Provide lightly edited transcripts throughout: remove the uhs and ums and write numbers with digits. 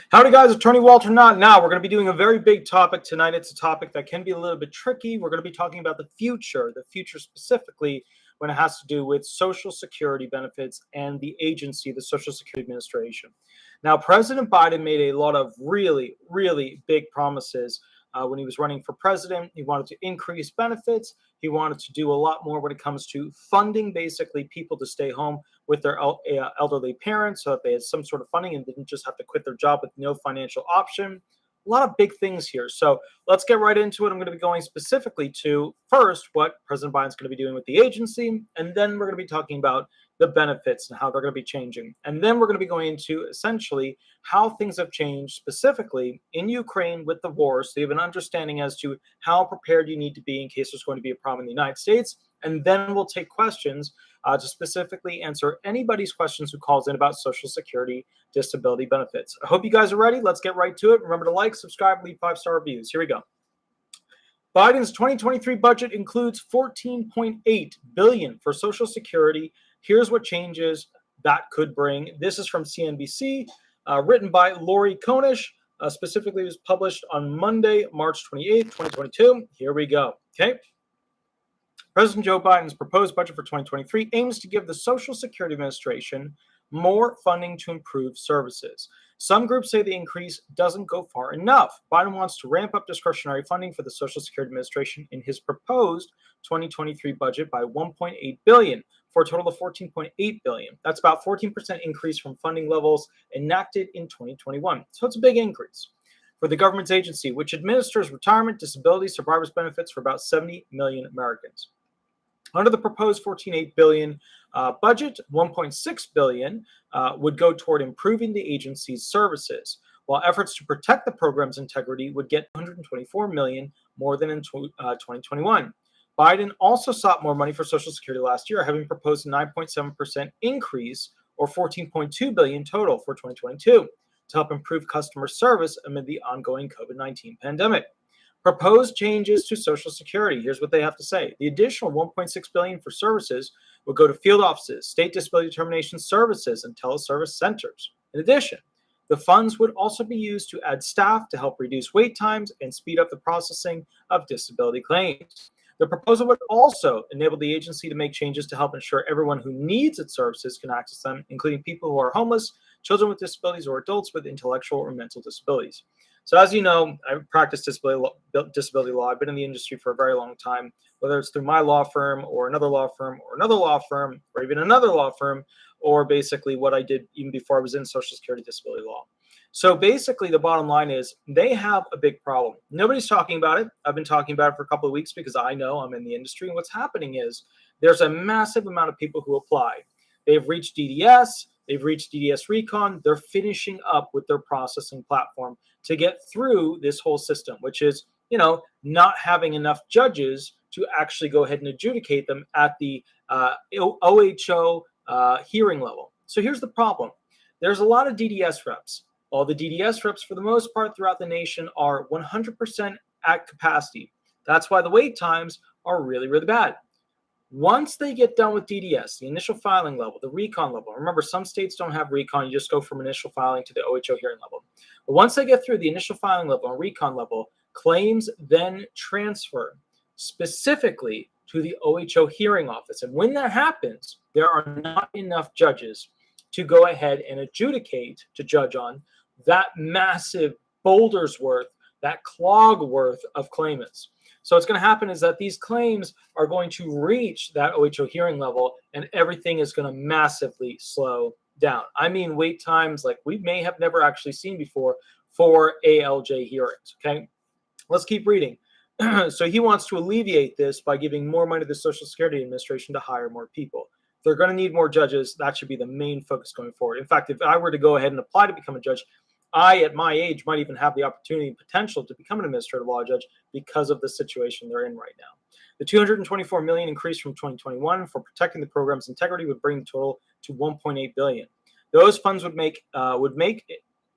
Howdy guys, Attorney Walter Hnot. Now, we're going to be doing a very big topic tonight. It's a topic that can be a little bit tricky. We're going to be talking about the future specifically when it has to do with Social Security benefits and the agency, the Social Security Administration. Now, President Biden made a lot of really, really big promises when he was running for president. He wanted to increase benefits. He wanted to do a lot more when it comes to funding, basically, people to stay home with their elderly parents so that they had some sort of funding and didn't just have to quit their job with no financial option. A lot of big things here. So let's get right into it. I'm going to be going specifically to, first, what President Biden's going to be doing with the agency, and then we're going to be talking about the benefits and how they're going to be changing. And then we're going to be going into, essentially, how things have changed specifically in Ukraine with the war, so you have an understanding as to how prepared you need to be in case there's going to be a problem in the United States. And then we'll take questions to specifically answer anybody's questions who calls in about Social Security disability benefits. I hope you guys are ready. Let's get right to it. Remember to like, subscribe, leave 5-star reviews. Here we go. Biden's 2023 budget includes $14.8 billion for Social Security. Here's what changes that could bring. This is from CNBC, written by Lori Konish. Specifically, it was published on Monday, March 28th, 2022. Here we go. Okay. President Joe Biden's proposed budget for 2023 aims to give the Social Security Administration more funding to improve services. Some groups say the increase doesn't go far enough. Biden wants to ramp up discretionary funding for the Social Security Administration in his proposed 2023 budget by $1.8 billion for a total of $14.8 billion. That's about 14% increase from funding levels enacted in 2021. So it's a big increase. For the government's agency, which administers retirement, disability, survivors benefits for about 70 million Americans. Under the proposed $14.8 billion budget, $1.6 billion would go toward improving the agency's services, while efforts to protect the program's integrity would get $124 million more than in 2021. Biden also sought more money for Social Security last year, having proposed a 9.7% increase, or $14.2 billion total for 2022, to help improve customer service amid the ongoing COVID-19 pandemic. Proposed changes to Social Security. Here's what they have to say. The additional $1.6 billion for services will go to field offices, state disability determination services, and teleservice centers. In addition, the funds would also be used to add staff to help reduce wait times and speed up the processing of disability claims. The proposal would also enable the agency to make changes to help ensure everyone who needs its services can access them, including people who are homeless, children with disabilities, or adults with intellectual or mental disabilities. So as you know, I've practiced disability law. I've been in the industry for a very long time, whether it's through my law firm or another law firm or another law firm or even another law firm, or basically what I did even before I was in Social Security disability law. So basically the bottom line is they have a big problem. Nobody's talking about it. I've been talking about it for a couple of weeks because I know I'm in the industry. And what's happening is there's a massive amount of people who apply. They've reached DDS. They've reached DDS Recon. They're finishing up with their processing platform to get through this whole system, which is, not having enough judges to actually go ahead and adjudicate them at the OHO hearing level. So here's the problem. There's a lot of DDS reps. All the DDS reps, for the most part, throughout the nation are 100% at capacity. That's why the wait times are really, really bad. Once they get done with DDS, the initial filing level, the recon level, remember some states don't have recon, you just go from initial filing to the OHO hearing level. But once they get through the initial filing level and recon level, claims then transfer specifically to the OHO hearing office. And when that happens, there are not enough judges to go ahead and adjudicate, to judge on that massive boulder's worth, that clog worth of claimants. So what's going to happen is that these claims are going to reach that OHO hearing level and everything is going to massively slow down. I mean, wait times like we may have never actually seen before for ALJ hearings. Okay, let's keep reading. So he wants to alleviate this by giving more money to the Social Security Administration to hire more people. If they're going to need more judges, that should be the main focus going forward. In fact, if I were to go ahead and apply to become a judge, I, at my age, might even have the opportunity and potential to become an administrative law judge because of the situation they're in right now. The $224 million increase from 2021 for protecting the program's integrity would bring the total to $1.8 billion. Those funds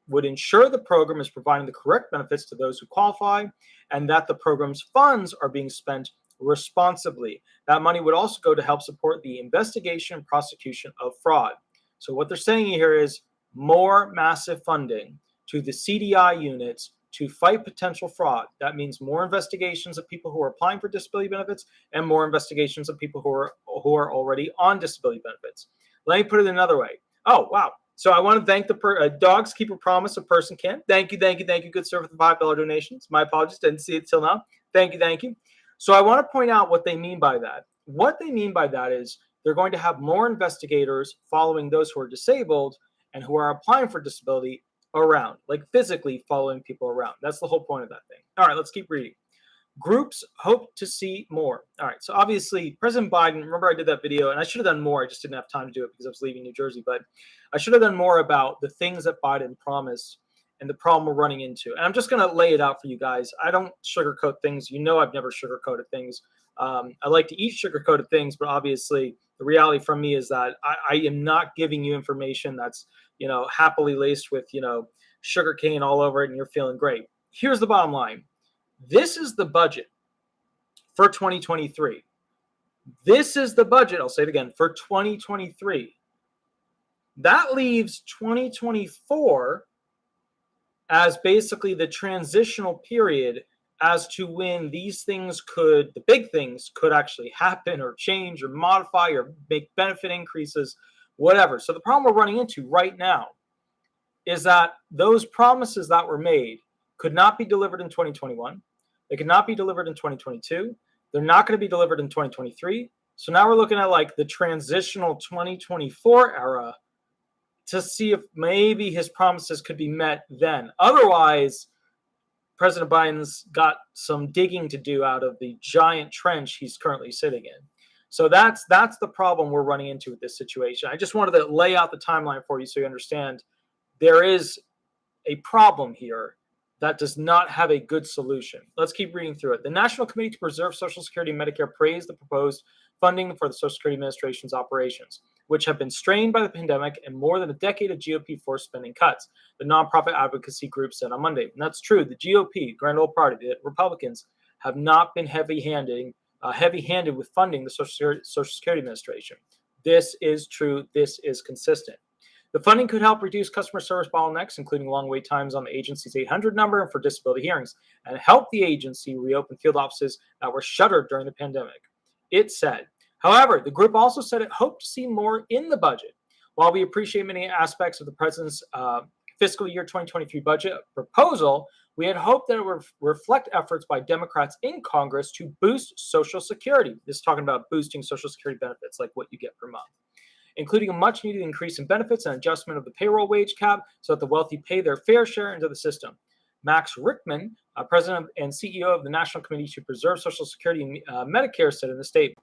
would ensure the program is providing the correct benefits to those who qualify and that the program's funds are being spent responsibly. That money would also go to help support the investigation and prosecution of fraud. So what they're saying here is more massive funding to the CDI units to fight potential fraud. That means more investigations of people who are applying for disability benefits and more investigations of people who are already on disability benefits. Let me put it another way. Oh, wow. So I want to thank the Dogs Keep a Promise, a person can. Thank you, good sir, for the $5 donations. My apologies, didn't see it till now. Thank you. So I want to point out what they mean by that. What they mean by that is they're going to have more investigators following those who are disabled and who are applying for disability around, like physically following people around. That's the whole point of that thing. All right, let's keep reading. Groups hope to see more. All right, so obviously President Biden, remember I did that video, and I should have done more. I just didn't have time to do it because I was leaving New Jersey, but I should have done more about the things that Biden promised and the problem we're running into. And I'm just going to lay it out for you guys. I don't sugarcoat things. You know I've never sugarcoated things. I like to eat sugarcoated things, but obviously the reality from me is that I am not giving you information that's, happily laced with, sugar cane all over it and you're feeling great. Here's the bottom line. This is the budget for 2023. This is the budget, I'll say it again, for 2023. That leaves 2024 as basically the transitional period as to when these things the big things could actually happen or change or modify or make benefit increases, whatever. So the problem we're running into right now is that those promises that were made could not be delivered in 2021. They could not be delivered in 2022. They're not going to be delivered in 2023. So now we're looking at like the transitional 2024 era to see if maybe his promises could be met then. Otherwise, President Biden's got some digging to do out of the giant trench he's currently sitting in. So that's the problem we're running into with this situation. I just wanted to lay out the timeline for you so you understand there is a problem here that does not have a good solution. Let's keep reading through it. The National Committee to Preserve Social Security and Medicare praised the proposed funding for the Social Security Administration's operations, which have been strained by the pandemic and more than a decade of GOP forced spending cuts, the nonprofit advocacy group said on Monday. And that's true. The GOP, grand old party, the Republicans, have not been heavy-handed with funding the Social Security Administration. This is true. This is consistent. The funding could help reduce customer service bottlenecks, including long wait times on the agency's 800 number and for disability hearings, and help the agency reopen field offices that were shuttered during the pandemic. It said. However, the group also said it hoped to see more in the budget. While we appreciate many aspects of the president's fiscal year 2023 budget proposal, we had hoped that it would reflect efforts by Democrats in Congress to boost Social Security. This is talking about boosting Social Security benefits, like what you get per month, including a much-needed increase in benefits and adjustment of the payroll wage cap so that the wealthy pay their fair share into the system. Max Rickman, president and CEO of the National Committee to Preserve Social Security and Medicare, said in the statement,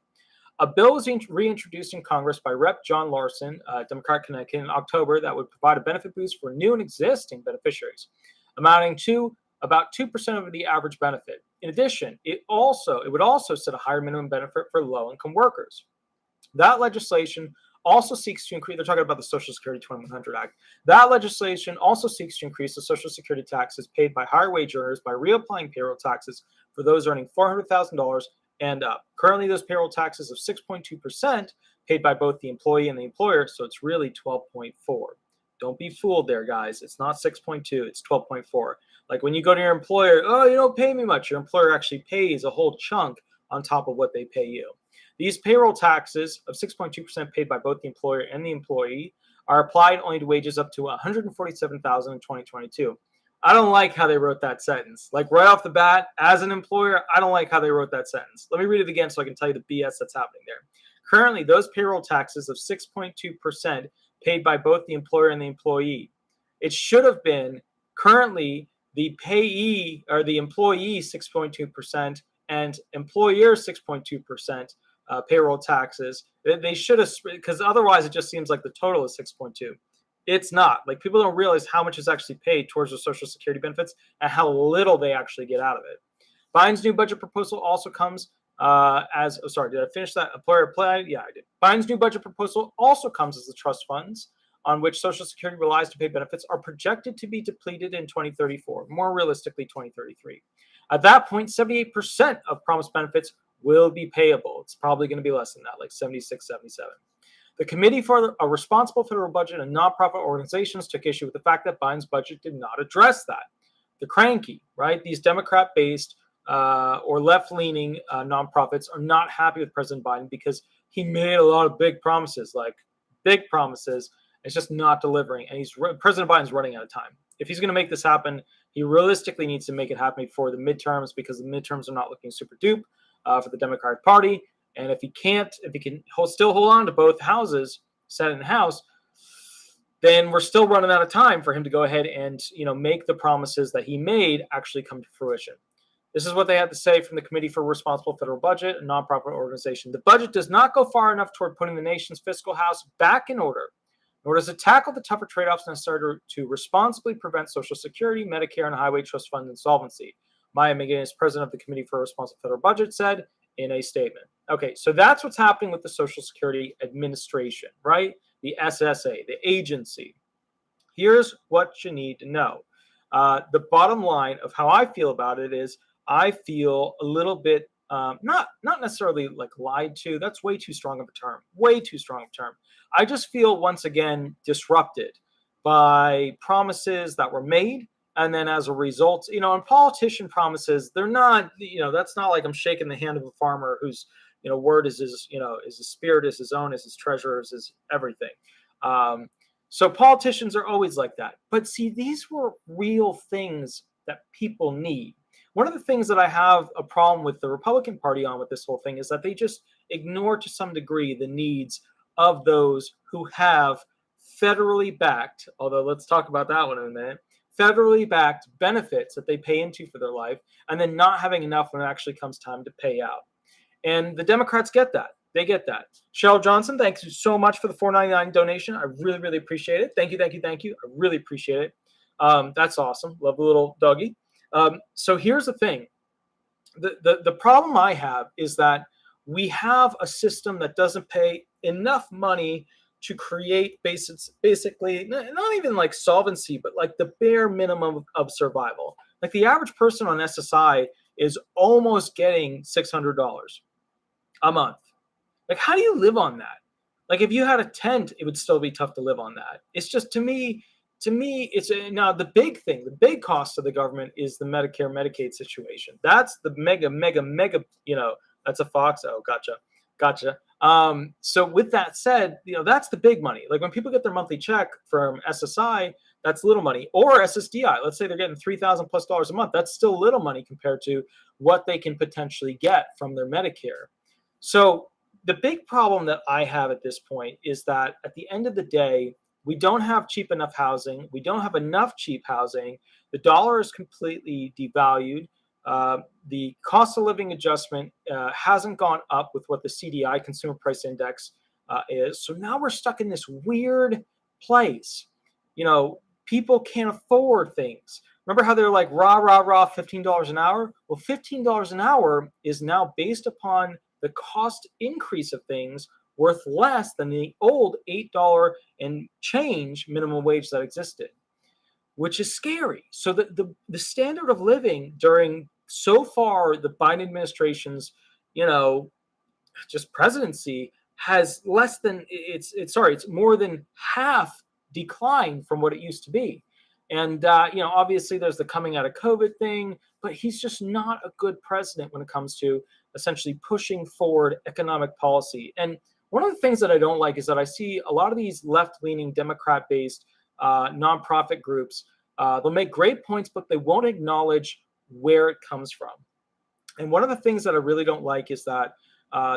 a bill was reintroduced in Congress by Rep. John Larson, Democrat Connecticut, in October that would provide a benefit boost for new and existing beneficiaries, amounting to about 2% of the average benefit. In addition, it would also set a higher minimum benefit for low-income workers. That legislation also seeks to increase, they're talking about the Social Security 2100 Act. That legislation also seeks to increase the Social Security taxes paid by higher wage earners by reapplying payroll taxes for those earning $400,000 and up. Currently, those payroll taxes of 6.2% paid by both the employee and the employer, so it's really 12.4. Don't be fooled there, guys. It's not 6.2, it's 12.4. Like when you go to your employer, oh, you don't pay me much. Your employer actually pays a whole chunk on top of what they pay you. These payroll taxes of 6.2% paid by both the employer and the employee are applied only to wages up to $147,000 in 2022. I don't like how they wrote that sentence. Like right off the bat, as an employer, I don't like how they wrote that sentence. Let me read it again so I can tell you the BS that's happening there. Currently, those payroll taxes of 6.2% paid by both the employer and the employee. It should have been currently the payee or the employee 6.2% and employer 6.2%. Payroll taxes. They should have, because otherwise it just seems like the total is 6.2. It's not. Like people don't realize how much is actually paid towards their Social Security benefits and how little they actually get out of it. Biden's new budget proposal also comes did I finish that? Employer applied? Yeah, I did. Biden's new budget proposal also comes as the trust funds on which Social Security relies to pay benefits are projected to be depleted in 2034, more realistically 2033. At that point, 78% of promised benefits will be payable. It's probably going to be less than that, like 76, 77. The Committee for a Responsible Federal Budget and Nonprofit Organizations took issue with the fact that Biden's budget did not address that. The cranky, right? These Democrat-based or left-leaning nonprofits are not happy with President Biden because he made a lot of big promises, like big promises. It's just not delivering, and President Biden's running out of time. If he's going to make this happen, he realistically needs to make it happen before the midterms, because the midterms are not looking super dupe for the Democratic Party. And if he can still hold on to both houses, Senate and House, then we're still running out of time for him to go ahead and make the promises that he made actually come to fruition. This is what they had to say from the Committee for Responsible Federal Budget, a nonprofit organization. The budget does not go far enough toward putting the nation's fiscal house back in order, nor does it tackle the tougher trade-offs necessary to responsibly prevent Social Security, Medicare, and Highway Trust Fund insolvency. Maya McGinnis, president of the Committee for Responsible Federal Budget, said in a statement. Okay, so that's what's happening with the Social Security Administration, right? The SSA, the agency. Here's what you need to know. The bottom line of how I feel about it is I feel a little bit, not necessarily like lied to. That's way too strong of a term. Way too strong of a term. I just feel once again disrupted by promises that were made. And then as a result, and politician promises, they're not, that's not like I'm shaking the hand of a farmer whose, word is his, is his spirit, is his own, is his treasure, is his everything. So politicians are always like that. But see, these were real things that people need. One of the things that I have a problem with the Republican Party on with this whole thing is that they just ignore to some degree the needs of those who have federally backed, although let's talk about that one in a minute, federally backed benefits that they pay into for their life, and then not having enough when it actually comes time to pay out. And the Democrats get that. They get that. Cheryl Johnson, thank you so much for the $4.99 donation. I really, really appreciate it. Thank you, thank you, thank you. I really appreciate it. That's awesome. Love the little doggy. So here's the thing. The problem I have is that we have a system that doesn't pay enough money to create basically not even like solvency, but like the bare minimum of survival. Like the average person on SSI is almost getting $600 a month. Like, how do you live on that? Like, if you had a tent, it would still be tough to live on that. It's just, to me, it's now the big thing, the big cost of the government is the Medicare, Medicaid situation. That's the mega, that's a fox. Oh, gotcha. So with that said, that's the big money. Like when people get their monthly check from SSI, that's little money. Or SSDI, let's say they're getting $3,000+ a month. That's still little money compared to what they can potentially get from their Medicare. So the big problem that I have at this point is that at the end of the day, we don't have cheap enough housing. We don't have enough cheap housing. The dollar is completely devalued. The cost of living adjustment hasn't gone up with what the CDI, Consumer Price Index, is. So now we're stuck in this weird place. People can't afford things. Remember how they're like, rah, $15 an hour? Well, $15 an hour is now based upon the cost increase of things worth less than the old $8 and change minimum wage that existed, which is scary. So the standard of living during so far the Biden administration's, just presidency has less than it's more than half decline from what it used to be. And obviously there's the coming out of COVID thing, but he's just not a good president when it comes to essentially pushing forward economic policy. And one of the things that I don't like is that I see a lot of these left-leaning Democrat-based nonprofit groups. They'll make great points, but they won't acknowledge where it comes from. And one of the things that I really don't like is that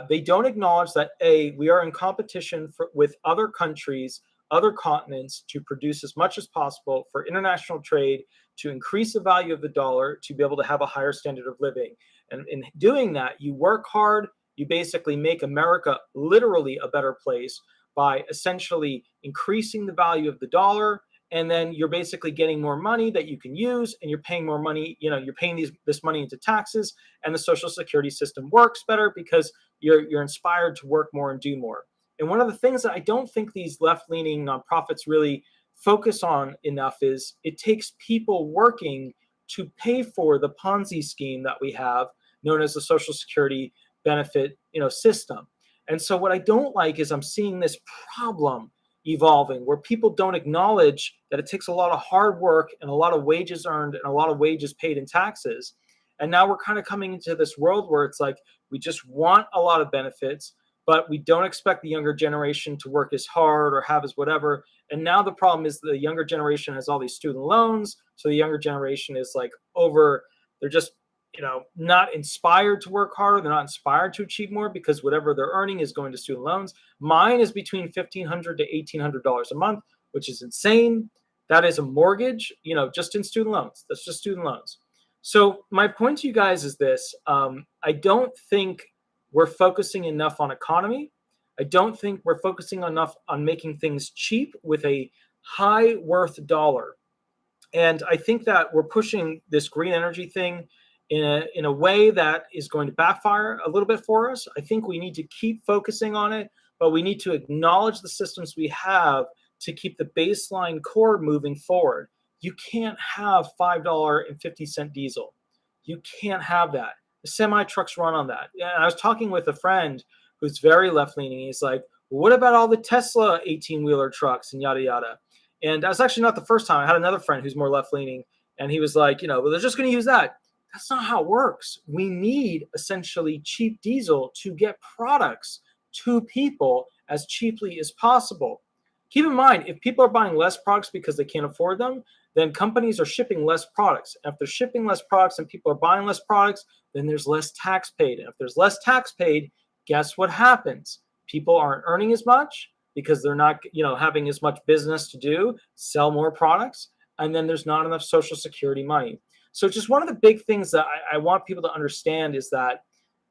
they don't acknowledge that, we are in competition with other countries, other continents, to produce as much as possible for international trade, to increase the value of the dollar, to be able to have a higher standard of living. And in doing that, you work hard, you basically make America literally a better place by essentially increasing the value of the dollar. And then you're basically getting more money that you can use, and you're paying more money, you're paying this money into taxes, and the Social Security system works better because you're inspired to work more and do more. And one of the things that I don't think these left-leaning nonprofits really focus on enough is it takes people working to pay for the Ponzi scheme that we have known as the Social Security benefit, system. And so what I don't like is I'm seeing this problem evolving where people don't acknowledge that it takes a lot of hard work and a lot of wages earned and a lot of wages paid in taxes. And now we're kind of coming into this world where it's like we just want a lot of benefits, but we don't expect the younger generation to work as hard or have as whatever. And now the problem is the younger generation has all these student loans. So the younger generation is like they're just, not inspired to work harder. They're not inspired to achieve more because whatever they're earning is going to student loans. Mine is between $1,500 to $1,800 a month, which is insane. That is a mortgage, just in student loans. That's just student loans. So my point to you guys is this. I don't think we're focusing enough on economy. I don't think we're focusing enough on making things cheap with a high worth dollar. And I think that we're pushing this green energy thing in a way that is going to backfire a little bit for us. I think we need to keep focusing on it, but we need to acknowledge the systems we have to keep the baseline core moving forward. You can't have $5.50 diesel. You can't have that. The semi trucks run on that. And I was talking with a friend who's very left leaning. He's like, well, what about all the Tesla 18-wheeler trucks and yada yada? And that's actually not the first time. I had another friend who's more left leaning, and he was like, well, they're just going to use that. That's not how it works. We need essentially cheap diesel to get products to people as cheaply as possible. Keep in mind, if people are buying less products because they can't afford them, then companies are shipping less products. And if they're shipping less products and people are buying less products, then there's less tax paid. And if there's less tax paid, guess what happens? People aren't earning as much because they're not, having as much business to do, sell more products, and then there's not enough Social Security money. So just one of the big things that I want people to understand is that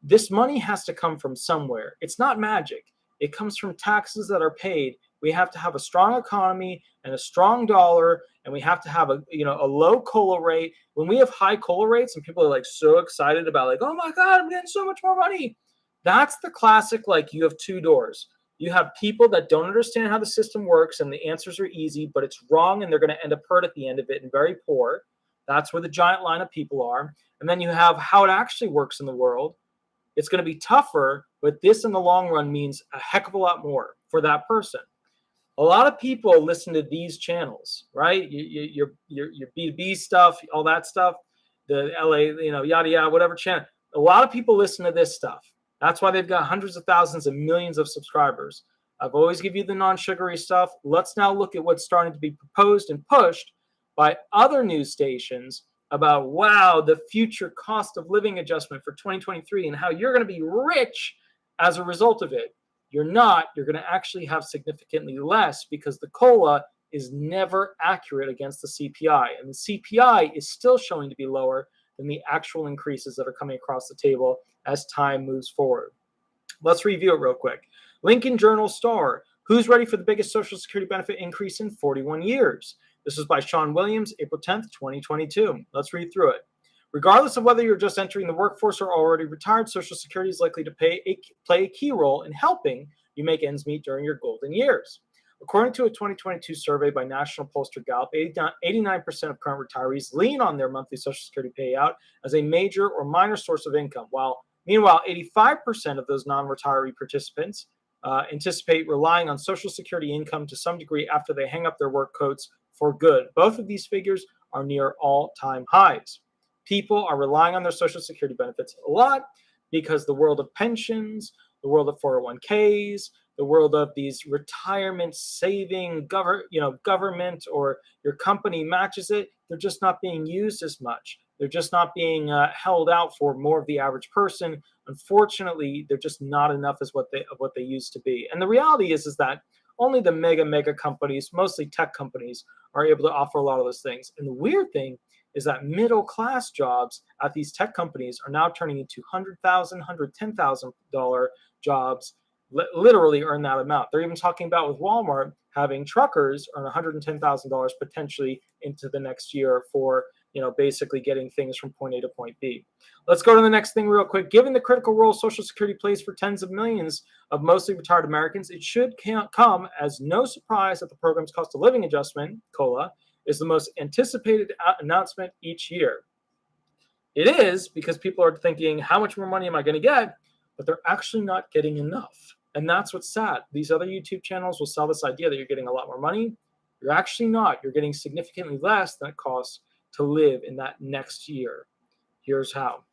this money has to come from somewhere. It's not magic. It comes from taxes that are paid. We have to have a strong economy and a strong dollar, and we have to have a low COLA rate. When we have high COLA rates and people are like so excited about like, oh my God, I'm getting so much more money. That's the classic, like you have two doors. You have people that don't understand how the system works and the answers are easy, but it's wrong and they're going to end up hurt at the end of it and very poor. That's where the giant line of people are. And then you have how it actually works in the world. It's going to be tougher, but this in the long run means a heck of a lot more for that person. A lot of people listen to these channels, right? Your B2B stuff, all that stuff, the LA, yada, yada, whatever channel. A lot of people listen to this stuff. That's why they've got hundreds of thousands and millions of subscribers. I've always give you the non-sugary stuff. Let's now look at what's starting to be proposed and pushed by other news stations about, wow, the future cost of living adjustment for 2023 and how you're going to be rich as a result of it. You're not. You're going to actually have significantly less because the COLA is never accurate against the CPI. And the CPI is still showing to be lower than the actual increases that are coming across the table as time moves forward. Let's review it real quick. Lincoln Journal Star, who's ready for the biggest Social Security benefit increase in 41 years? This is by Sean Williams, April 10th, 2022. Let's read through it. Regardless of whether you're just entering the workforce or already retired, Social Security is likely to play a key role in helping you make ends meet during your golden years. According to a 2022 survey by National Pollster Gallup, 89% of current retirees lean on their monthly Social Security payout as a major or minor source of income, meanwhile, 85% of those non-retiree participants anticipate relying on Social Security income to some degree after they hang up their work coats for good. Both of these figures are near all-time highs. People are relying on their Social Security benefits a lot because the world of pensions, the world of 401ks, the world of these retirement saving government or your company matches it, they're just not being used as much. They're just not being held out for more of the average person. Unfortunately, they're just not enough as what they used to be. And the reality is that only the mega companies, mostly tech companies, are able to offer a lot of those things. And the weird thing is that middle class jobs at these tech companies are now turning into $100,000, $110,000 jobs. Literally earn that amount. They're even talking about with Walmart having truckers earn $110,000 potentially into the next year for basically getting things from point A to point B. Let's go to the next thing real quick. Given the critical role Social Security plays for tens of millions of mostly retired Americans, it should come as no surprise that the program's cost of living adjustment, COLA, is the most anticipated announcement each year. It is because people are thinking, how much more money am I going to get? But they're actually not getting enough. And that's what's sad. These other YouTube channels will sell this idea that you're getting a lot more money. You're actually not. You're getting significantly less than it costs to live in that next year. Here's how.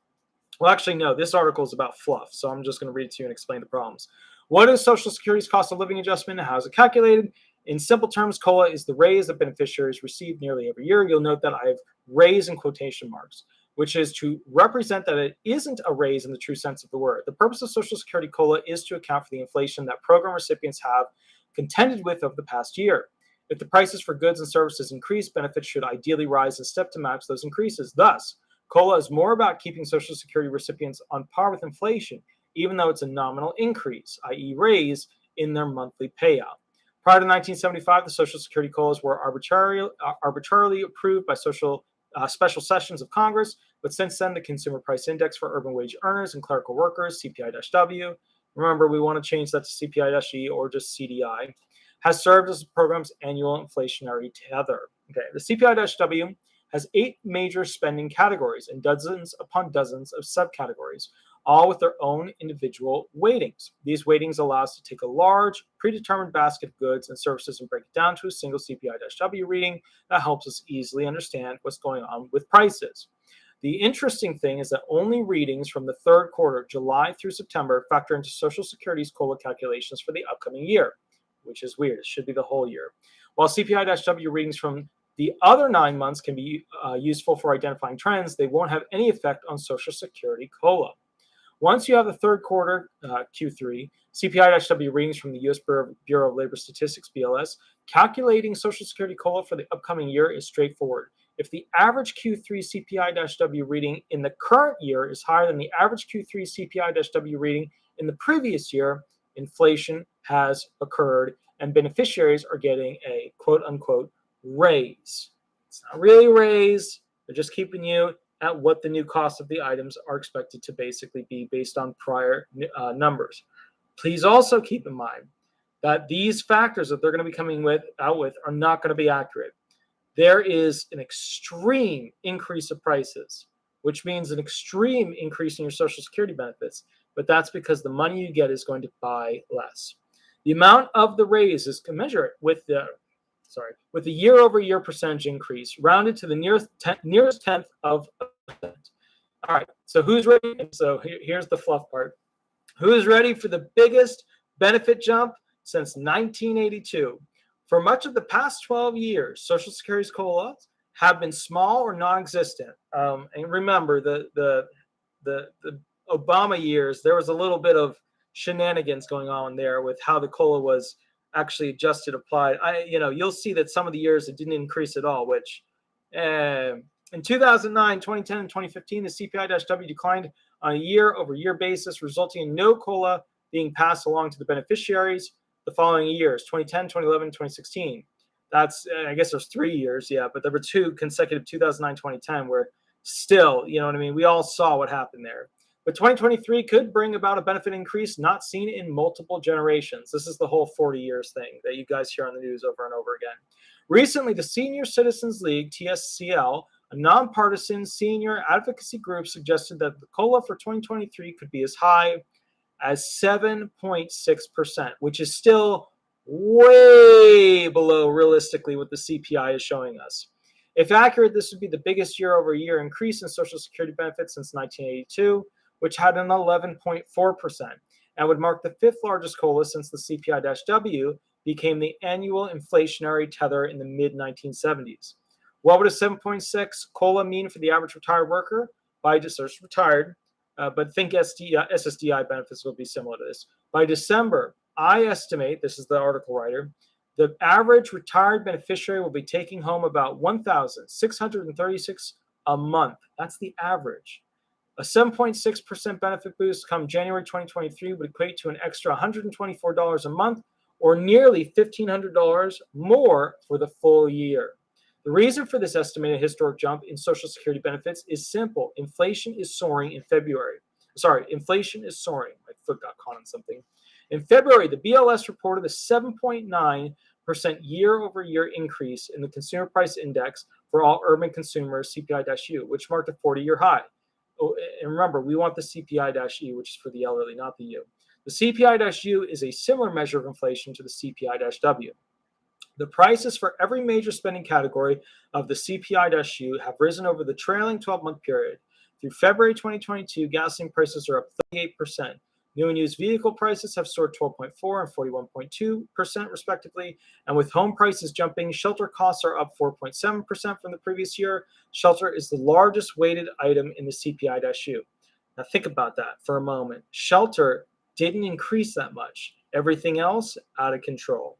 Well, actually, no, this article is about fluff, so I'm just going to read it to you and explain the problems. What is Social Security's cost of living adjustment and how is it calculated? In simple terms, COLA is the raise that beneficiaries receive nearly every year. You'll note that I have raise in quotation marks, which is to represent that it isn't a raise in the true sense of the word. The purpose of Social Security COLA is to account for the inflation that program recipients have contended with over the past year. If the prices for goods and services increase, benefits should ideally rise in step to match those increases. Thus, COLA is more about keeping Social Security recipients on par with inflation, even though it's a nominal increase, i.e. raise, in their monthly payout. Prior to 1975, the Social Security COLAs were arbitrarily approved by special sessions of Congress, but since then, the Consumer Price Index for urban wage earners and clerical workers, CPI-W, remember we want to change that to CPI-E or just CDI, has served as the program's annual inflationary tether. Okay, the CPI-W has 8 major spending categories and dozens upon dozens of subcategories, all with their own individual weightings. These weightings allow us to take a large, predetermined basket of goods and services and break it down to a single CPI-W reading that helps us easily understand what's going on with prices. The interesting thing is that only readings from the third quarter, July through September, factor into Social Security's COLA calculations for the upcoming year, which is weird. It should be the whole year. While CPI-W readings from the other 9 months can be useful for identifying trends, they won't have any effect on Social Security COLA. Once you have the third quarter, Q3, CPI-W readings from the U.S. Bureau of Labor Statistics, BLS, calculating Social Security COLA for the upcoming year is straightforward. If the average Q3 CPI-W reading in the current year is higher than the average Q3 CPI-W reading in the previous year, inflation has occurred and beneficiaries are getting a quote-unquote raise. It's not really a raise. They're just keeping you at what the new cost of the items are expected to basically be based on prior numbers. Please also keep in mind that these factors that they're going to be coming out with are not going to be accurate. There is an extreme increase of prices, which means an extreme increase in your Social Security benefits, but that's because the money you get is going to buy less. The amount of the raise is commensurate with the year-over-year percentage increase, rounded to the nearest tenth of a percent. All right, so who's ready? So here's the fluff part. Who is ready for the biggest benefit jump since 1982? For much of the past 12 years, Social Security's COLAs have been small or non-existent. And remember, the Obama years, there was a little bit of shenanigans going on there with how the COLA was actually adjusted, applied. You'll see that some of the years it didn't increase at all, which in 2009, 2010, and 2015, the CPI-W declined on a year-over-year basis, resulting in no COLA being passed along to the beneficiaries the following years, 2010, 2011, 2016. That's, I guess there's 3 years, yeah, but there were 2 consecutive 2009, 2010 where still, we all saw what happened there. But 2023 could bring about a benefit increase not seen in multiple generations. This is the whole 40 years thing that you guys hear on the news over and over again. Recently, the Senior Citizens League, TSCL, a nonpartisan senior advocacy group, suggested that the COLA for 2023 could be as high as 7.6%, which is still way below realistically what the CPI is showing us. If accurate, this would be the biggest year-over-year increase in Social Security benefits since 1982, which had an 11.4%, and would mark the 5th largest COLA since the CPI-W became the annual inflationary tether in the mid-1970s. What would a 7.6 COLA mean for the average retired worker? Retired, but think SSDI benefits will be similar to this. By December, I estimate, this is the article writer, the average retired beneficiary will be taking home about $1,636 a month. That's the average. A 7.6% benefit boost come January 2023 would equate to an extra $124 a month, or nearly $1,500 more for the full year. The reason for this estimated historic jump in Social Security benefits is simple. Inflation is soaring. Inflation is soaring. My foot got caught on something. In February, the BLS reported a 7.9% year-over-year increase in the Consumer Price Index for all urban consumers, CPI-U, which marked a 40-year high. Oh, and remember, we want the CPI-E, which is for the elderly, not the U. The CPI-U is a similar measure of inflation to the CPI-W. The prices for every major spending category of the CPI-U have risen over the trailing 12-month period. Through February 2022, gasoline prices are up 38%. New and used vehicle prices have soared 12.4% and 41.2% respectively. And with home prices jumping, shelter costs are up 4.7% from the previous year. Shelter is the largest weighted item in the CPI-U. Now think about that for a moment. Shelter didn't increase that much. Everything else out of control.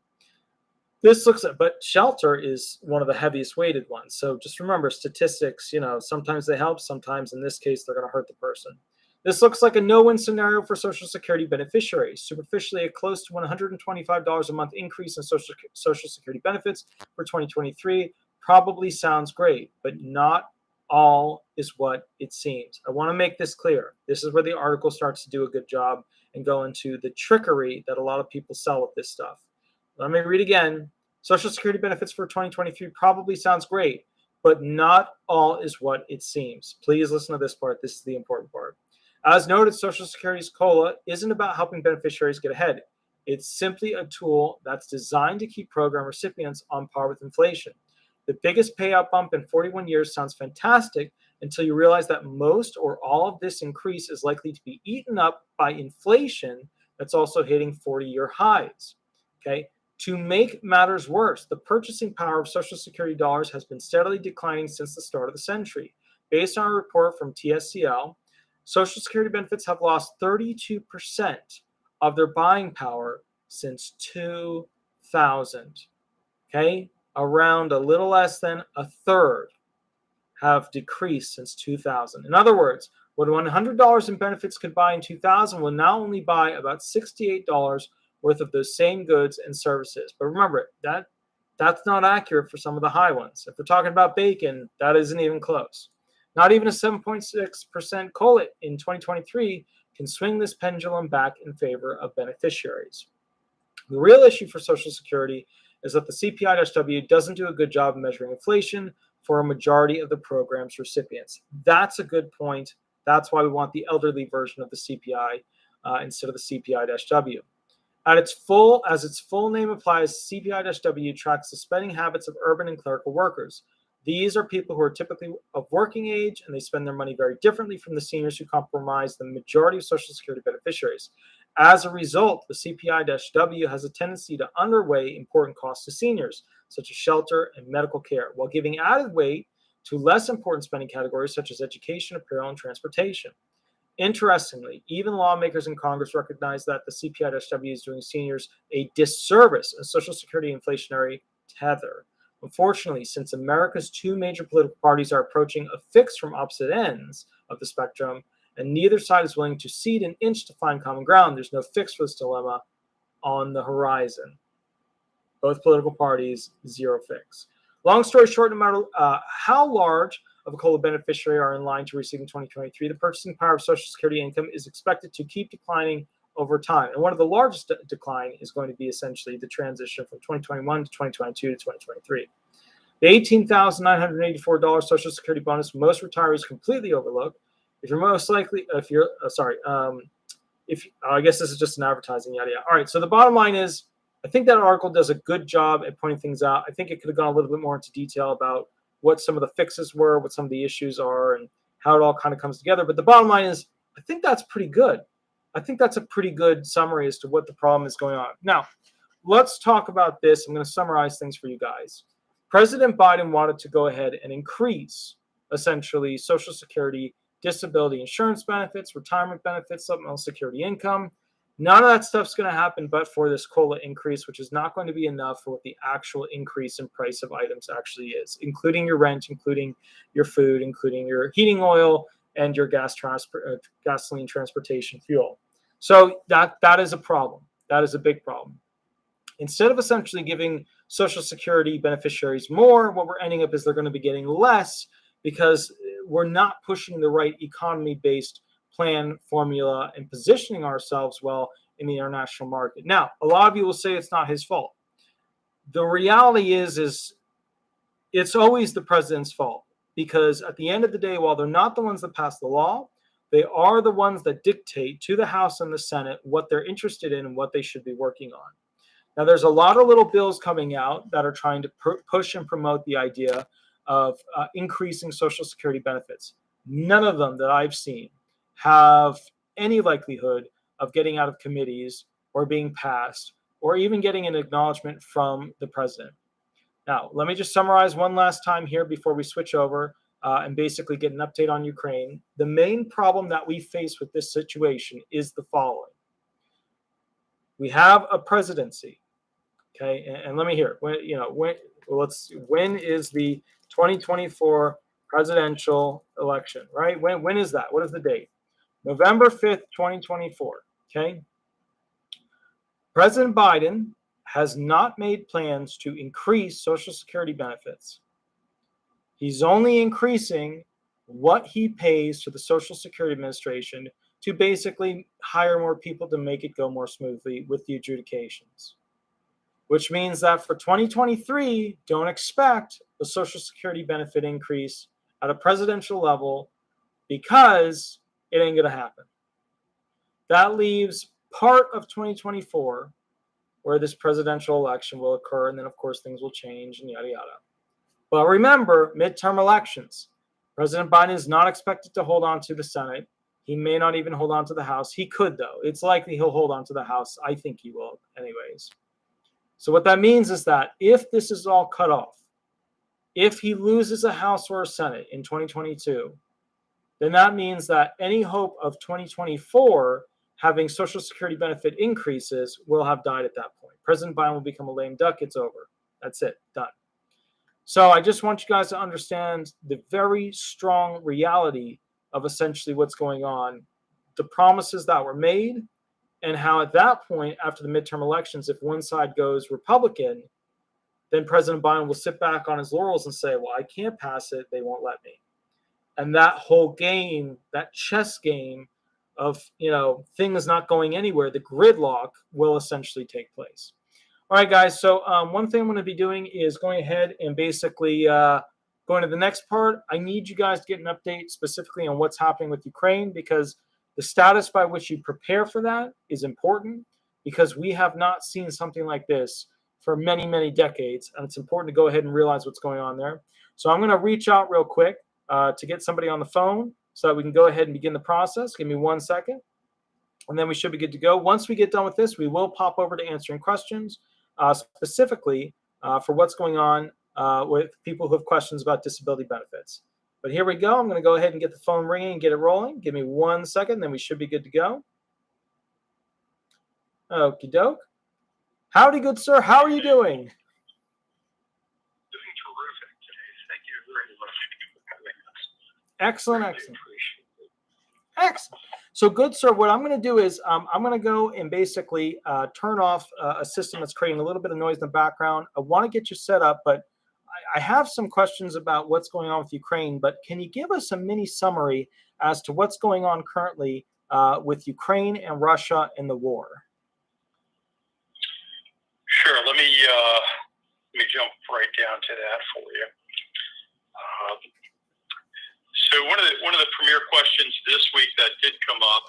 This looks at, but shelter is one of the heaviest weighted ones. So just remember, statistics, sometimes they help, sometimes in this case, they're going to hurt the person. This looks like a no-win scenario for Social Security beneficiaries. Superficially, a close to $125 a month increase in Social Security benefits for 2023 probably sounds great, but not all is what it seems. I want to make this clear. This is where the article starts to do a good job and go into the trickery that a lot of people sell with this stuff. Let me read again. Social Security benefits for 2023 probably sounds great, but not all is what it seems. Please listen to this part. This is the important part. As noted, Social Security's COLA isn't about helping beneficiaries get ahead. It's simply a tool that's designed to keep program recipients on par with inflation. The biggest payout bump in 41 years sounds fantastic until you realize that most or all of this increase is likely to be eaten up by inflation that's also hitting 40-year highs. Okay? To make matters worse, the purchasing power of Social Security dollars has been steadily declining since the start of the century. Based on a report from TSCL, Social Security benefits have lost 32% of their buying power since 2000. Okay? Around a little less than a third have decreased since 2000. In other words, what $100 in benefits could buy in 2000 will now only buy about $68 worth of those same goods and services. But remember, that's not accurate for some of the high ones. If we're talking about bacon, that isn't even close. Not even a 7.6% COLA in 2023 can swing this pendulum back in favor of beneficiaries. The real issue for Social Security is that the CPI-W doesn't do a good job of measuring inflation for a majority of the program's recipients. That's a good point. That's why we want the elderly version of the CPI instead of the CPI-W. As its full name implies, CPI-W tracks the spending habits of urban and clerical workers. These are people who are typically of working age, and they spend their money very differently from the seniors who comprise the majority of Social Security beneficiaries. As a result, the CPI-W has a tendency to underweigh important costs to seniors, such as shelter and medical care, while giving added weight to less important spending categories such as education, apparel, and transportation. Interestingly, even lawmakers in Congress recognize that the CPI-W is doing seniors a disservice in Social Security inflationary tether. Unfortunately, since America's two major political parties are approaching a fix from opposite ends of the spectrum, and neither side is willing to cede an inch to find common ground, there's no fix for this dilemma on the horizon. Both political parties, zero fix. Long story short, no matter how large of a COLA beneficiary are in line to receive in 2023, the purchasing power of Social Security income is expected to keep declining over time. And one of the largest decline is going to be essentially the transition from 2021 to 2022 to 2023. The $18,984 Social Security bonus most retirees completely overlook. I guess this is just an advertising, yada, yada. All right, so the bottom line is, I think that article does a good job at pointing things out. I think it could have gone a little bit more into detail about what some of the fixes were, what some of the issues are, and how it all kind of comes together. But the bottom line is, I think that's pretty good. I think that's a pretty good summary as to what the problem is going on. Now, let's talk about this. I'm going to summarize things for you guys. President Biden wanted to go ahead and increase, essentially, Social Security, disability insurance benefits, retirement benefits, supplemental security income. None of that stuff's going to happen but for this COLA increase, which is not going to be enough for what the actual increase in price of items actually is, including your rent, including your food, including your heating oil, and your gasoline transportation fuel. So that is a problem. That is a big problem. Instead of essentially giving Social Security beneficiaries more, what we're ending up is they're going to be getting less because we're not pushing the right economy-based plan, formula, and positioning ourselves well in the international market. Now, a lot of you will say it's not his fault. The reality is it's always the president's fault, because at the end of the day, while they're not the ones that pass the law, They are the ones that dictate to the House and the Senate what they're interested in and what they should be working on. Now, there's a lot of little bills coming out that are trying to push and promote the idea of increasing Social Security benefits. None of them that I've seen have any likelihood of getting out of committees or being passed or even getting an acknowledgement from the president. Now, let me just summarize one last time here before we switch over and basically get an update on Ukraine. The main problem that we face with this situation is the following. We have a presidency, okay? And let me hear, when is the 2024 presidential election, right? When is that? What is the date? November 5th, 2024, okay? President Biden has not made plans to increase Social Security benefits. He's only increasing what he pays to the Social Security Administration to basically hire more people to make it go more smoothly with the adjudications. Which means that for 2023, don't expect the Social Security benefit increase at a presidential level because it ain't going to happen. That leaves part of 2024 where this presidential election will occur, and then, of course, things will change and yada, yada. But remember, midterm elections. President Biden is not expected to hold on to the Senate. He may not even hold on to the House. He could, though. It's likely he'll hold on to the House. I think he will, anyways. So what that means is that if this is all cut off, if he loses a House or a Senate in 2022, then that means that any hope of 2024 having Social Security benefit increases will have died at that point. President Biden will become a lame duck. It's over. That's it. Done. So I just want you guys to understand the very strong reality of essentially what's going on, the promises that were made, and how at that point, after the midterm elections, if one side goes Republican, then President Biden will sit back on his laurels and say, well, I can't pass it. They won't let me. And that whole game, that chess game of, things not going anywhere, the gridlock will essentially take place. All right, guys. So one thing I'm going to be doing is going ahead and basically going to the next part. I need you guys to get an update specifically on what's happening with Ukraine, because the status by which you prepare for that is important, because we have not seen something like this for many, many decades. And it's important to go ahead and realize what's going on there. So I'm going to reach out real quick to get somebody on the phone so that we can go ahead and begin the process. Give me 1 second, and then we should be good to go. Once we get done with this, we will pop over to answering questions. Specifically for what's going on with people who have questions about disability benefits. But here we go. I'm going to go ahead and get the phone ringing and get it rolling. Give me 1 second, then we should be good to go. Okie doke. Howdy, good sir. How are you doing? Doing terrific today. Thank you very much for having us. Excellent, excellent. Excellent. So good, sir. What I'm going to do is I'm going to go and basically turn off a system that's creating a little bit of noise in the background. I want to get you set up, but I have some questions about what's going on with Ukraine. But can you give us a mini summary as to what's going on currently with Ukraine and Russia in the war? Sure. Let me jump right down to that for you. So one of the premier questions this week that did come up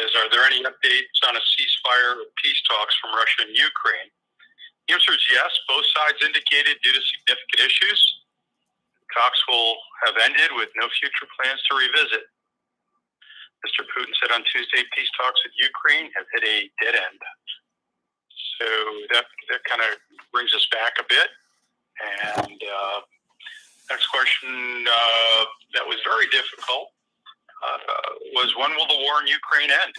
is, are there any updates on a ceasefire or peace talks from Russia and Ukraine? The answer is yes. Both sides indicated due to significant issues, talks will have ended with no future plans to revisit. Mr. Putin said on Tuesday, peace talks with Ukraine have hit a dead end. So that kind of brings us back a bit. And next question that was very difficult was, when will the war in Ukraine end?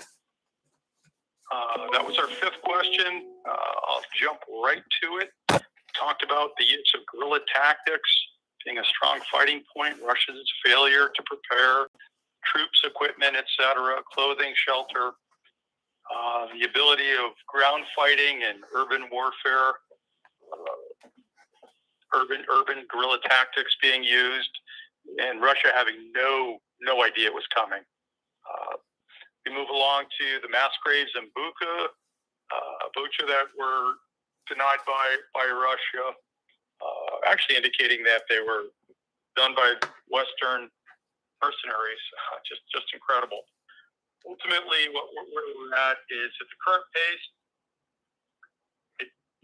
That was our fifth question. I'll jump right to it. Talked about the use of guerrilla tactics being a strong fighting point, Russia's failure to prepare troops, equipment, etc., clothing, shelter, the ability of ground fighting and urban warfare, urban guerrilla tactics being used, and Russia having no idea it was coming. We move along to the mass graves in Bucha that were denied by Russia, actually indicating that they were done by Western mercenaries. Just incredible. Ultimately, where we're at is at the current pace,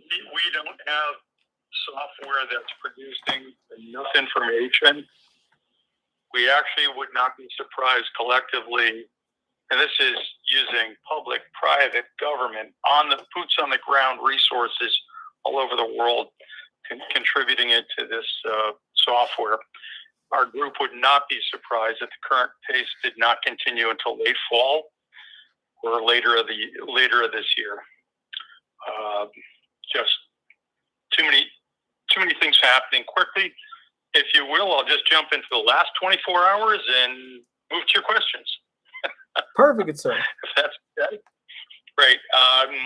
we don't have software that's producing enough information. We actually would not be surprised collectively, and this is using public, private, government, boots on the ground resources all over the world, contributing it to this software. Our group would not be surprised if the current pace did not continue until late fall or later of this year. Just too many things happening quickly. If you will, I'll just jump into the last 24 hours and move to your questions. Perfect, sir. If that's okay. Great.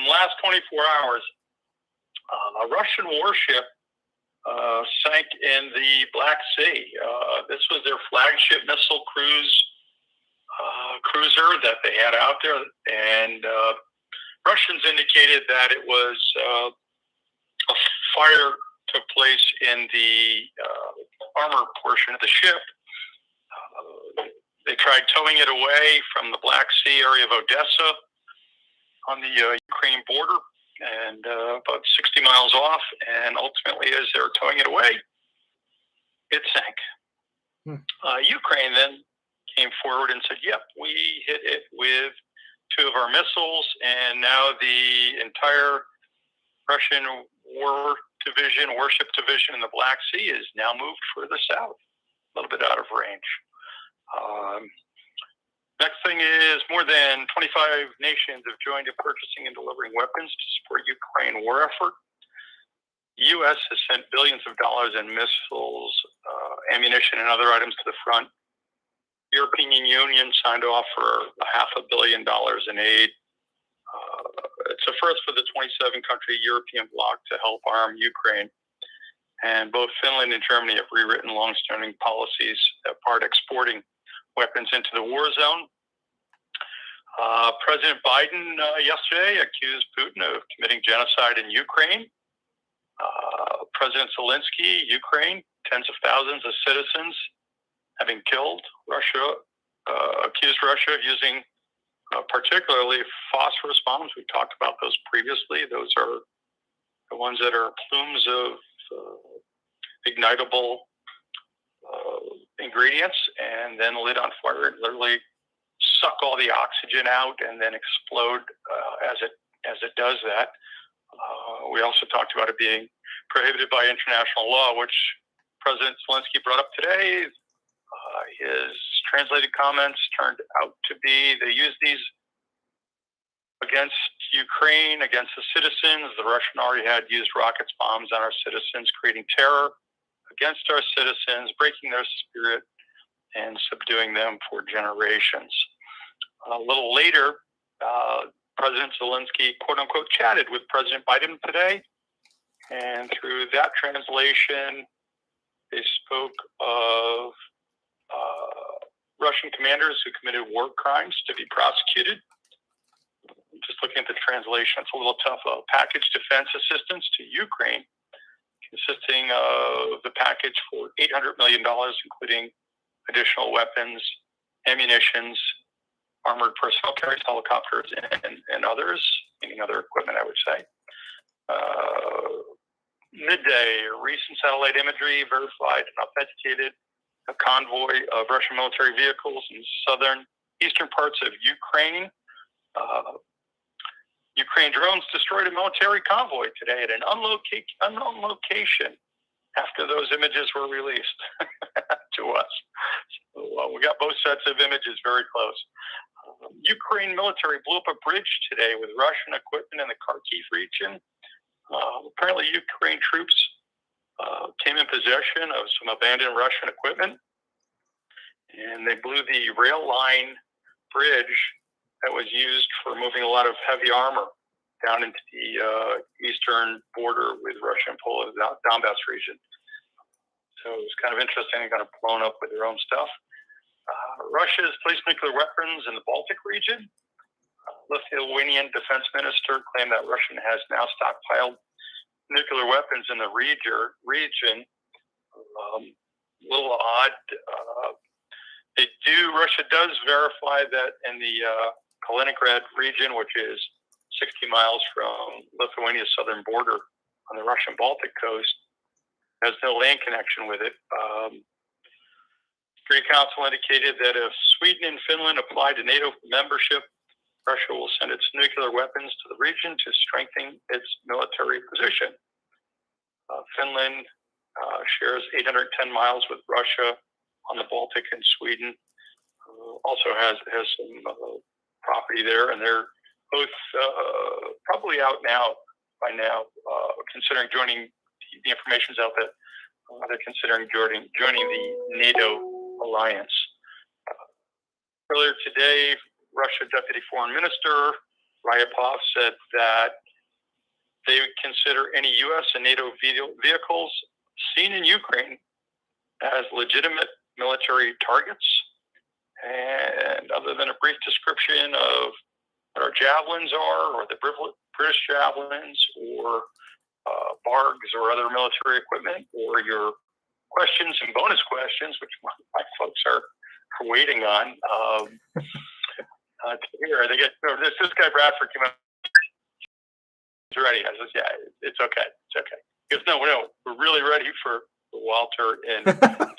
Last 24 hours, a Russian warship sank in the Black Sea. This was their flagship missile cruiser that they had out there, and Russians indicated that it was a fire took place in the armor portion of the ship. They tried towing it away from the Black Sea area of Odessa on the Ukraine border, and about 60 miles off, and ultimately as they were towing it away, it sank. Ukraine then came forward and said, yep, we hit it with 2 of our missiles, and now the entire Russian warship division in the Black Sea is now moved further south, a little bit out of range. Next thing is more than 25 nations have joined in purchasing and delivering weapons to support Ukraine war effort. The U.S. has sent billions of dollars in missiles, ammunition, and other items to the front. European Union signed off for $500 million in aid. It's a first for the 27-country European bloc to help arm Ukraine. And both Finland and Germany have rewritten long-standing policies that part exporting weapons into the war zone. President Biden yesterday accused Putin of committing genocide in Ukraine. President Zelensky, Ukraine, tens of thousands of citizens having killed. Russia accused Russia of using particularly phosphorus bombs. We talked about those previously. Those are the ones that are plumes of ignitable ingredients, and then lit on fire and literally suck all the oxygen out and then explode as it does that. We also talked about it being prohibited by international law, which President Zelensky brought up today. His translated comments turned out to be they used these against Ukraine, against the citizens. The Russian already had used rockets, bombs on our citizens, creating terror against our citizens, breaking their spirit, and subduing them for generations. A little later, President Zelensky, quote unquote, chatted with President Biden today. And through that translation, they spoke of Russian commanders who committed war crimes to be prosecuted. Just looking at the translation, it's a little tough. Package defense assistance to Ukraine, consisting of the package for $800 million, including additional weapons, ammunitions, armored personnel carriers, helicopters, and others, meaning other equipment, I would say. Midday, recent satellite imagery verified and authenticated a convoy of Russian military vehicles in eastern parts of Ukraine. Ukraine drones destroyed a military convoy today at an unknown location after those images were released to us. So, we got both sets of images very close. Ukraine military blew up a bridge today with Russian equipment in the Kharkiv region. Apparently, Ukraine troops came in possession of some abandoned Russian equipment, and they blew the rail line bridge that was used for moving a lot of heavy armor down into the eastern border with Russia and Poland, the Donbass region. So it was kind of interesting. They got blown up with their own stuff. Russia has placed nuclear weapons in the Baltic region. Lithuanian defense minister claimed that Russia has now stockpiled nuclear weapons in the region. A little odd. They do Russia does verify that in the Kaliningrad region, which is 60 miles from Lithuania's southern border on the Russian-Baltic coast, has no land connection with it. Security Council indicated that if Sweden and Finland apply to NATO membership, Russia will send its nuclear weapons to the region to strengthen its military position. Finland shares 810 miles with Russia on the Baltic, and Sweden also has some property there, and they're both probably out by now, considering joining. The information's out that they're considering joining the NATO alliance. Earlier today, Russia Deputy Foreign Minister Ryabkov said that they would consider any U.S. and NATO vehicles seen in Ukraine as legitimate military targets. And other than a brief description of what our javelins are, or the British javelins, or bargs or other military equipment, or your questions and bonus questions, which my folks are waiting on to hear. They get this guy Bradford came out. He's ready. I says, yeah, it's okay. It's okay. He goes, no, we're really ready for Walter and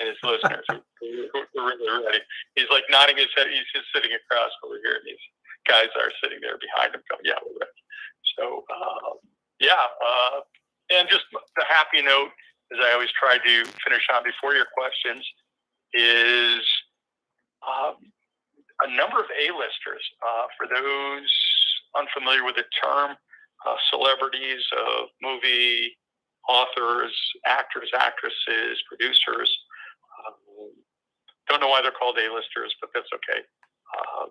his listeners. We're really ready. He's like nodding his head. He's just sitting across over here, and these guys are sitting there behind him going, yeah, we're ready. So, and just the happy note, as I always try to finish on before your questions, is a number of A-listers. For those unfamiliar with the term, celebrities of movie, authors, actors, actresses, producers. Don't know why they're called A-listers, but that's okay.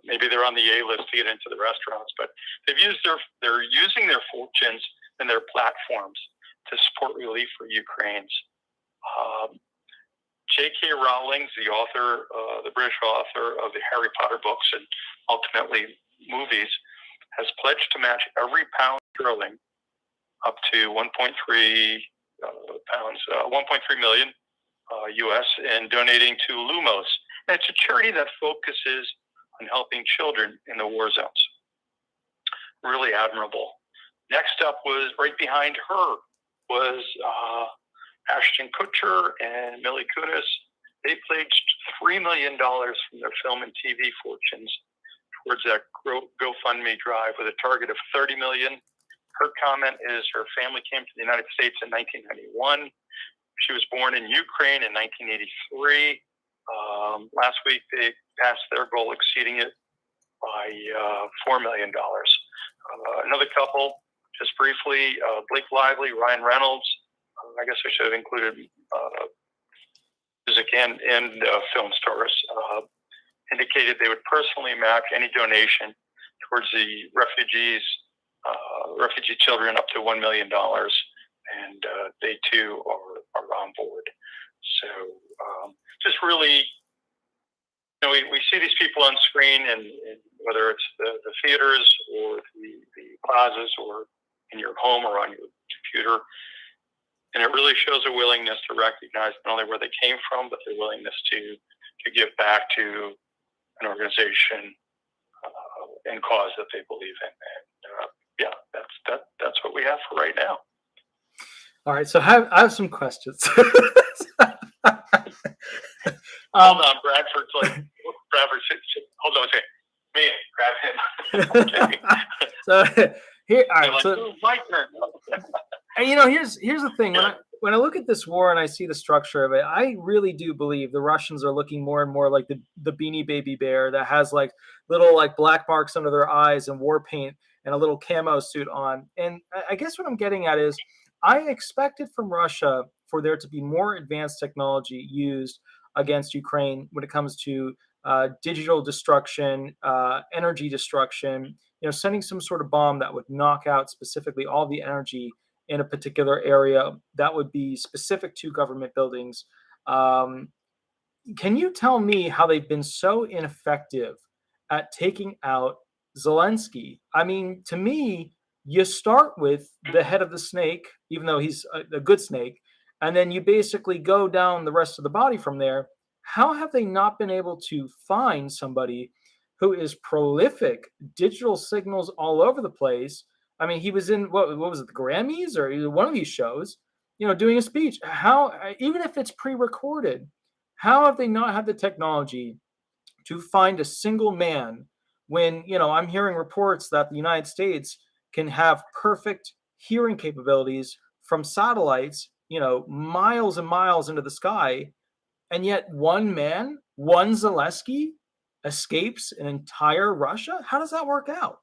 Maybe they're on the A-list to get into the restaurants, but they're using their fortunes and their platforms to support relief for Ukrainians. J.K. Rowling, the author, the British author of the Harry Potter books and ultimately movies, has pledged to match every pound sterling up to 1.3 million US in donating to Lumos. And it's a charity that focuses on helping children in the war zones. Really admirable. Next up was, right behind her, was Ashton Kutcher and Mila Kunis. They pledged $3 million from their film and TV fortunes towards that GoFundMe drive with a target of $30 million. Her comment is her family came to the United States in 1991. She was born in Ukraine in 1983. Last week, they passed their goal, exceeding it by $4 million. Another couple, just briefly, Blake Lively, Ryan Reynolds. I guess I should have included music and film stars. Indicated they would personally match any donation towards the refugee children up to $1 million, and they too are on board. So just really, we see these people on screen, and whether it's the theaters or the plazas or in your home or on your computer, and it really shows a willingness to recognize not only where they came from, but their willingness to give back to an organization and cause that they believe in. And that's what we have for right now. All right, so I have some questions. Hold on, Bradford's like, Bradford, hold on a second. Me, grab him. Okay. So here, all right. Like, So, my turn. and, here's the thing. When I look at this war and I see the structure of it, I really do believe the Russians are looking more and more like the Beanie Baby bear that has like little like black marks under their eyes and war paint and a little camo suit on. And I guess what I'm getting at is I expected from Russia for there to be more advanced technology used against Ukraine when it comes to digital destruction, energy destruction, sending some sort of bomb that would knock out specifically all the energy in a particular area that would be specific to government buildings. Can you tell me how they've been so ineffective at taking out Zelensky? I mean, to me, you start with the head of the snake, even though he's a good snake, and then you basically go down the rest of the body from there. how have they not been able to find somebody who is prolific, digital signals all over the place? I mean, he was in what was it, the Grammys or one of these shows, doing a speech. How, even if it's pre-recorded, how have they not had the technology to find a single man when, I'm hearing reports that the United States can have perfect hearing capabilities from satellites, miles and miles into the sky, and yet one man, one Zaleski, escapes an entire Russia? How does that work out?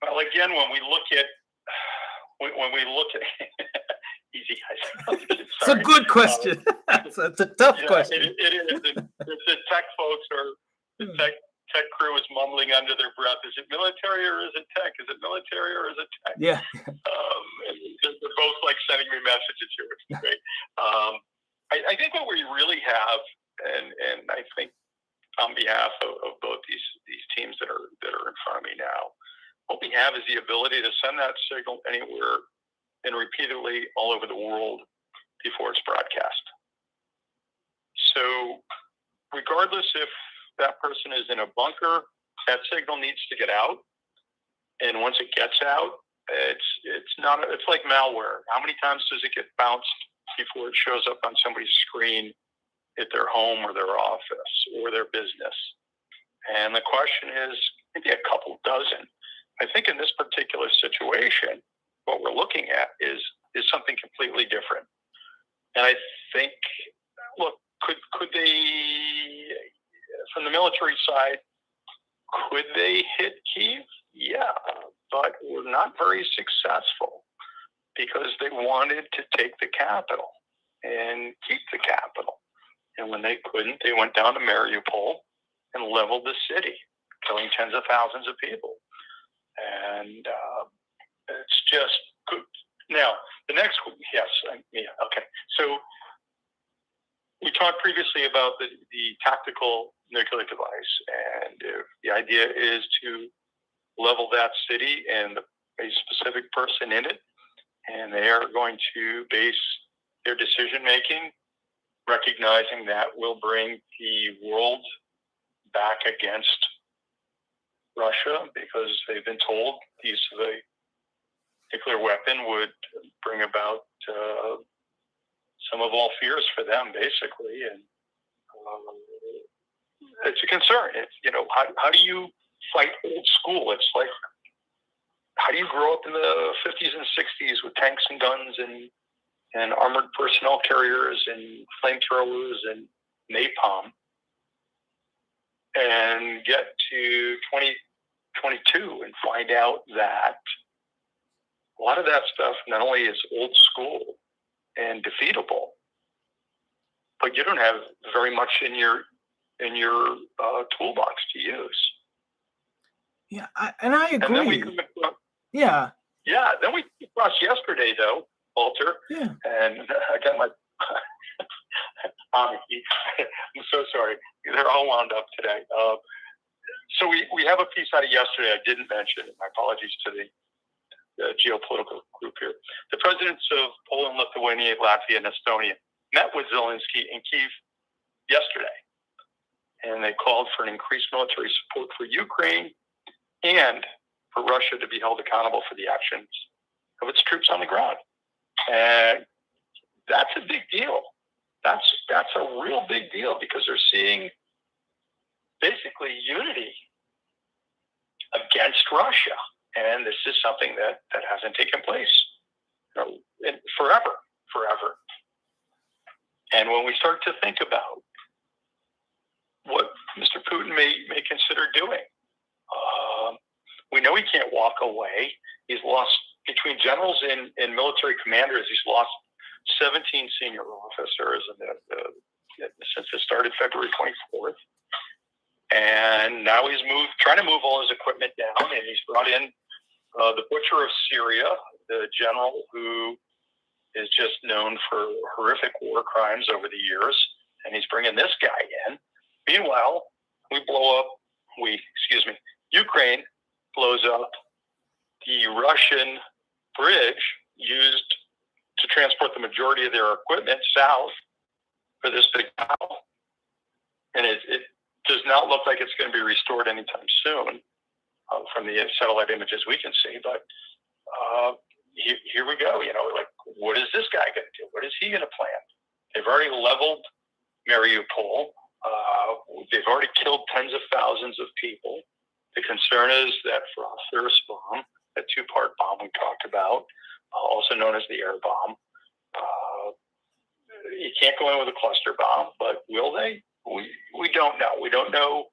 Well, again, when we look at easy guys. It's a good question. It's a tough question. It is. The tech folks the tech crew is mumbling under their breath. Is it military or is it tech? Is it military or is it tech? Yeah. They're both like sending me messages here, which is great. I think what we really have, and I think on behalf of both these teams that are in front of me now, what we have is the ability to send that signal anywhere and repeatedly all over the world before it's broadcast. So regardless if that person is in a bunker, that signal needs to get out. And once it gets out, it's like malware. How many times does it get bounced before it shows up on somebody's screen at their home or their office or their business? And the question is maybe a couple dozen. I think in this particular situation, what we're looking at is something completely different. And I think, look, could they, from the military side, could they hit Kyiv? Yeah, but were not very successful because they wanted to take the capital and keep the capital. And when they couldn't, they went down to Mariupol and leveled the city, killing tens of thousands of people. And it's just good. Now, the next, yes, okay. So we talked previously about the tactical nuclear device, and the idea is to level that city and a specific person in it, and they are going to base their decision-making, recognizing that will bring the world back against Russia because they've been told the use of a nuclear weapon would bring about some of all fears for them, basically. And it's a concern. It's, how do you fight old school? It's like, how do you grow up in the 50s and 60s with tanks and guns and armored personnel carriers and flamethrowers and napalm and get to 2022 and find out that a lot of that stuff not only is old school and defeatable, but you don't have very much in your toolbox to use. Yeah, I agree. And then we come across, yeah. Then we came across yesterday, though, Walter. Yeah. And I got my. I'm so sorry. They're all wound up today. So we have a piece out of yesterday I didn't mention. My apologies to the Geopolitical group here. The presidents of Poland, Lithuania, Latvia, and Estonia met with Zelensky in Kyiv yesterday, and they called for an increased military support for Ukraine and for Russia to be held accountable for the actions of its troops on the ground. And that's a big deal. That's a real big deal because they're seeing basically unity against Russia. And this is something that hasn't taken place in forever. And when we start to think about what Mr. Putin may consider doing, we know he can't walk away. He's lost, between generals and military commanders, he's lost 17 senior officers since it started February 24th. And now he's trying to move all his equipment down, and he's brought in the butcher of Syria, the general who is just known for horrific war crimes over the years, and he's bringing this guy in. Meanwhile, Ukraine blows up the Russian bridge used to transport the majority of their equipment south for this big battle. And it does not look like it's going to be restored anytime soon from the satellite images we can see. But here we go. Like, what is this guy going to do? What is he going to plan? They've already leveled Mariupol. They've already killed tens of thousands of people. The concern is that phosphorus bomb, that two-part bomb we talked about, also known as the air bomb. You can't go in with a cluster bomb, but will they? We don't know. We don't know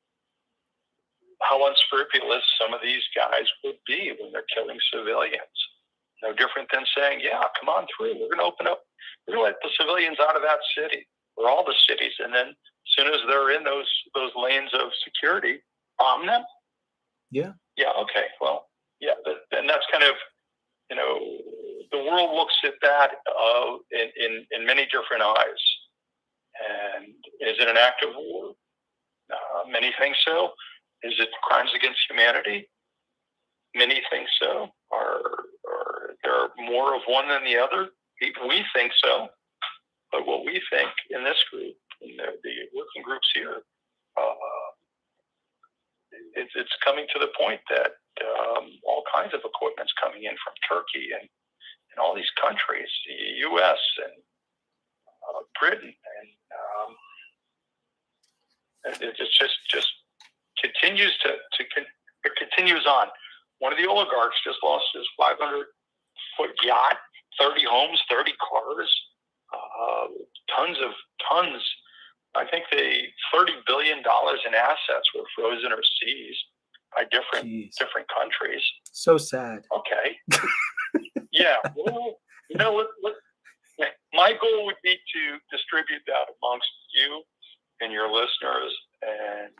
how unscrupulous some of these guys would be when they're killing civilians. No different than saying, yeah, come on through. We're going to open up. We're going to let the civilians out of that city, or all the cities, and then as soon as they're in those lanes of security, bomb them. Yeah. Yeah. Okay. Well, yeah. And that's kind of, the world looks at that in many different eyes. And is it an act of war? Many think so. Is it crimes against humanity? Many think so. Are there more of one than the other? We think so. But what we think in this group, in the working groups here, it's coming to the point that all kinds of equipment's coming in from Turkey and all these countries, the U.S. and Britain, and it just continues it continues on. One of the oligarchs just lost his 500-foot yacht, 30 homes, 30 cars, tons. I think $30 billion in assets were frozen or seized by different countries. So sad. Okay. Yeah. Well, my goal would be to distribute that amongst you and your listeners and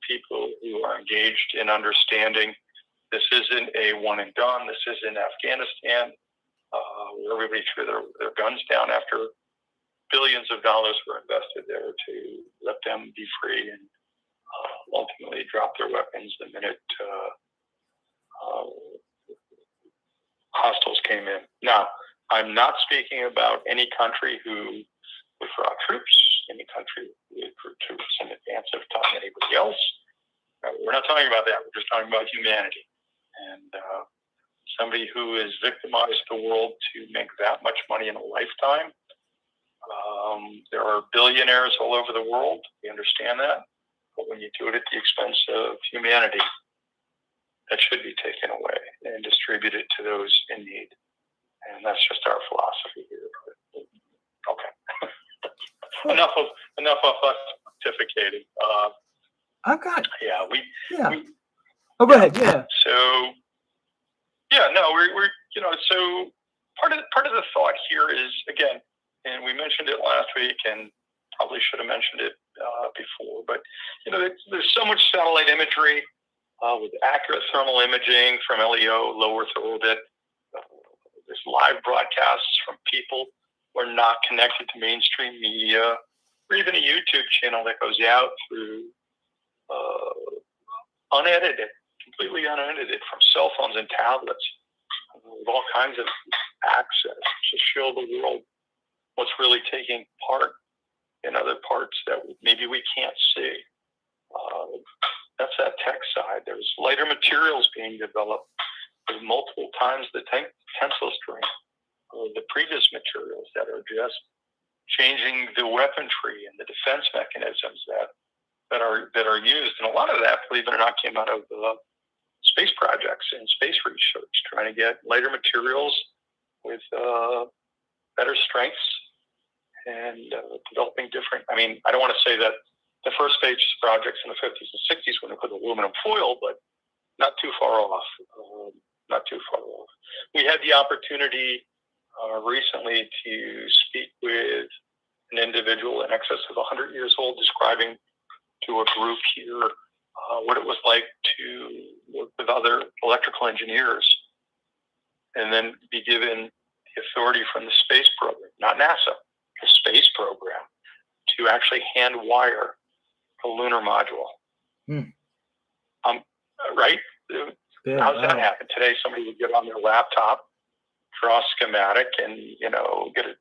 people who are engaged in understanding this isn't a one and done. This isn't Afghanistan, where everybody threw their guns down after billions of dollars were invested there to let them be free and ultimately drop their weapons the minute hostiles came in. Now, I'm not speaking about any country who withdraw troops, any country who withdrew troops in advance of telling anybody else. We're not talking about that. We're just talking about humanity. And somebody who has victimized the world to make that much money in a lifetime. There are billionaires all over the world. We understand that. But when you do it at the expense of humanity, that should be taken away and distributed to those in need. And that's just our philosophy here. Okay. enough of us pontificating. I've got. Yeah. Oh, go ahead. Yeah. So. Yeah. No. We're So part of the thought here is, again, and we mentioned it last week, and probably should have mentioned it before. But there's so much satellite imagery with accurate thermal imaging from LEO, low Earth orbit. There's live broadcasts from people who are not connected to mainstream media, or even a YouTube channel that goes out through unedited, completely unedited, from cell phones and tablets, with all kinds of access to show the world what's really taking part in other parts that maybe we can't see. That's that tech side. There's lighter materials being developed with multiple times the tensile strength of the previous materials that are just changing the weaponry and the defense mechanisms that are used. And a lot of that, believe it or not, came out of space projects and space research, trying to get lighter materials with better strengths and developing different. I mean, I don't want to say that the first space projects in the 50s and 60s when they put aluminum foil, but not too far off. We had the opportunity recently to speak with an individual in excess of 100 years old, describing to a group here what it was like to work with other electrical engineers and then be given the authority from the space program, not NASA, the space program, to actually hand wire a lunar module. Right? Yeah, How's that happen? Today, somebody would get on their laptop, draw a schematic, and get it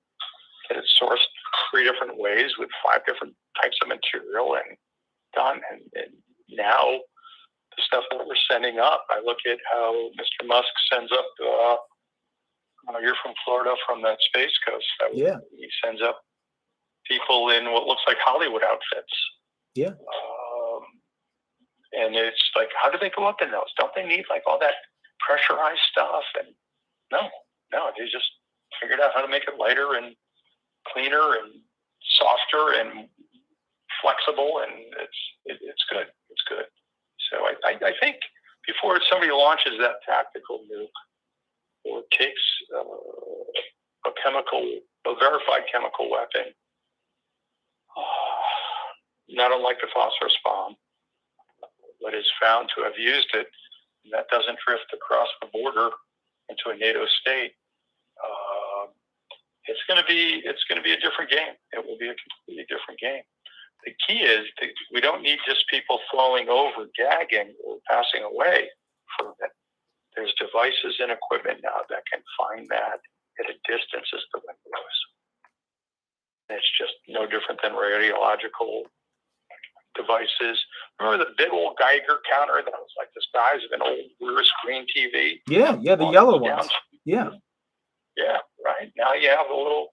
sourced 3 different ways with 5 different types of material and done. And now the stuff that we're sending up, I look at how Mr. Musk sends up, you're from Florida, from that Space Coast. Yeah. He sends up people in what looks like Hollywood outfits. Yeah. And it's like, how do they go up in those? Don't they need like all that pressurized stuff? And no, they just figured out how to make it lighter and cleaner and softer and flexible, and it's good. It's good. So I think before somebody launches that tactical nuke or takes a verified chemical weapon, not unlike the phosphorus bomb, but is found to have used it, and that doesn't drift across the border into a NATO state, it's going to be a different game. It will be a completely different game. The key is that we don't need just people falling over, gagging, or passing away from it. There's devices and equipment now that can find that at a distance as the wind blows. It's just no different than radiological devices. Remember the big old Geiger counter that was like the size of an old rear screen TV? Yeah, the yellow ones. Yeah. Yeah, right. Now you have a little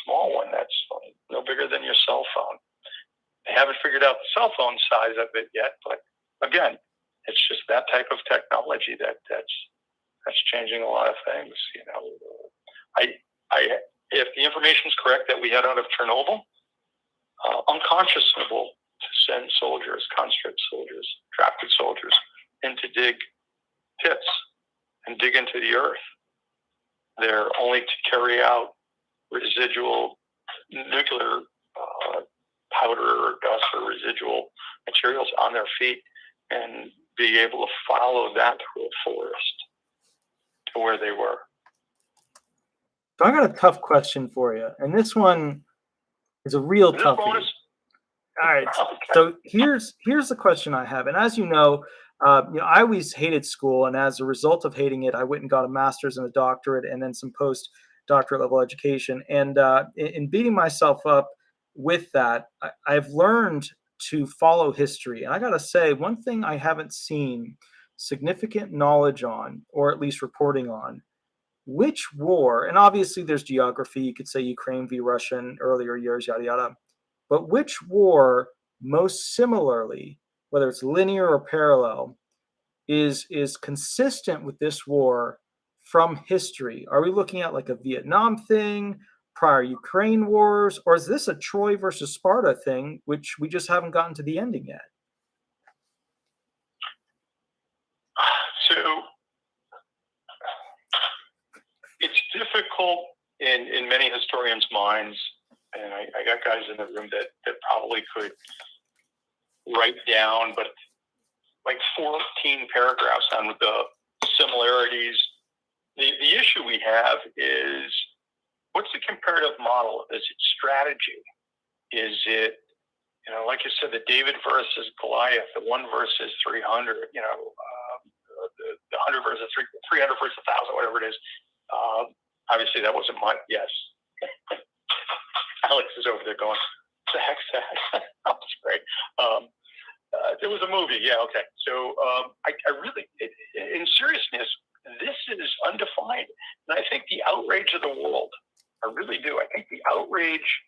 small one that's no bigger than your cell phone. They haven't figured out the cell phone size of it yet, but again, it's just that type of technology that's changing a lot of things. You know, if the information is correct that we had out of Chernobyl, unconscionable to send soldiers, conscript soldiers, drafted soldiers, in to dig pits and dig into the earth. They're only to carry out residual nuclear powder or dust or residual materials on their feet and be able to follow that through a forest to where they were. So I got a tough question for you, and this one is a real toughie. Bonus? All right. Okay. So here's the question I have, and as you know, I always hated school, and as a result of hating it, I went and got a master's and a doctorate, and then some post-doctorate level education. And in beating myself up with that, I've learned to follow history. And I got to say, one thing I haven't seen significant knowledge on, or at least reporting on, which war, and obviously there's geography, you could say Ukraine v. Russia in earlier years, yada, yada, but which war most similarly, whether it's linear or parallel, is consistent with this war from history? Are we looking at like a Vietnam thing, prior Ukraine wars, or is this a Troy versus Sparta thing, which we just haven't gotten to the ending yet? So it's difficult in many historians' minds, and I got guys in the room that probably could write down, but like 14 paragraphs on the similarities. The issue we have is, what's the comparative model? Is it strategy? Is it, like you said, the David versus Goliath, the 1 versus 300, the 100 versus 300 versus 1,000, whatever it is. Obviously, that wasn't mine. Yes. Alex is over there going, what the heck's that? That was great. There was a movie. Yeah, okay. So I really, in seriousness, this is undefined. And I think the outrage of the world, I really do. I think the outrage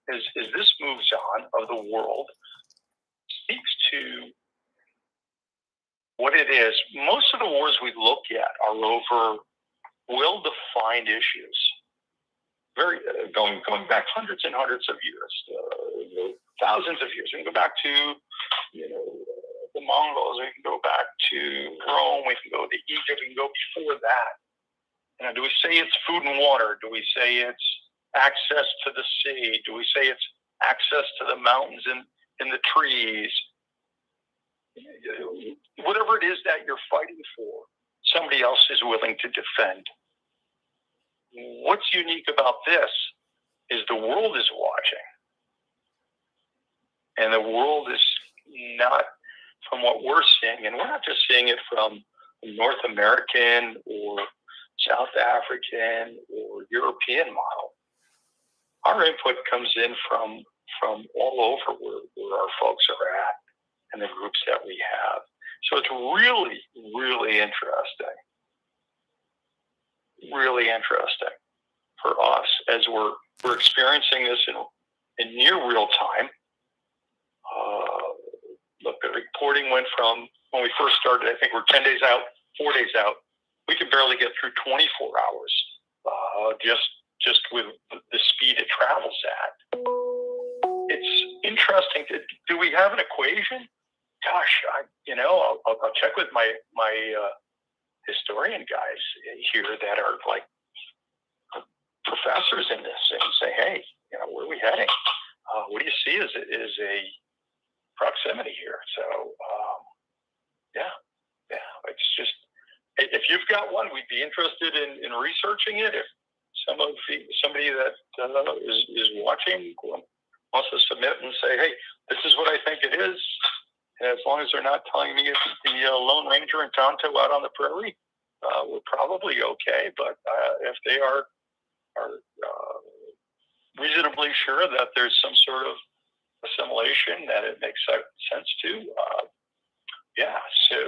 as this moves on of the world speaks to what it is. Most of the wars we look at are over well-defined issues. Very going back hundreds and hundreds of years, thousands of years. We can go back to the Mongols. We can go back to Rome. We can go to Egypt. We can go before that. Do we say it's food and water? Do we say it's access to the sea? Do we say it's access to the mountains and the trees? Whatever it is that you're fighting for, somebody else is willing to defend. What's unique about this is the world is watching. And the world is not, from what we're seeing, and we're not just seeing it from North American or South African or European model. our input comes in from all over where our folks are at and the groups that we have. So it's really, really interesting. Really interesting for us as we're experiencing this in near real time. Look, the reporting went from when we first started, I think we're 10 days out, 4 days out. We could barely get through 24 hours just with the speed it travels at. It's interesting. Do we have an equation? Gosh, I'll check with my historian guys here that are like professors in this and say, hey, where are we heading? What do you see is a proximity here? So, it's just, if you've got one, we'd be interested in researching it. If somebody that is watching wants to submit and say, hey, this is what I think it is, and as long as they're not telling me it's the Lone Ranger and Tonto out on the prairie, we're probably okay. But if they are reasonably sure that there's some sort of assimilation that it makes sense to, so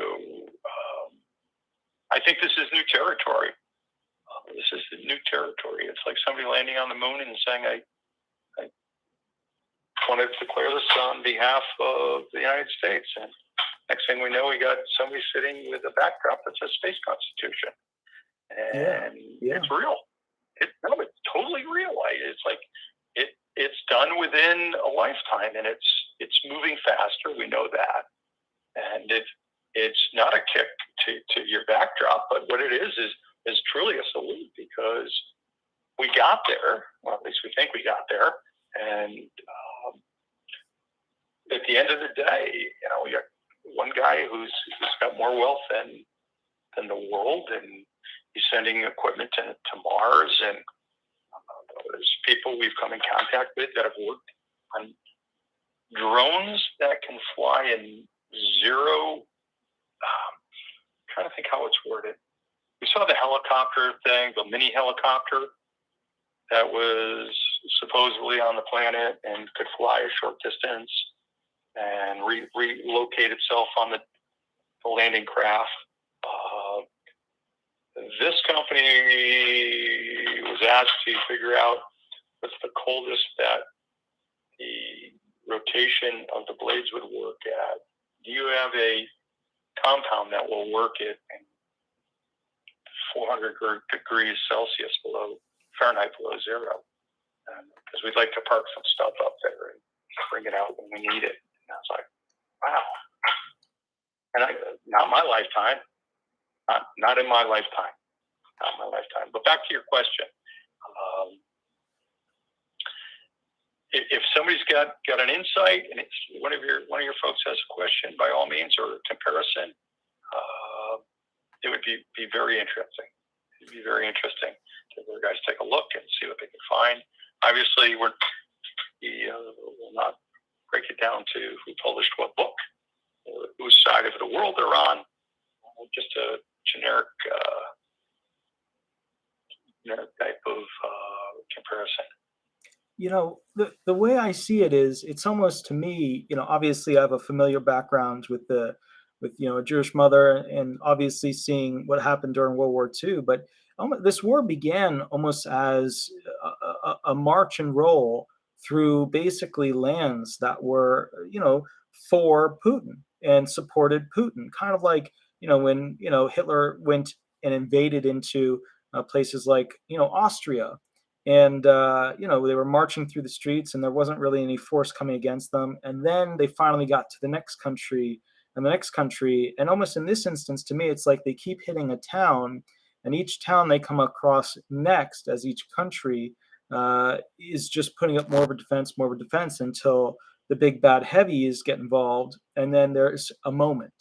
I think this is new territory. This is the new territory. It's like somebody landing on the moon and saying, I want to declare this on behalf of the United States. And next thing we know, we got somebody sitting with a backdrop that says space constitution. And it's real. It's totally real. It's like it's done within a lifetime, and it's moving faster. We know that. And it's not a kick to your backdrop, but what it is truly a salute, because we got there. Well, at least we think we got there. And at the end of the day, we got one guy who's got more wealth than the world, and he's sending equipment to Mars. And there's people we've come in contact with that have worked on drones that can fly in zero. Trying to think how it's worded. We saw the helicopter thing, the mini helicopter that was supposedly on the planet and could fly a short distance and relocate itself on the landing craft. This company was asked to figure out what's the coldest that the rotation of the blades would work at. Do you have a compound that will work at 400 degrees Celsius Fahrenheit below zero? Because we'd like to park some stuff up there and bring it out when we need it. And I was like, wow. And not my lifetime. Not in my lifetime. Not my lifetime. But back to your question. If somebody's got an insight, and it's one of your folks has a question, by all means, or a comparison, it would be very interesting. It'd be very interesting to have our guys take a look and see what they can find. Obviously, we'll not break it down to who published what book or whose side of the world they're on. Just a generic type of comparison. The way I see it is, it's almost, to me, obviously I have a familiar background with a Jewish mother, and obviously seeing what happened during World War II. But this war began almost as a march and roll through basically lands that were, for Putin and supported Putin. Kind of like, when, Hitler went and invaded into places like, Austria. And, they were marching through the streets, and there wasn't really any force coming against them. And then they finally got to the next country and the next country. And almost in this instance, to me, it's like they keep hitting a town, and each town they come across next, as each country is just putting up more of a defense until the big bad heavies get involved. And then there's a moment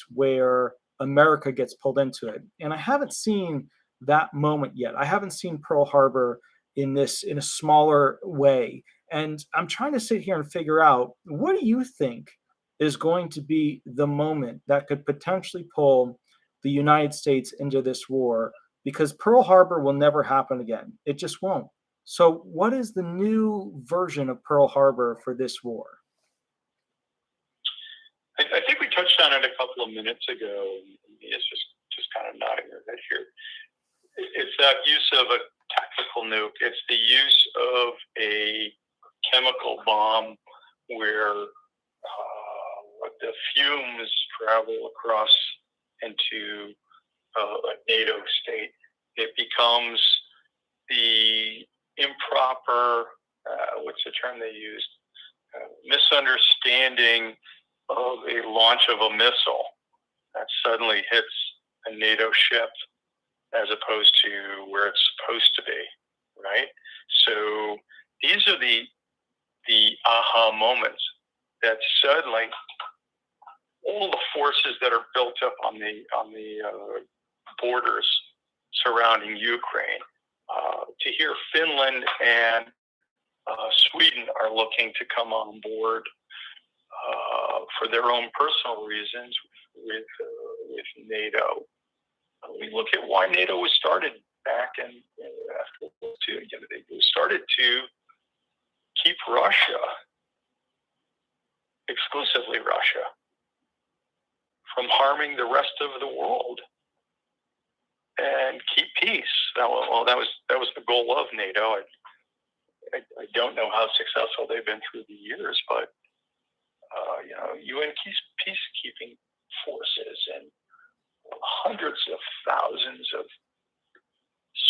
where America gets pulled into it. And I haven't seen that moment yet. I haven't seen Pearl Harbor in a smaller way. And I'm trying to sit here and figure out, what do you think is going to be the moment that could potentially pull the United States into this war? Because Pearl Harbor will never happen again. It just won't. So what is the new version of Pearl Harbor for this war? I think we touched on it a couple of minutes ago. It's just kind of nodding her head here. It's that use of a tactical nuke. It's the use of a chemical bomb where the fumes travel across into a NATO state. It becomes the improper, what's the term they used? Misunderstanding of a launch of a missile that suddenly hits a NATO ship as opposed to where it's supposed to be, right? So these are the aha moments that suddenly all the forces that are built up on the borders surrounding Ukraine, to hear Finland and Sweden are looking to come on board for their own personal reasons with NATO. We look at why NATO was started back in after World War II. It was started to keep Russia, exclusively Russia, from harming the rest of the world and keep peace. Well, that was the goal of NATO. I don't know how successful they've been through the years, but UN peacekeeping forces and hundreds of thousands of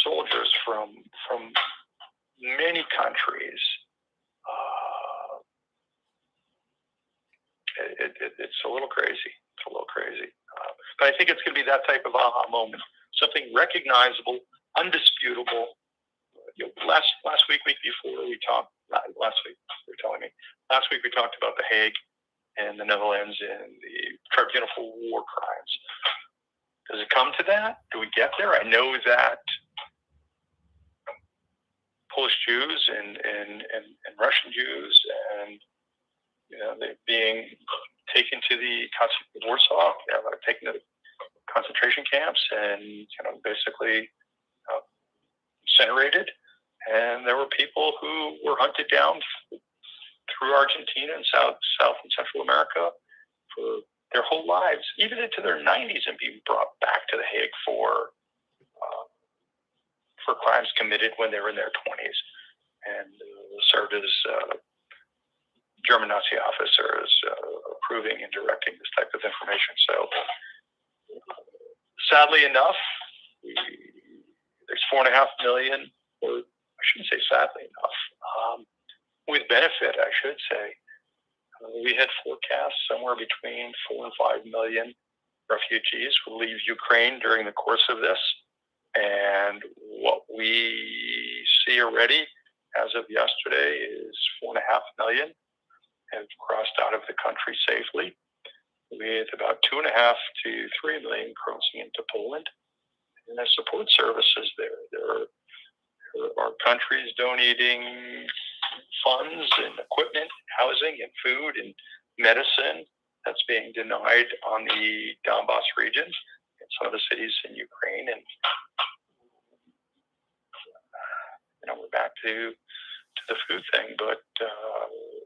soldiers from many countries. It's a little crazy. It's a little crazy. But I think it's going to be that type of aha moment, something recognizable, undisputable. Last week before we talked, not last week, you're telling me. Last week we talked about The Hague and the Netherlands and the Tribunal for War Crimes. Does it come to that? Do we get there? I know that Polish Jews and Russian Jews and they're being taken to the Warsaw, taken to concentration camps and basically incinerated. And there were people who were hunted down through Argentina and South and Central America for their whole lives, even into their 90s, and being brought back to The Hague for crimes committed when they were in their 20s, and served as German Nazi officers approving and directing this type of information. So, sadly enough, there's 4.5 million, or I shouldn't say sadly enough, with benefit, I should say. We had forecast somewhere between 4 and 5 million refugees will leave Ukraine during the course of this. And what we see already as of yesterday is 4.5 million have crossed out of the country safely, with about 2.5 to 3 million crossing into Poland. And there's support services there. There are countries donating funds and equipment, housing and food and medicine that's being denied on the Donbass regions and some of the cities in Ukraine. And we're back to the food thing, but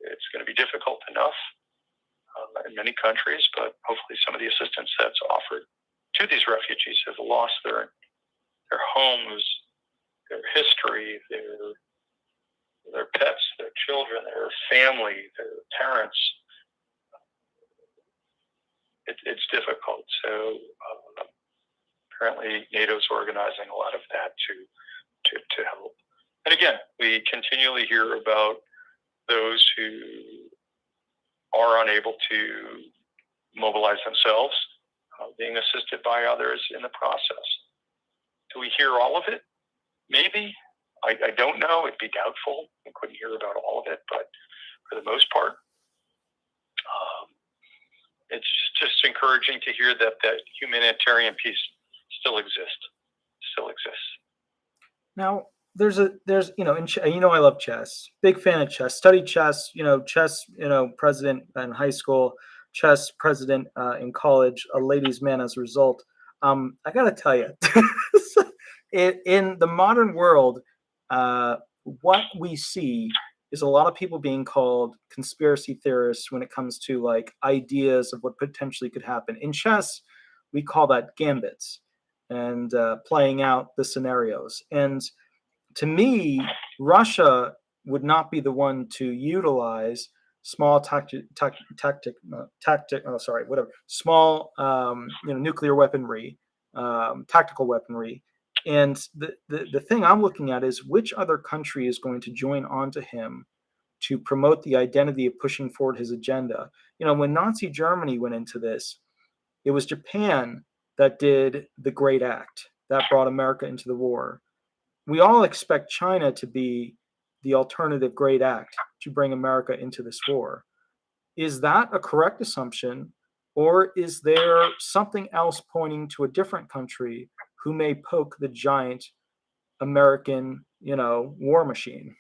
it's going to be difficult enough in many countries. But hopefully, some of the assistance that's offered to these refugees have lost their homes, their history, their pets, their children, their family, their parents. It's difficult. So apparently, NATO's organizing a lot of that to help. And again, we continually hear about those who are unable to mobilize themselves, being assisted by others in the process. Do we hear all of it? Maybe. I don't know. It'd be doubtful. We couldn't hear about all of it, but for the most part, it's just encouraging to hear that humanitarian peace still exists. Now, there's I love chess. Big fan of chess. Studied chess. Chess. President in high school. Chess president in college. A ladies' man as a result. I gotta tell you, in the modern world, what we see is a lot of people being called conspiracy theorists when it comes to like ideas of what potentially could happen. In chess, we call that gambits and playing out the scenarios. And to me, Russia would not be the one to utilize small small nuclear weaponry, tactical weaponry. And the thing I'm looking at is which other country is going to join onto him to promote the identity of pushing forward his agenda. When Nazi Germany went into this, it was Japan that did the Great Act that brought America into the war. We all expect China to be the alternative Great Act to bring America into this war. Is that a correct assumption, or is there something else pointing to a different country who may poke the giant American, war machine?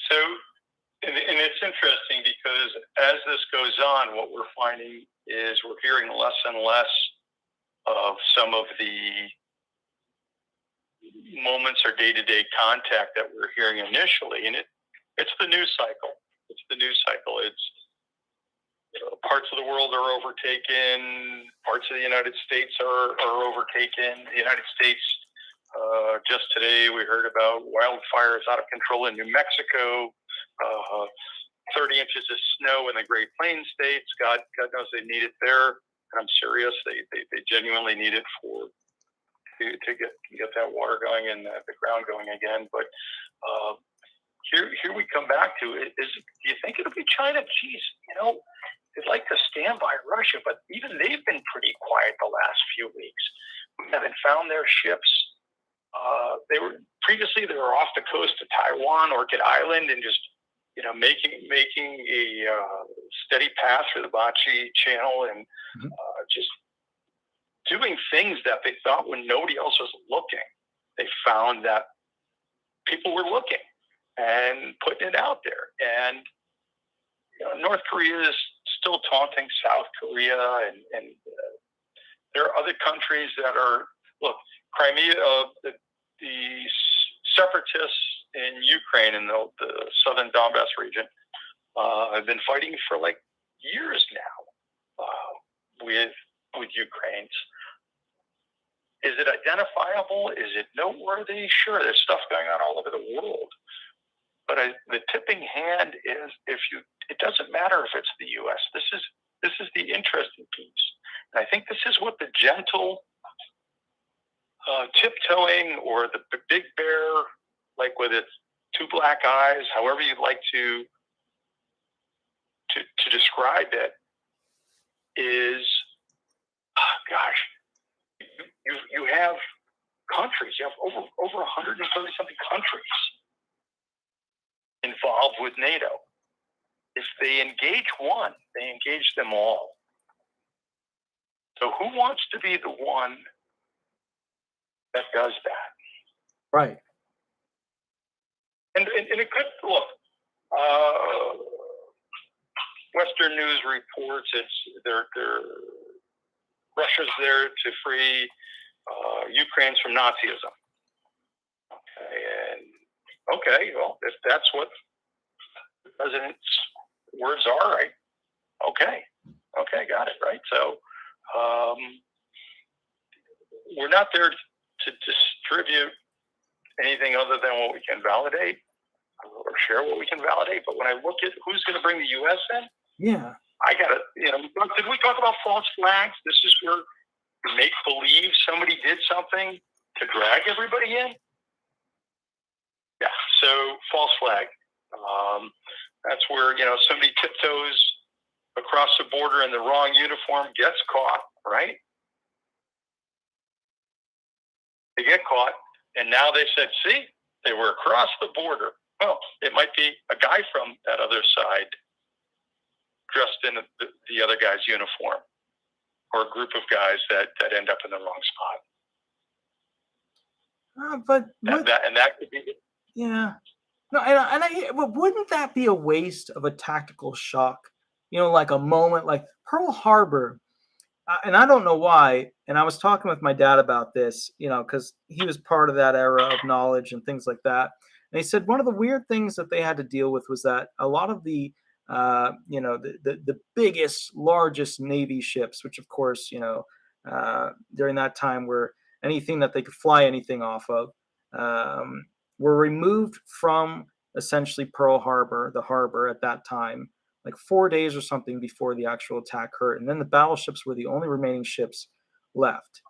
So, and it's interesting because as this goes on, what we're finding is we're hearing less and less of some of the moments or day-to-day contact that we're hearing initially, and it's the news cycle. It's parts of the world are overtaken, parts of the United States are overtaken. The United States, just today we heard about wildfires out of control in New Mexico, 30 inches of snow in the Great Plains states. God knows they need it there, and I'm serious. They genuinely need it to get that water going and the ground going again. But here we come back to it. Do you think it'll be China? Geez, they'd like to stand by Russia, but even they've been pretty quiet the last few weeks. We haven't found their ships. They were off the coast of Taiwan, Orchid Island, and just making a steady path through the Bachi Channel and just doing things that they thought when nobody else was looking. They found that people were looking and putting it out there. And North Korea is still taunting South Korea, and there are other countries that are, Crimea, the separatists in Ukraine, in the southern Donbass region, have been fighting for like years now with Ukrainians. Is it identifiable? Is it noteworthy? Sure, there's stuff going on all over the world. But the tipping hand is it doesn't matter if it's the U.S. This is the interesting piece. And I think this is what the gentle tiptoeing, or the big bear, like with its two black eyes, however you'd like to describe it, is, you have countries, you have over 130 something countries involved with NATO. If they engage one, they engage them all. So who wants to be the one that does that? Right. And it could look. Western news reports they're Russia's there to free Ukrainians from Nazism. Okay, well, if that's what the president's words are, right? Okay, got it, right? So we're not there to distribute anything other than what we can validate or share what we can validate. But when I look at who's going to bring the U.S. in, yeah, I got to, did we talk about false flags? This is where you make believe somebody did something to drag everybody in. Yeah, so false flag. That's where, somebody tiptoes across the border in the wrong uniform, gets caught, right? They get caught, and now they said, see, they were across the border. Well, it might be a guy from that other side dressed in the other guy's uniform, or a group of guys that end up in the wrong spot. But that could be. Yeah. No, but wouldn't that be a waste of a tactical shock? Like a moment like Pearl Harbor. And I don't know why. And I was talking with my dad about this, because he was part of that era of knowledge and things like that. And he said one of the weird things that they had to deal with was that a lot of the biggest, largest Navy ships, which of course, during that time were anything that they could fly anything off of, were removed from essentially Pearl Harbor, the harbor at that time, like 4 days or something before the actual attack occurred. And then the battleships were the only remaining ships left.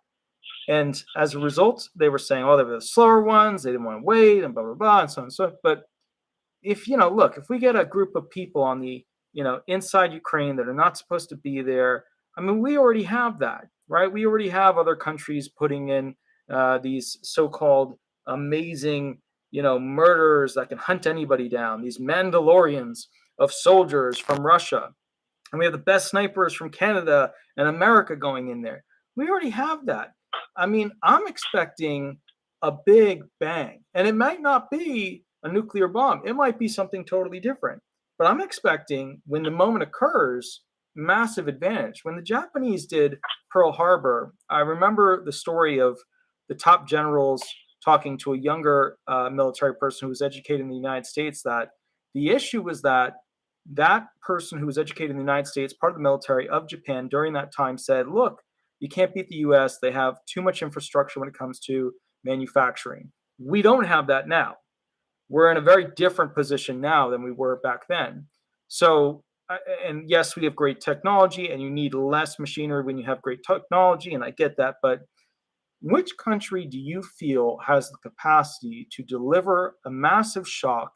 And as a result, they were saying, oh, they were the slower ones. They didn't want to wait and blah, blah, blah, and so on and so forth. But if, look, if we get a group of people on the, inside Ukraine that are not supposed to be there, I mean, we already have that, right? We already have other countries putting in these so-called amazing, murderers that can hunt anybody down, these Mandalorians of soldiers from Russia. And we have the best snipers from Canada and America going in there. We already have that. I mean, I'm expecting a big bang. And it might not be a nuclear bomb, it might be something totally different. But I'm expecting, when the moment occurs, massive advantage. When the Japanese did Pearl Harbor, I remember the story of the top generals talking to a younger military person who was educated in the United States, that the issue was that that person who was educated in the United States, part of the military of Japan during that time, said, look, you can't beat the US. They have too much infrastructure when it comes to manufacturing. We don't have that now. We're in a very different position now than we were back then. So, and yes, we have great technology, and you need less machinery when you have great technology, and I get that. But which country do you feel has the capacity to deliver a massive shock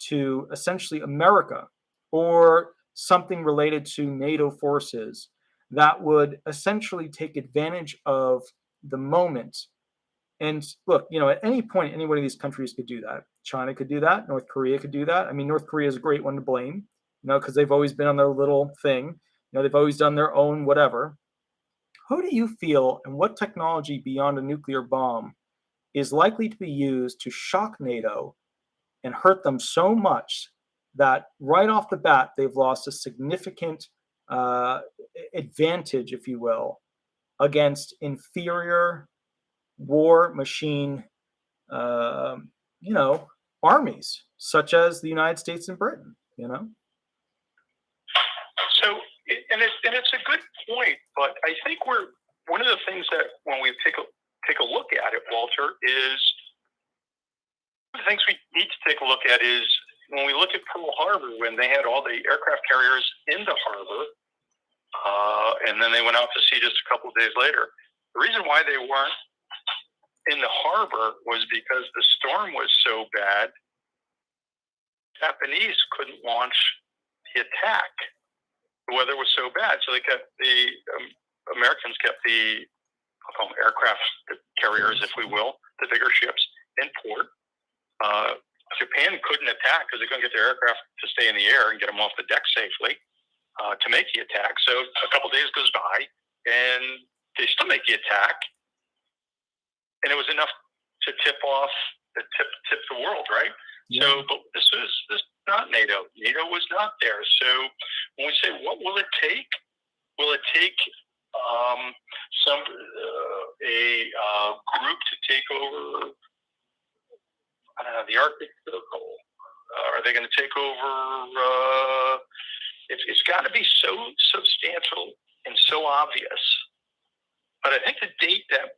to essentially America or something related to NATO forces that would essentially take advantage of the moment? And look, at any point, any one of these countries could do that. China could do that. North Korea could do that. I mean, North Korea is a great one to blame, because they've always been on their little thing. They've always done their own whatever. Who do you feel, and what technology beyond a nuclear bomb is likely to be used to shock NATO and hurt them so much that right off the bat, they've lost a significant advantage, if you will, against inferior war machine, uh, armies such as the United States and Britain, So, and it's a good point, but I think one of the things that when we take a look at it, Walter, is one of the things we need to take a look at is when we look at Pearl Harbor, when they had all the aircraft carriers in the harbor, and then they went out to sea just a couple of days later. The reason why they weren't in the harbor was because the storm was so bad, Japanese couldn't launch the attack. The weather was so bad, so they kept Americans kept the aircraft carriers, if we will, the bigger ships in port. Japan couldn't attack because they couldn't get their aircraft to stay in the air and get them off the deck safely to make the attack. So a couple of days goes by, and they still make the attack, and it was enough to tip the world, right? Yeah. So, but this is not NATO. NATO was not there. So when we say, what will it take? Will it take a group to take over? I don't know, the Arctic Circle. Are they going to take over? It's got to be so substantial and so obvious. But I think the date that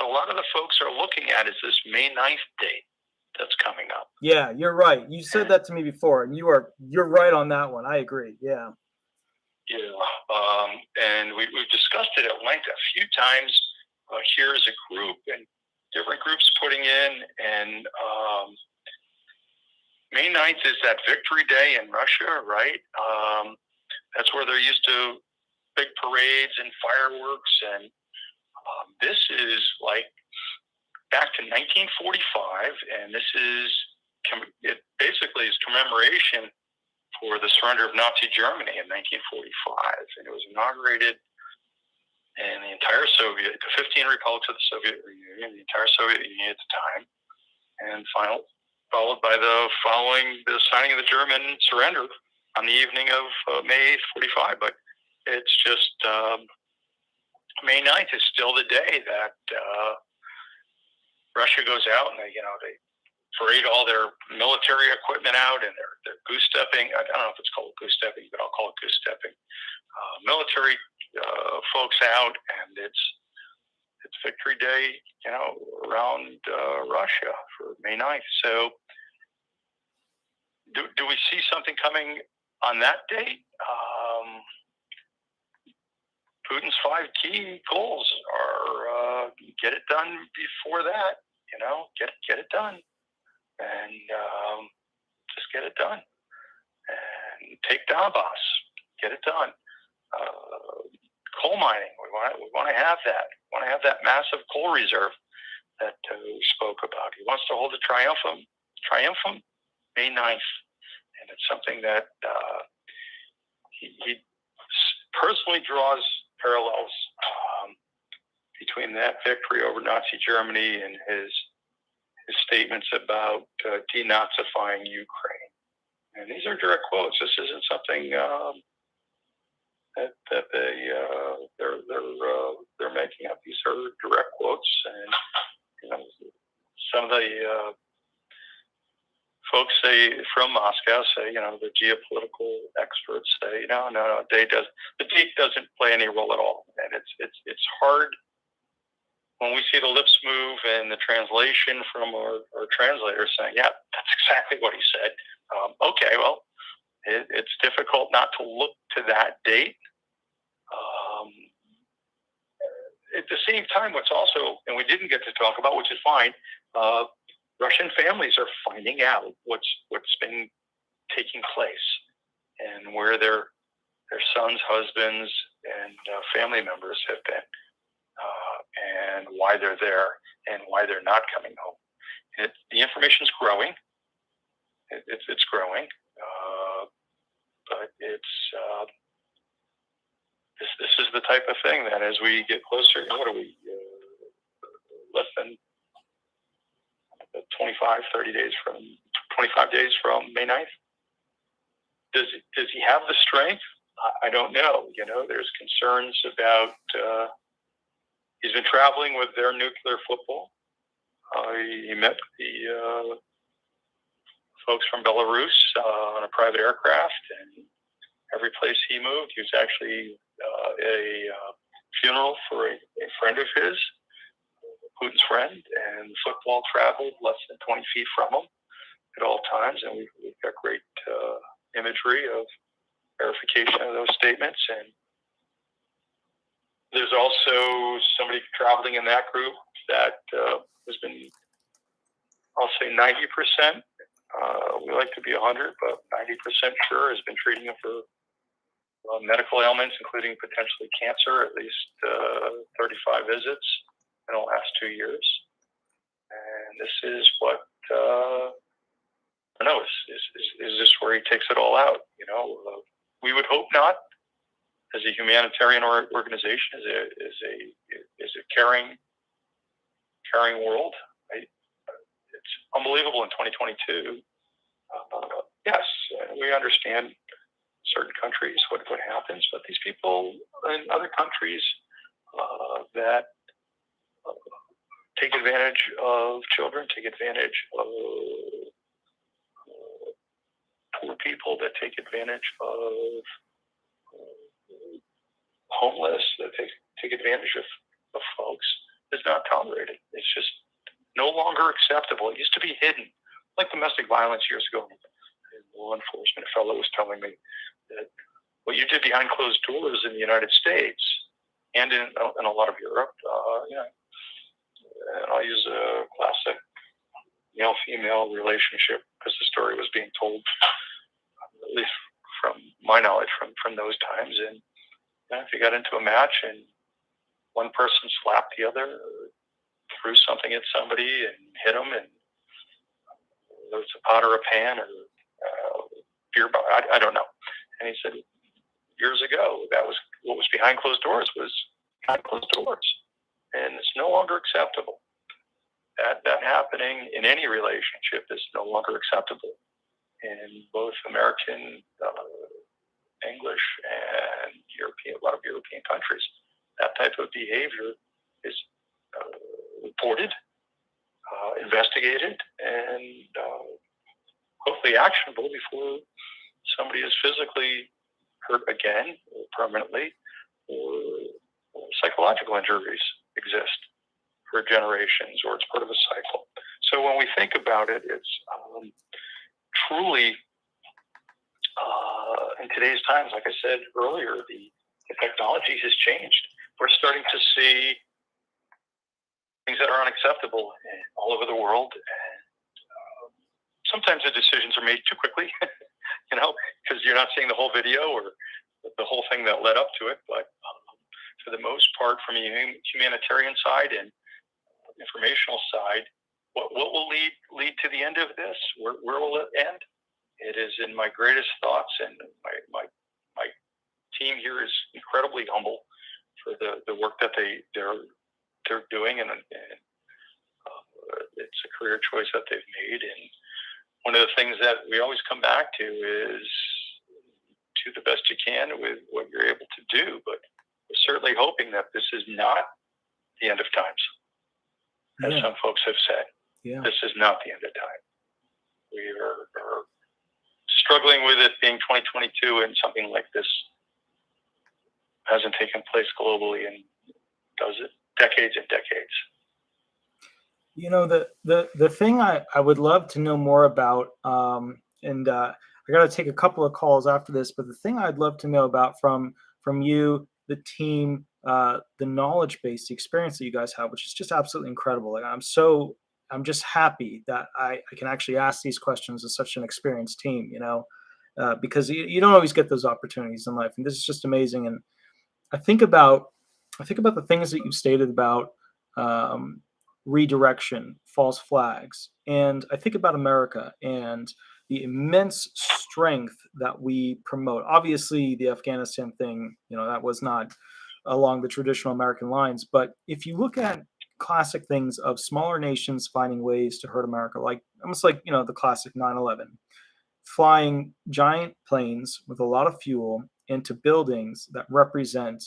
a lot of the folks are looking at is this May 9th date that's coming up. Yeah, you're right. You said that to me before, and you're right on that one. I agree. Yeah. Yeah. And we've discussed it at length a few times here as a group, and different groups putting in. And May 9th is that Victory Day in Russia, right? That's where they're used to big parades and fireworks. And this is like back to 1945, and it basically is commemoration for the surrender of Nazi Germany in 1945, and it was inaugurated in the 15 republics of the Soviet Union, the entire Soviet Union at the time, and followed by the signing of the German surrender on the evening of May 8th, 45. But it's just May 9th is still the day that Russia goes out and they parade all their military equipment out, and they're goose stepping. I don't know if it's called goose stepping, but I'll call it goose stepping. Military folks out, and it's Victory Day, around Russia for May 9th. So, do we see something coming on that date? Putin's 5 key goals are get it done before that. Get it done, and just get it done, and take Donbass. Get it done. Coal mining. We want to have that. We want to have that massive coal reserve that we spoke about. He wants to hold a triumphant May 9th, and it's something that he personally draws parallels between that victory over Nazi Germany and his statements about denazifying Ukraine. And these are direct quotes. This isn't something that they're making up. These are direct quotes, and some of the folks from Moscow say, the geopolitical experts say, no, the date doesn't play any role at all, and it's hard when we see the lips move and the translation from our translator saying, yeah, that's exactly what he said. Okay, well, it's difficult not to look to that date. At the same time, what's also, and we didn't get to talk about, which is fine, Russian families are finding out what's been taking place and where their sons, husbands, and family members have been, and why they're there and why they're not coming home. The information's growing. It's growing, but this is the type of thing that as we get closer, what are we, less than 25 days from May 9th? Does he have the strength? I don't know. There's concerns about, he's been traveling with their nuclear football. He met the folks from Belarus on a private aircraft, and every place he moved, he was actually a funeral for a friend of his, Putin's friend, and football traveled less than 20 feet from him at all times, and we've got great imagery of verification of those statements. And there's also somebody traveling in that group that has been, I'll say 90%, we like to be 100, but 90% sure has been treating him for medical ailments, including potentially cancer, at least 35 visits in the last 2 years. And this is what, I don't know, is this where he takes it all out? We would hope not. As a humanitarian organization, is a caring world. It's unbelievable in 2022. Yes, we understand certain countries what happens, but these people in other countries that take advantage of children, take advantage of poor people, that take advantage of homeless, that take advantage of folks, is not tolerated. It's just no longer acceptable. It used to be hidden, like domestic violence years ago. In law enforcement, a fellow was telling me that what you did behind closed doors in the United States and in a lot of Europe, and I'll use a classic male-female relationship because the story was being told, at least from my knowledge, from those times. And if you got into a match and one person slapped the other, or threw something at somebody and hit them, and whether it's a pot or a pan or beer bottle, I don't know. And he said, years ago, that was what was behind closed doors, was behind closed doors. And it's no longer acceptable. That happening in any relationship is no longer acceptable. In both American, English, and European, a lot of European countries, that type of behavior is reported, investigated, and hopefully actionable before somebody is physically hurt again, or permanently, or psychological injuries exist for generations, or it's part of a cycle. So when we think about it, it's truly, in today's times, like I said earlier, the technology has changed. We're starting to see things that are unacceptable all over the world. And sometimes the decisions are made too quickly, because you're not seeing the whole video or the whole thing that led up to it. But for the most part, from a humanitarian side and informational side, what will lead to the end of this? Where will it end? It is in my greatest thoughts, and my team here is incredibly humble for the work that they're doing, and it's a career choice that they've made. And one of the things that we always come back to is do the best you can with what you're able to do. But we're certainly hoping that this is not the end of times, as some folks have said. Yeah. This is not the end of time. We are struggling with it being 2022, and something like this hasn't taken place globally in decades and decades. The thing I would love to know more about, and I got to take a couple of calls after this, but the thing I'd love to know about from you, the team, the knowledge base, the experience that you guys have, which is just absolutely incredible. Like, I'm just happy that I can actually ask these questions as such an experienced team, because you don't always get those opportunities in life, and this is just amazing. And I think about the things that you've stated about redirection, false flags, and I think about America and the immense strength that we promote. Obviously, the Afghanistan thing, that was not along the traditional American lines, but if you look at classic things of smaller nations finding ways to hurt America, like almost like the classic 9/11, flying giant planes with a lot of fuel into buildings that represent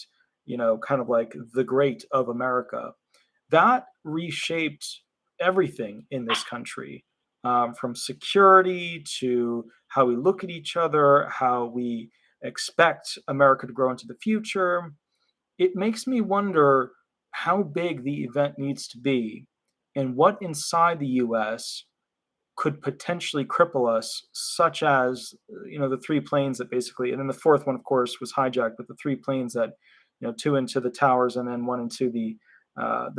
kind of like the great of America, that reshaped everything in this country, from security to how we look at each other, how we expect America to grow into the future. It makes me wonder how big the event needs to be and what inside the U.S. could potentially cripple us, such as, the three planes that basically, and then the fourth one, of course, was hijacked, but the three planes that, two into the towers and then one into the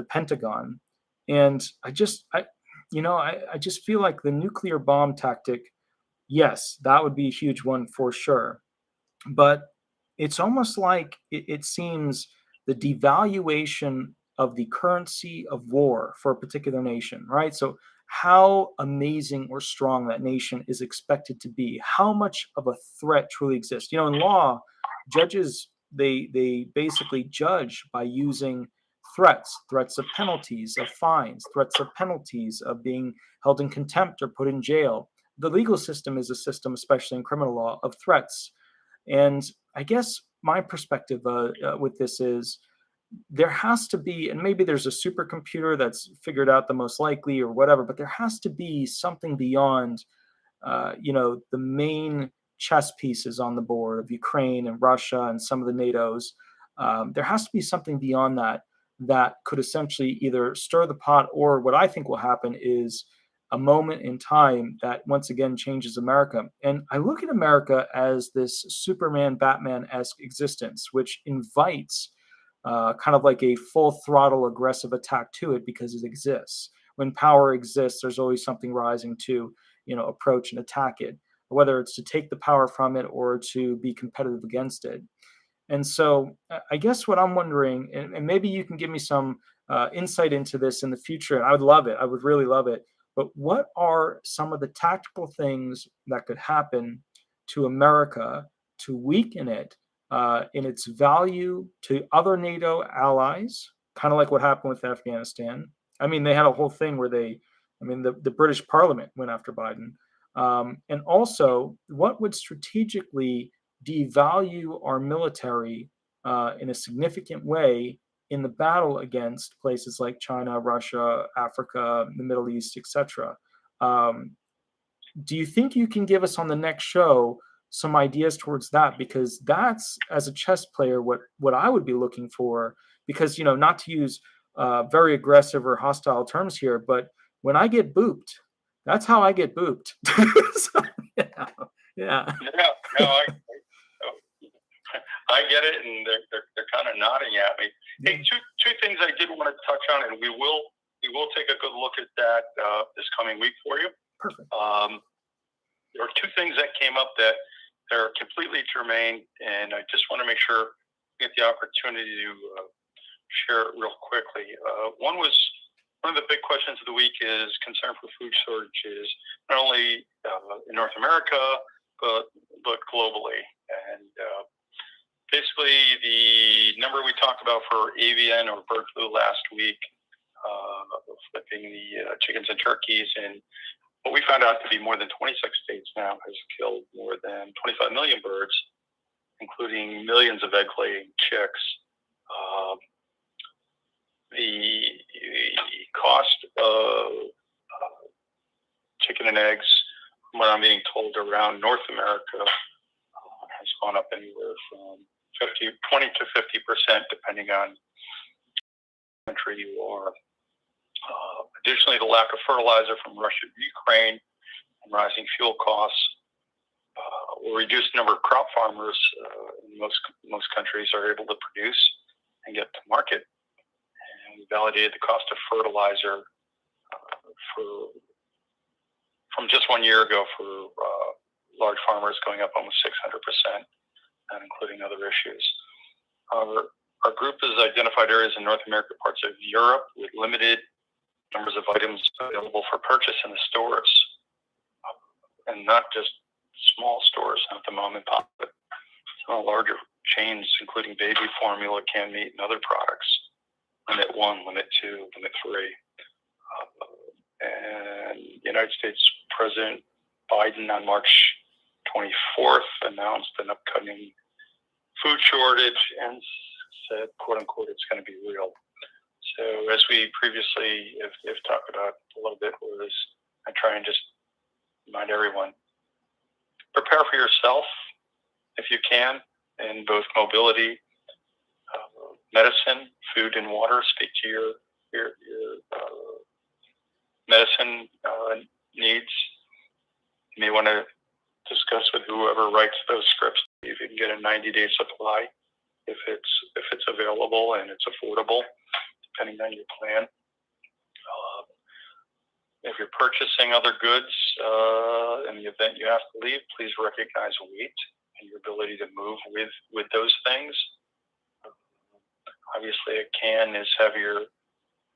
Pentagon. And I just feel like the nuclear bomb tactic, yes, that would be a huge one for sure. But it's almost like it seems the devaluation of the currency of war for a particular nation, right? So how amazing or strong that nation is expected to be, how much of a threat truly exists. In law, judges, they basically judge by using threats of penalties, of fines, threats of penalties, of being held in contempt or put in jail. The legal system is a system, especially in criminal law, of threats. And I guess my perspective with this is there has to be, and maybe there's a supercomputer that's figured out the most likely or whatever, but there has to be something beyond, the main chess pieces on the board of Ukraine and Russia and some of the NATOs. There has to be something beyond that could essentially either stir the pot, or what I think will happen is a moment in time that once again changes America. And I look at America as this Superman, Batman-esque existence, which invites kind of like a full throttle aggressive attack to it because it exists. When power exists, there's always something rising to, approach and attack it, whether it's to take the power from it or to be competitive against it. And so I guess what I'm wondering, and maybe you can give me some insight into this in the future, and I would love it. I would really love it. But what are some of the tactical things that could happen to America to weaken it in its value to other NATO allies, kind of like what happened with Afghanistan? I mean, they had a whole thing where the British Parliament went after Biden. And also, what would strategically devalue our military in a significant way in the battle against places like China, Russia, Africa, the Middle East, etc. Do you think you can give us on the next show some ideas towards that? Because that's, as a chess player, what I would be looking for. Because, not to use very aggressive or hostile terms here, but when I get booped, that's how I get booped. So, yeah. Yeah, no, I get it, and they're kind of nodding at me. Hey, two things I did want to touch on, and we will take a good look at that this coming week for you. Perfect. There are two things that came up that are completely germane, and I just want to make sure we get the opportunity to share it real quickly. One of the big questions of the week is concern for food shortages, not only in North America, but globally. And basically, the number we talked about for avian or bird flu last week, flipping the chickens and turkeys, and what we found out to be more than 26 states now has killed more than 25 million birds, including millions of egg-laying chicks. The cost of chicken and eggs, from what I'm being told, around North America has gone up anywhere from 20 to 50%, depending on the country you are. Additionally, the lack of fertilizer from Russia and Ukraine and rising fuel costs will reduce the number of crop farmers in most countries are able to produce and get to market. And we validated the cost of fertilizer from just 1 year ago for large farmers going up almost 600%, not including other issues. Our group has identified areas in North America, parts of Europe, with limited numbers of items available for purchase in the stores, and not just small stores, not the mom and pop, but some larger chains, including baby formula, canned meat, and other products. Limit 1, Limit 2, Limit 3. And United States President Biden on March 24th announced an upcoming food shortage and said, quote unquote, it's going to be real. So as we previously have talked about a little bit, was I try and just remind everyone, prepare for yourself if you can, in both mobility, medicine, food, and water. Speak to your medicine needs. You may want to discuss with whoever writes those scripts if you can get a 90-day supply, if it's available and it's affordable, depending on your plan. If you're purchasing other goods in the event you have to leave, please recognize weight and your ability to move with those things. Obviously, a can is heavier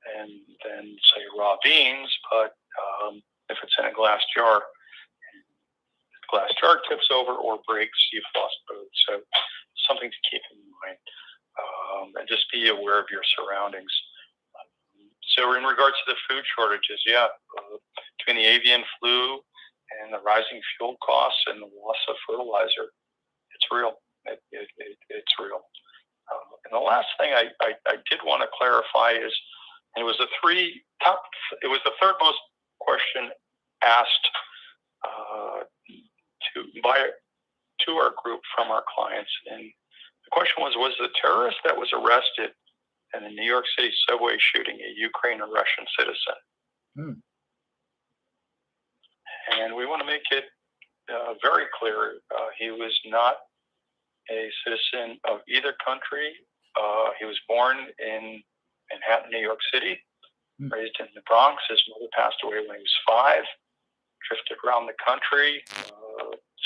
than say raw beans, but if it's in a glass jar, if the glass jar tips over or breaks, you've lost both. So something to keep in mind, and just be aware of your surroundings. So in regards to the food shortages, between the avian flu and the rising fuel costs and the loss of fertilizer, it's real. It's real. And the last thing I did want to clarify is, and it was the third most question asked to our group from our clients, and the question was the terrorist that was arrested in the New York City subway shooting a Ukraine or Russian citizen? And we want to make it very clear, he was not a citizen of either country. He was born in Manhattan, New York City, raised in the Bronx. His mother passed away when he was 5, drifted around the country,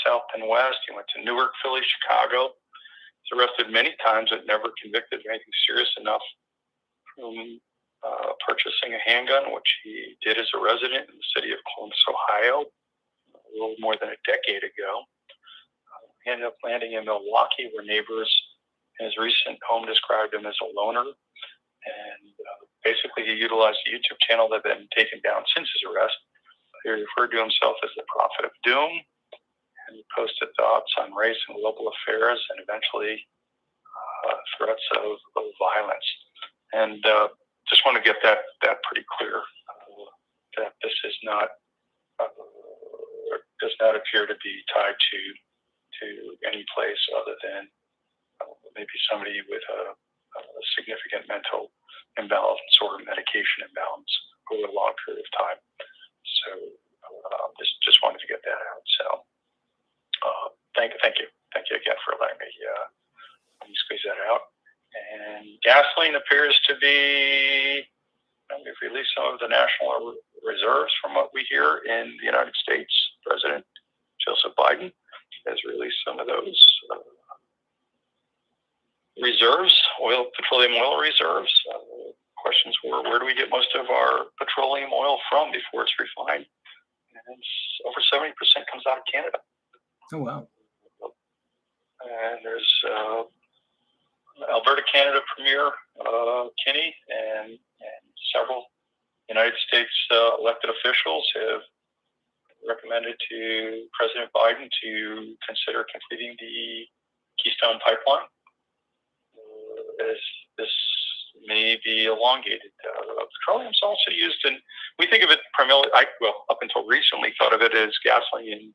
south and west. He went to Newark, Philly, Chicago. He was arrested many times, but never convicted of anything serious enough from purchasing a handgun, which he did as a resident in the city of Columbus, Ohio, a little more than a decade ago. He ended up landing in Milwaukee, where neighbors in his recent home described him as a loner. And basically, he utilized a YouTube channel that had been taken down since his arrest. He referred to himself as the Prophet of Doom, and he posted thoughts on race and global affairs, and eventually threats of violence. And just want to get that pretty clear, that this is not does not appear to be tied to any place other than maybe somebody with a significant mental imbalance or medication imbalance over a long period of time. So just wanted to get that out. So thank you again for letting me squeeze that out. And gasoline appears to be, we've released some of the national reserves from what we hear in the United States. President Joseph Biden has released some of those reserves, petroleum oil reserves. Questions were, where do we get most of our petroleum oil from before it's refined? And over 70% comes out of Canada. Oh, wow. And there's Alberta, Canada Premier Kinney and several United States elected officials have recommended to President Biden to consider completing the Keystone Pipeline, as this may be elongated. Petroleum is also used in, we think of it primarily, up until recently, thought of it as gasoline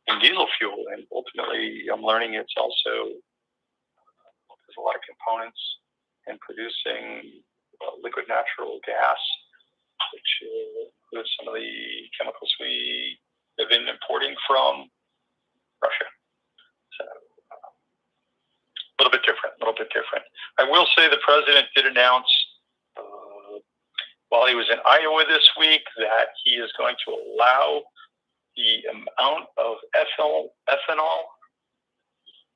and diesel fuel, and ultimately I'm learning it's also, there's a lot of components in producing liquid natural gas, which includes some of the chemicals we have been importing from Russia. So a little bit different. I will say the president did announce while he was in Iowa this week that he is going to allow the amount of ethanol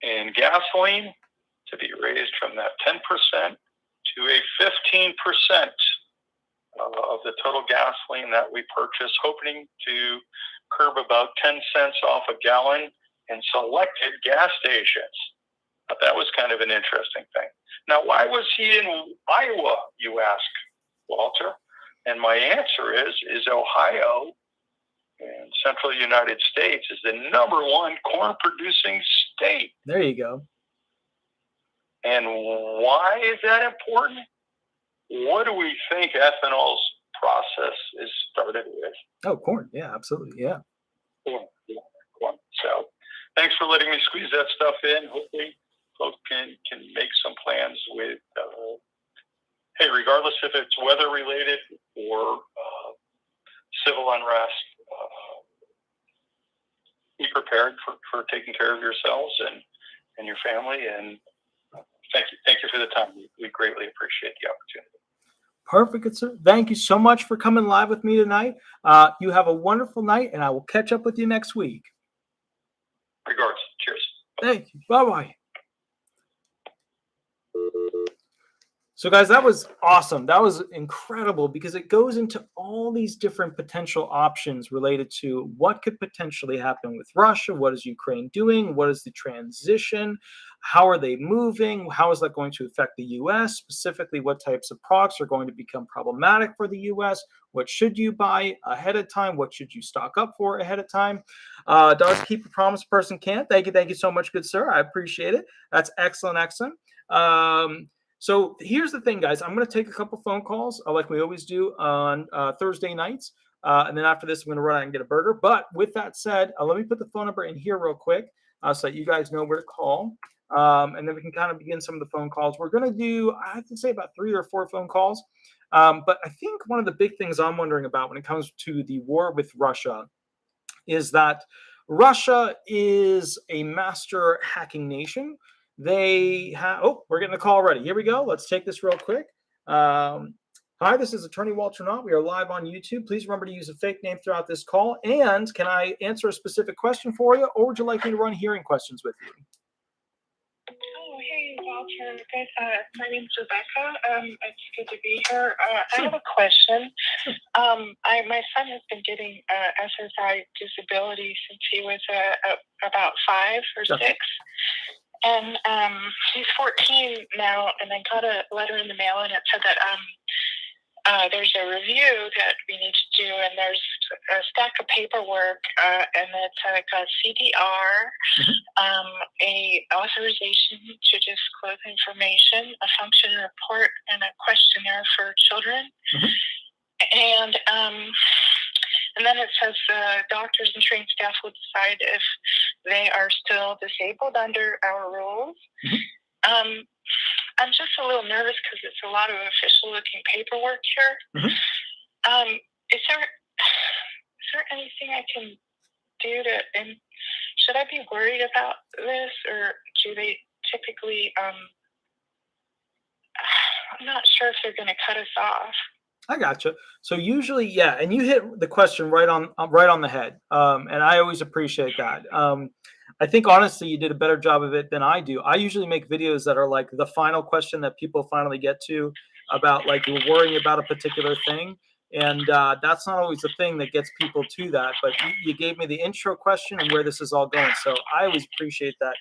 in gasoline to be raised from that 10% to a 15% of the total gasoline that we purchase, hoping to curb about 10 cents off a gallon in selected gas stations. That was kind of an interesting thing. Now, why was he in Iowa, you ask, Walter? And my answer is Ohio in central United States is the #1 corn producing state. There you go. And why is that important? What do we think ethanol's process is started with? Oh, corn. Yeah, absolutely. Yeah. Corn. So thanks for letting me squeeze that stuff in. Hopefully folks can make some plans with, hey, regardless if it's weather related or civil unrest, be prepared for taking care of yourselves and your family. And thank you for the time. We greatly appreciate the opportunity. Perfect, good sir. Thank you so much for coming live with me tonight. You have a wonderful night, and I will catch up with you next week. Regards. Cheers. Thank you. Bye-bye. So, guys, that was awesome. That was incredible because it goes into all these different potential options related to what could potentially happen with Russia. What is Ukraine doing? What is the transition? How are they moving? How is that going to affect the U.S.? Specifically, what types of products are going to become problematic for the U.S.? What should you buy ahead of time? What should you stock up for ahead of time? Does keep a promise, person can't. Thank you so much, good sir. I appreciate it. That's excellent. So here's the thing, guys. I'm going to take a couple phone calls like we always do on Thursday nights. And then after this, I'm going to run out and get a burger. But with that said, let me put the phone number in here real quick so that you guys know where to call. And then we can kind of begin some of the phone calls. We're going to do, I have to say, about 3 or 4 phone calls. But I think one of the big things I'm wondering about when it comes to the war with Russia is that Russia is a master hacking nation. They have, we're getting a call already. Here we go. Let's take this real quick. Hi, this is Attorney Walter Hnot. We are live on YouTube. Please remember to use a fake name throughout this call. And can I answer a specific question for you, or would you like me to run hearing questions with you? Oh, hey, Walter. Good. My name's Rebecca. It's good to be here. I have a question. My son has been getting SSDI disability since he was about 5 or 6. And he's 14 now, and I got a letter in the mail, and it said that there's a review that we need to do, and there's a stack of paperwork, and it's got CDR, a authorization to disclose information, a function report, and a questionnaire for children. And then it says doctors and trained staff will decide if they are still disabled under our rules. I'm just a little nervous because it's a lot of official-looking paperwork here. Is there anything I can do to? And should I be worried about this, or do they typically? I'm not sure if they're going to cut us off. I gotcha. So usually, yeah, and you hit the question right on the head, and I always appreciate that. I think honestly, you did a better job of it than I do. I usually make videos that are like the final question that people finally get to about, like, you're worrying about a particular thing, and that's not always the thing that gets people to that. But you gave me the intro question and where this is all going, so I always appreciate that.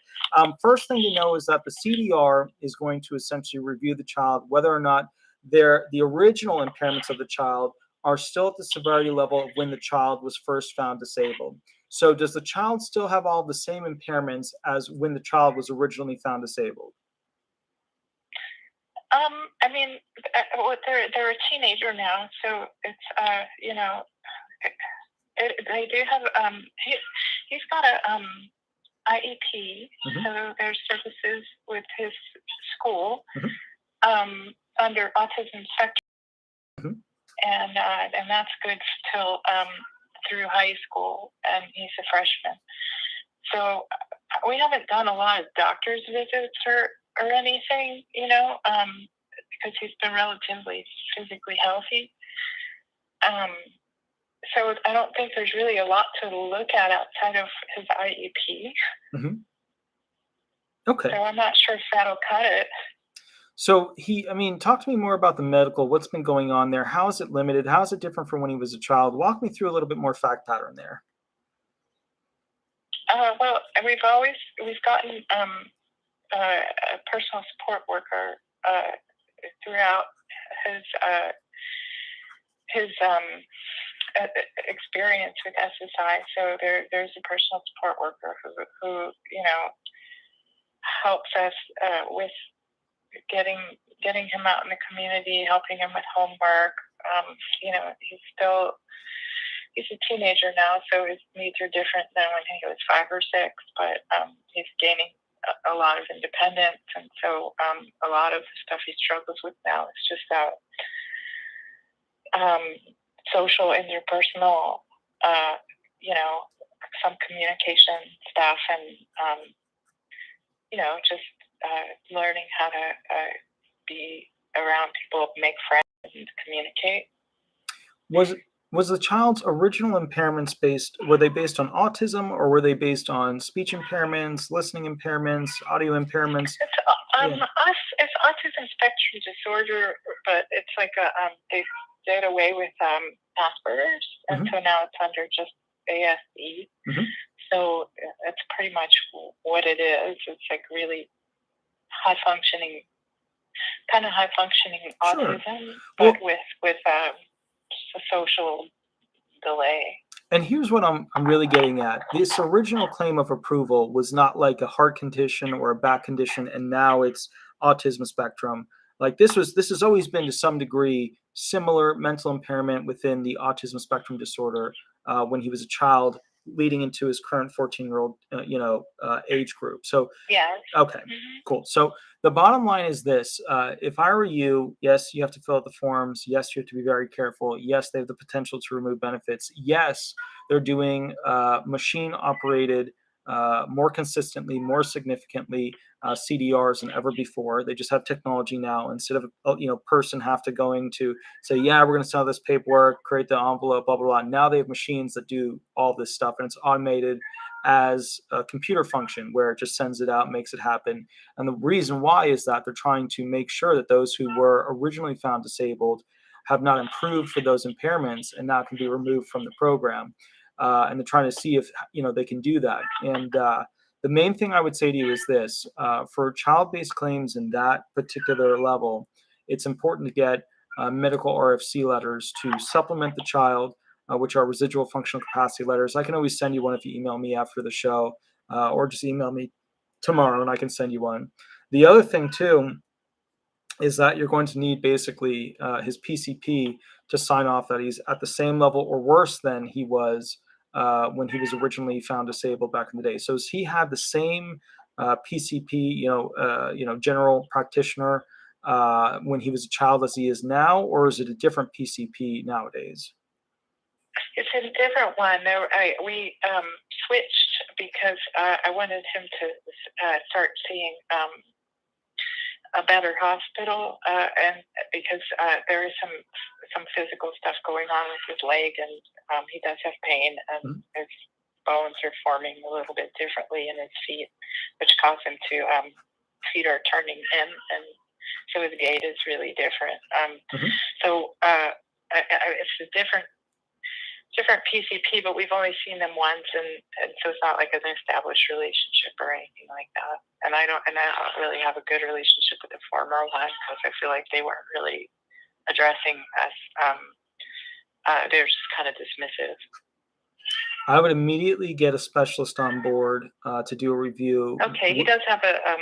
First thing to know is that the CDR is going to essentially review the child, whether or not the original impairments of the child are still at the severity level of when the child was first found disabled. So does the child still have all the same impairments as when the child was originally found disabled? I mean, they're a teenager now, so it's they do have he's got a IEP, so there's services with his school under autism spectrum, and that's good till through high school, and he's a freshman. So we haven't done a lot of doctor's visits or anything, because he's been relatively physically healthy. So I don't think there's really a lot to look at outside of his IEP. Okay. So I'm not sure if that'll cut it. So talk to me more about the medical. What's been going on there? How is it limited? How is it different from when he was a child? Walk me through a little bit more fact pattern there. Well, we've gotten a personal support worker throughout his experience with SSI. So there's a personal support worker who helps us with getting him out in the community, helping him with homework. He's a teenager now, so his needs are different than when he was 5 or 6, but he's gaining a lot of independence, and so a lot of the stuff he struggles with now is just social, interpersonal, some communication stuff, and just learning how to be around people, make friends, and communicate. Was the child's original impairments were they based on autism, or were they based on speech impairments, listening impairments, audio impairments? It's autism spectrum disorder, but it's like they did away with Asperger's, and so now it's under just ASD. So it's pretty much what it is. It's like really high functioning autism, but with a social delay. And here's what I'm really getting at. This original claim of approval was not like a heart condition or a back condition, and now it's autism spectrum. Like this has always been to some degree similar mental impairment within the autism spectrum disorder when he was a child, leading into his current 14-year-old age group. So yeah. Okay, cool. So the bottom line is this: if I were you, yes, you have to fill out the forms. Yes, you have to be very careful. Yes, they have the potential to remove benefits. Yes, they're doing machine-operated, more consistently, more significantly CDRs than ever before. They just have technology now. Instead of person have to going to say, yeah, we're going to sell this paperwork, create the envelope, blah blah blah. Now they have machines that do all this stuff, and it's automated as a computer function where it just sends it out, makes it happen. And the reason why is that they're trying to make sure that those who were originally found disabled have not improved for those impairments and now can be removed from the program. And they're trying to see if they can do that. And the main thing I would say to you is this: for child-based claims in that particular level, it's important to get medical RFC letters to supplement the child which are residual functional capacity letters. I can always send you one if you email me after the show, or just email me tomorrow and I can send you one. The other thing too is that you're going to need basically his PCP to sign off that he's at the same level or worse than he was when he was originally found disabled back in the day. So has he had the same PCP, general practitioner when he was a child as he is now, or is it a different PCP nowadays? It's a different one. We switched because I wanted him to start seeing a better hospital, and because there is some physical stuff going on with his leg, and he does have pain, and his bones are forming a little bit differently in his feet, which cause him to feet are turning in, and so his gait is really different. So it's a different PCP, but we've only seen them once, and so it's not like an established relationship or anything like that. And I don't really have a good relationship with the former one because I feel like they weren't really addressing us. They're just kind of dismissive. I would immediately get a specialist on board to do a review. Okay, he does have a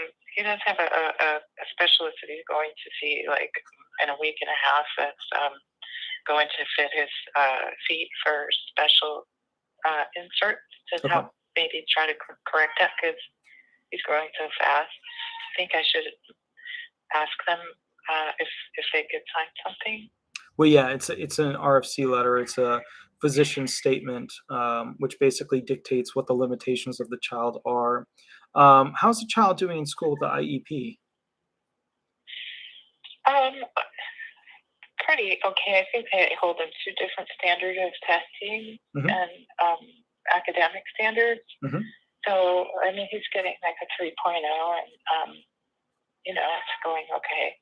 specialist that he's going to see like in a week and a half. That's going to fit his feet for special inserts to help maybe try to correct that because he's growing so fast. I think I should ask them if they could sign something. Well, yeah, it's an RFC letter. It's a physician statement, which basically dictates what the limitations of the child are. How's the child doing in school with the IEP? Pretty okay. I think they hold them to different standards of testing and academic standards. So, I mean, he's getting like a 3.0 and, it's going okay.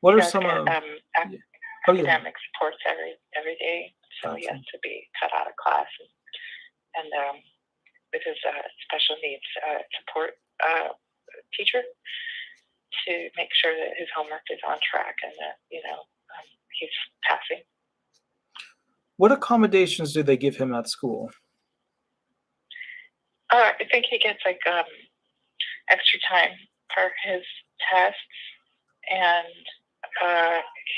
What are some academic supports every day? So he has to be cut out of class and with his special needs support teacher to make sure that his homework is on track and that, he's passing. What accommodations do they give him at school? I think he gets like extra time for his tests, and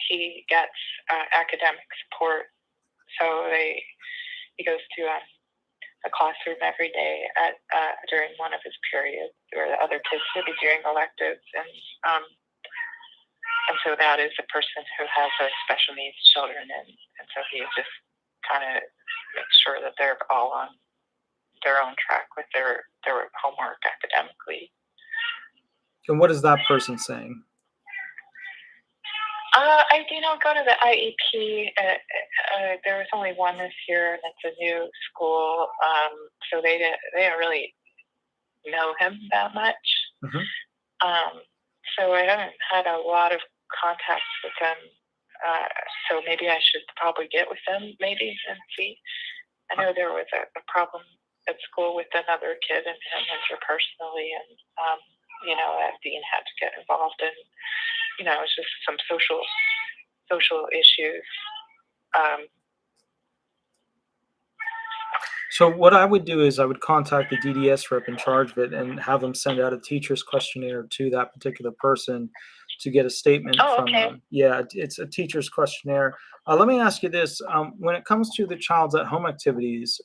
he gets academic support. So he goes to a classroom every day during one of his periods where the other kids will be doing electives, and so that is a person who has a special needs children, and so he just kind of makes sure that they're all on their own track with their homework academically. And what is that person saying? I go to the IEP. There was only one this year, and it's a new school, so they don't really know him that much. So I haven't had a lot of contacts with them. So maybe I should probably get with them maybe and see. I know there was a problem at school with another kid and him interpersonally, and that dean had to get involved in. It's just some social issues. So what I would do is I would contact the DDS rep in charge of it and have them send out a teacher's questionnaire to that particular person to get a statement from them. Yeah, it's a teacher's questionnaire. Let me ask you this. When it comes to the child's at-home activities,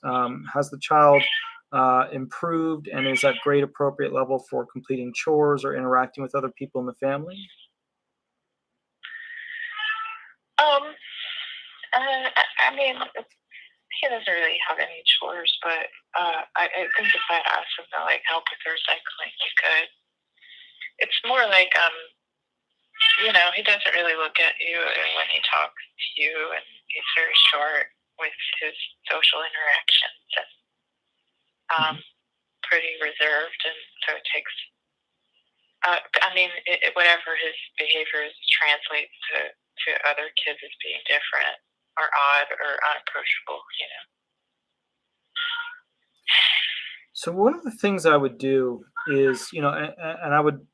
has the child improved and is at grade appropriate level for completing chores or interacting with other people in the family? I mean, he doesn't really have any chores, but I think if I asked him to like help with their cycling, he could. It's more like he doesn't really look at you when he talks to you, and he's very short with his social interactions and pretty reserved, and so it takes. Whatever his behavior is translates to other kids as being different or odd or unapproachable, So one of the things I would do is, and I would,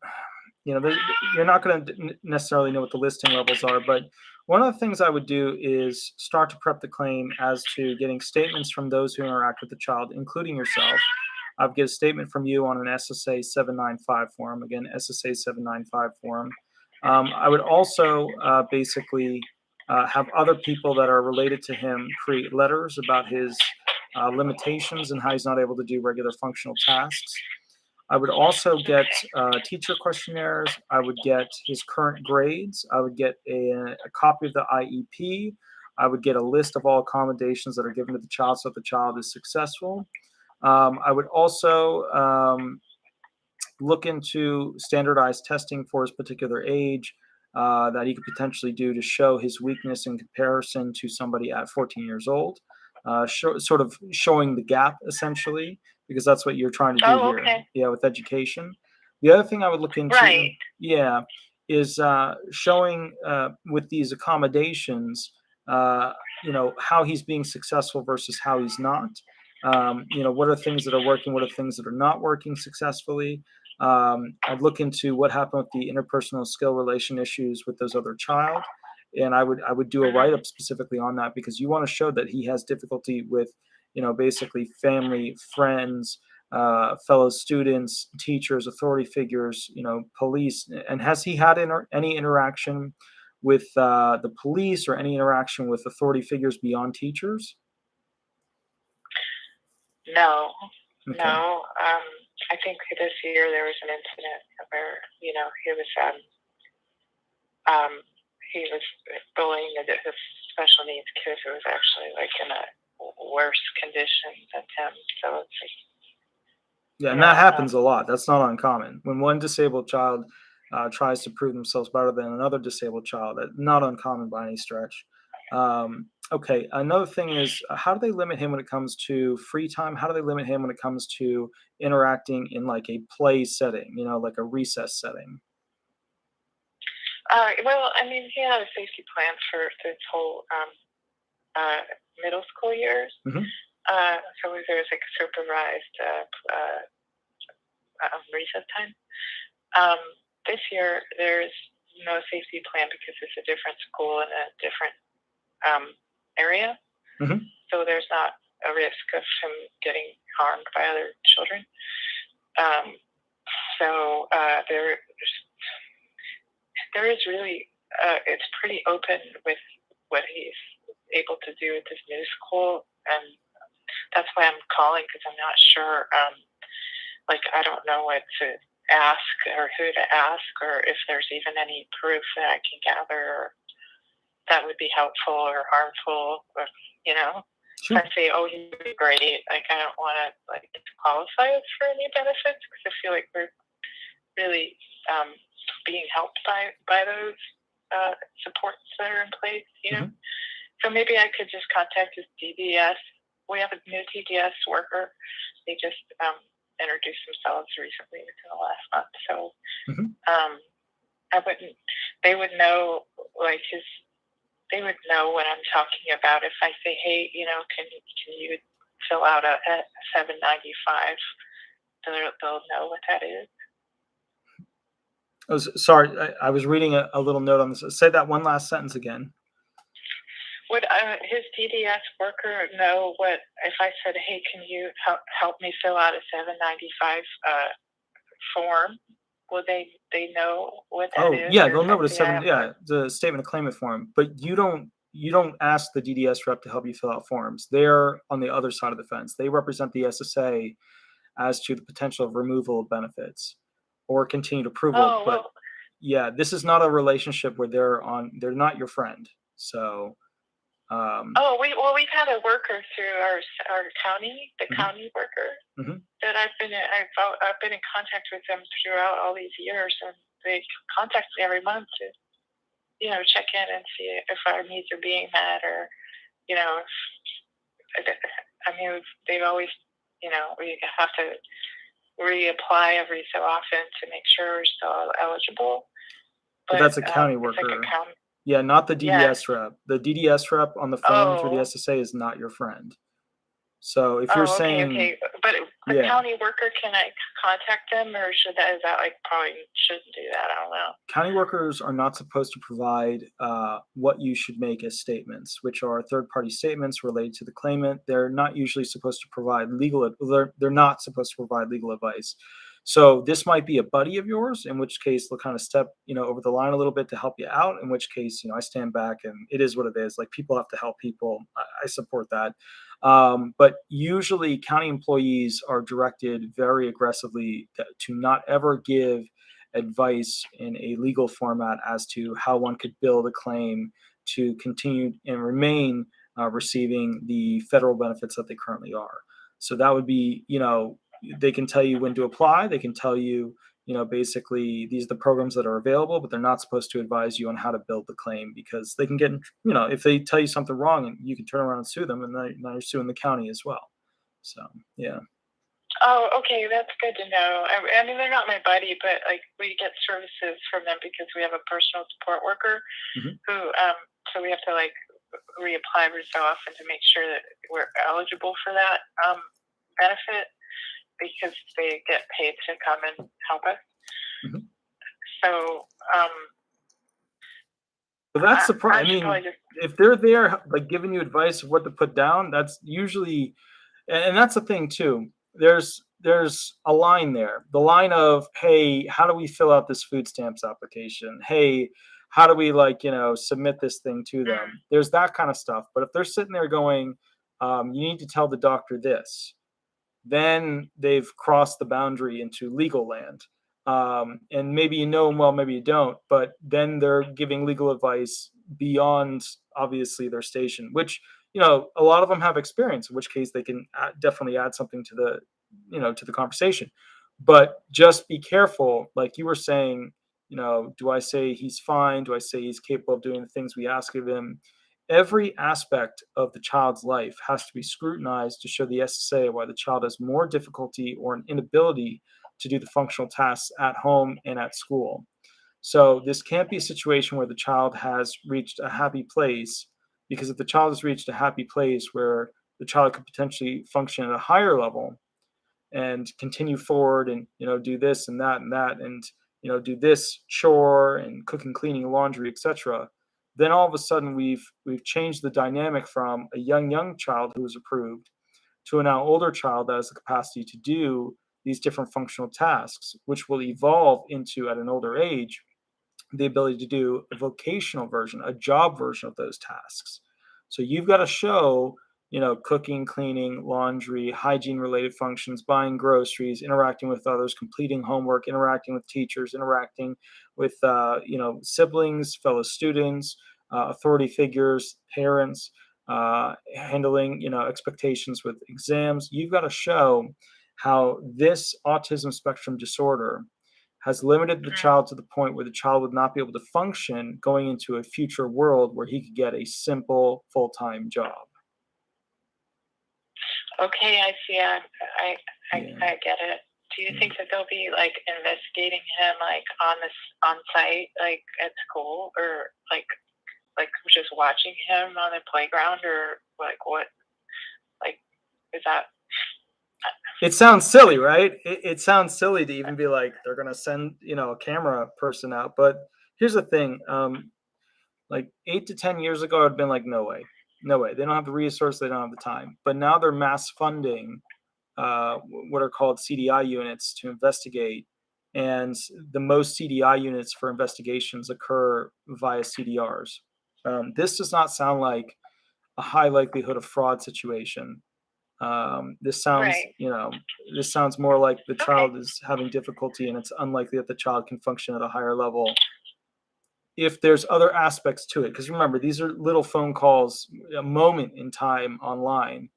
you're not going to necessarily know what the listing levels are, but One of the things I would do is start to prep the claim as to getting statements from those who interact with the child, including yourself. I would get a statement from you on an SSA 795 form. Again, SSA 795 form. I would also basically have other people that are related to him create letters about his limitations and how he's not able to do regular functional tasks. I would also get teacher questionnaires. I would get his current grades. I would get a copy of the IEP. I would get a list of all accommodations that are given to the child so that the child is successful. I would also look into standardized testing for his particular age that he could potentially do to show his weakness in comparison to somebody at 14 years old, sort of showing the gap essentially, because that's what you're trying to do here. Okay. Yeah, with education. The other thing I would look into, Right. yeah, is showing with these accommodations, how he's being successful versus how he's not. What are things that are working? What are things that are not working successfully? I'd look into what happened with the interpersonal skill relation issues with those other child, and I would do a write up specifically on that, because you want to show that he has difficulty with, basically family, friends, fellow students, teachers, authority figures, police, and has he had any interaction with the police or any interaction with authority figures beyond teachers? No. Okay. No. I think this year there was an incident where he was bullying the special needs kids who was actually like in a worse condition than him. So it's like, yeah, and that happens a lot. That's not uncommon. When one disabled child tries to prove themselves better than another disabled child, that's not uncommon by any stretch. Okay, another thing is, how do they limit him when it comes to free time? How do they limit him when it comes to interacting in like a play setting, like a recess setting? well, I mean, he had a safety plan for this whole middle school years. Mm-hmm. So there was like supervised recess time. This year, there's no safety plan because it's a different school and a different area. Mm-hmm. So there's not a risk of him getting harmed by other children. So there is really, it's pretty open with what he's able to do at this new school. And that's why I'm calling, because I'm not sure, I don't know what to ask or who to ask, or if there's even any proof that I can gather or that would be helpful or harmful, or, Sure. I say, oh, he'd be great. Like, I don't want to qualify us for any benefits, because I feel like we're really being helped by those supports that are in place, Mm-hmm. So maybe I could just contact his DDS. We have a new DDS worker. They just introduced themselves recently within the last month. So Mm-hmm. they would know, they would know what I'm talking about. If I say, hey, can you fill out a 795, they'll know what that is. Oh, sorry, I was reading a little note on this. Say that one last sentence again. Would his DDS worker know what, if I said, hey, can you help me fill out a 795 form? Will they know what that is? Oh, yeah, they'll know what the statement of claimant form. But you don't ask the DDS rep to help you fill out forms. They're on the other side of the fence. They represent the SSA as to the potential of removal of benefits or continued approval. But yeah, this is not a relationship where they're not your friend. So we've had a worker through our county, the Mm-hmm. county worker, Mm-hmm. that I've been in contact with them throughout all these years, and they contact me every month to check in and see if our needs are being met, or they've always, we have to reapply every so often to make sure we're still eligible. But that's a county worker. Yeah, not the DDS rep. The DDS rep on the phone through the SSA is not your friend. So if you're saying, but the county worker, can I contact them, or is that probably shouldn't do that? I don't well. County workers are not supposed to provide what you should make as statements, which are third-party statements related to the claimant. They're not usually supposed to provide they're not supposed to provide legal advice. So this might be a buddy of yours, in which case they'll kind of step, over the line a little bit to help you out, in which case, I stand back and it is what it is. Like, people have to help people. I support that. But usually county employees are directed very aggressively to not ever give advice in a legal format as to how one could build a claim to continue and remain receiving the federal benefits that they currently are. So that would be, they can tell you when to apply. They can tell you, basically these are the programs that are available, but they're not supposed to advise you on how to build the claim, because they can get, if they tell you something wrong, and you can turn around and sue them, and now you're suing the county as well. So, yeah. Oh, okay, that's good to know. I mean, they're not my buddy, but like, we get services from them because we have a personal support worker who, so we have to like reapply every so often to make sure that we're eligible for that benefit, because they get paid to come and help us. So, but that's the problem. I mean, if they're there, like, giving you advice of what to put down, that's usually, and that's the thing too. There's a line there. The line of, hey, how do we fill out this food stamps application? Hey, how do we submit this thing to them? There's that kind of stuff. But if they're sitting there going, you need to tell the doctor this, then they've crossed the boundary into legal land. And maybe you know them well, maybe you don't, but then they're giving legal advice beyond, obviously, their station, which, a lot of them have experience, in which case they can definitely add something to the conversation. But just be careful. Like you were saying, do I say he's fine? Do I say he's capable of doing the things we ask of him? Every aspect of the child's life has to be scrutinized to show the SSA why the child has more difficulty or an inability to do the functional tasks at home and at school. So this can't be a situation where the child has reached a happy place, because if the child has reached a happy place where the child could potentially function at a higher level and continue forward and, do this and that and that, and, do this chore and cooking, cleaning, laundry, etc., then all of a sudden we've changed the dynamic from a young child who was approved to a now older child that has the capacity to do these different functional tasks, which will evolve into, at an older age, the ability to do a vocational version, a job version of those tasks. So you've got to show, cooking, cleaning, laundry, hygiene-related functions, buying groceries, interacting with others, completing homework, interacting with teachers, interacting with, siblings, fellow students, authority figures, parents, handling, expectations with exams. You've got to show how this autism spectrum disorder has limited the child to the point where the child would not be able to function going into a future world where he could get a simple full-time job. Okay, I see. I get it. Do you think that they'll be like investigating him like on site, like at school, or like just watching him on the playground, or like what? Like, is that? It sounds silly, right? It sounds silly to even be like, they're going to send, a camera person out. But here's the thing. Like 8 to 10 years ago, I'd been like, no way. They don't have the resources. They don't have the time. But now they're mass funding what are called CDI units to investigate. And the most CDI units for investigations occur via CDRs. This does not sound like a high likelihood of fraud situation. This sounds, this sounds more like the child is having difficulty, and it's unlikely that the child can function at a higher level if there's other aspects to it. Because remember, these are little phone calls, a moment in time online.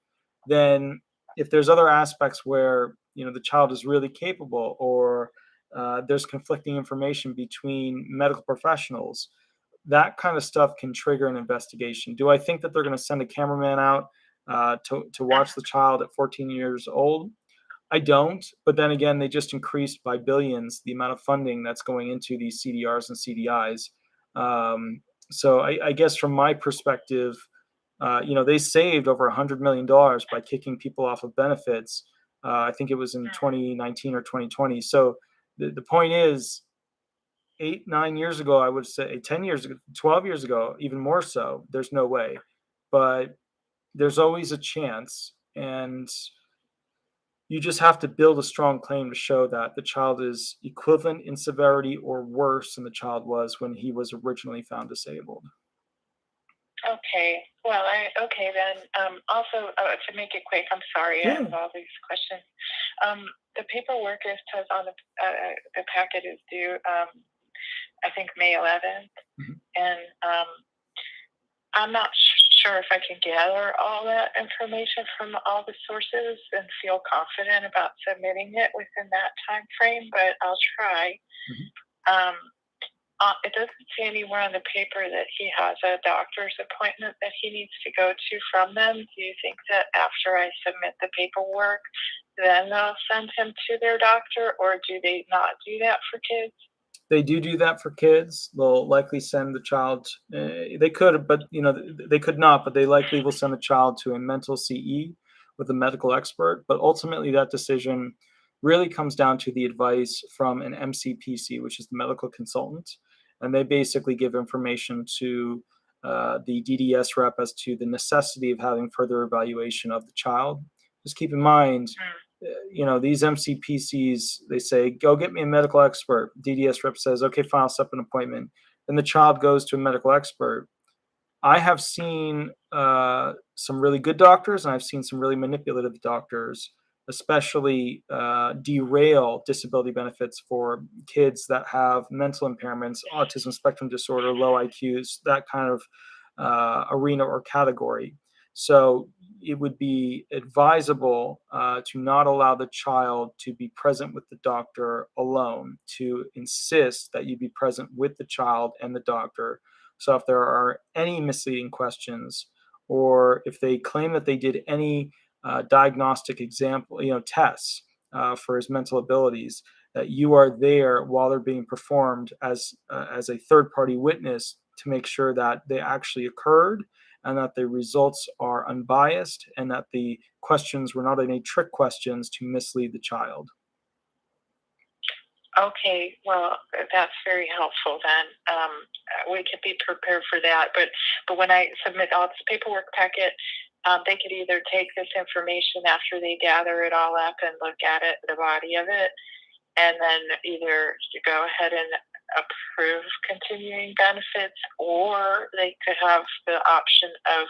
Then if there's other aspects where, the child is really capable, or there's conflicting information between medical professionals, that kind of stuff can trigger an investigation. Do I think that they're going to send a cameraman out to watch the child at 14 years old? I don't. But then again, they just increased by billions the amount of funding that's going into these CDRs and CDIs. So I guess from my perspective, they saved over $100 million by kicking people off of benefits. I think it was in 2019 or 2020. So the point is, 8, 9 years ago, I would say 10 years ago, 12 years ago, even more so, there's no way. But there's always a chance. And you just have to build a strong claim to show that the child is equivalent in severity or worse than the child was when he was originally found disabled. Okay. Well, okay then. Also, to make it quick, I'm sorry I have all these questions. The paperwork it says on the packet is due, I think May 11th, and I'm not sure if I can gather all that information from all the sources and feel confident about submitting it within that time frame, but I'll try. It doesn't say anywhere on the paper that he has a doctor's appointment that he needs to go to from them. Do you think that after I submit the paperwork, then they'll send him to their doctor, or do they not do that for kids? They do that for kids. They'll likely send the child. They could, but they could not. But they likely will send the child to a mental CE with a medical expert. But ultimately, that decision really comes down to the advice from an MCPC, which is the medical consultant, and they basically give information to the DDS rep as to the necessity of having further evaluation of the child. Just keep in mind. These MCPCs, they say, go get me a medical expert. DDS rep says, okay, fine, I'll set up an appointment. Then the child goes to a medical expert. I have seen some really good doctors, and I've seen some really manipulative doctors, especially derail disability benefits for kids that have mental impairments, autism spectrum disorder, low IQs, that kind of arena or category. So it would be advisable to not allow the child to be present with the doctor alone, to insist that you be present with the child and the doctor. So if there are any misleading questions, or if they claim that they did any diagnostic tests for his mental abilities, that you are there while they're being performed as a third-party witness to make sure that they actually occurred, and that the results are unbiased, and that the questions were not any trick questions to mislead the child. Okay, well, that's very helpful then. We could be prepared for that. But when I submit all this paperwork packet, they could either take this information after they gather it all up and look at it, the body of it, and then either go ahead and approve continuing benefits, or they could have the option of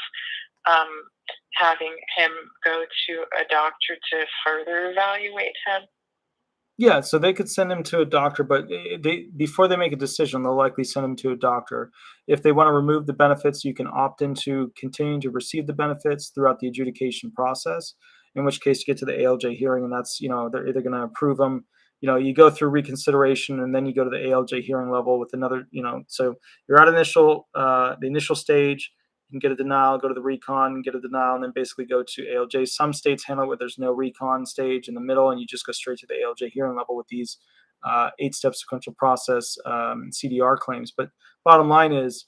having him go to a doctor to further evaluate him. Yeah, so they could send him to a doctor, but before they make a decision, they'll likely send him to a doctor. If they want to remove the benefits, you can opt into continuing to receive the benefits throughout the adjudication process, in which case you get to the ALJ hearing, and that's, they're either going to approve them. You go through reconsideration, and then you go to the ALJ hearing level with another, so you're at the initial stage. You can get a denial, go to the recon, get a denial, and then basically go to ALJ. Some states handle it where there's no recon stage in the middle, and you just go straight to the ALJ hearing level with these 8-step sequential process CDR claims. But bottom line is,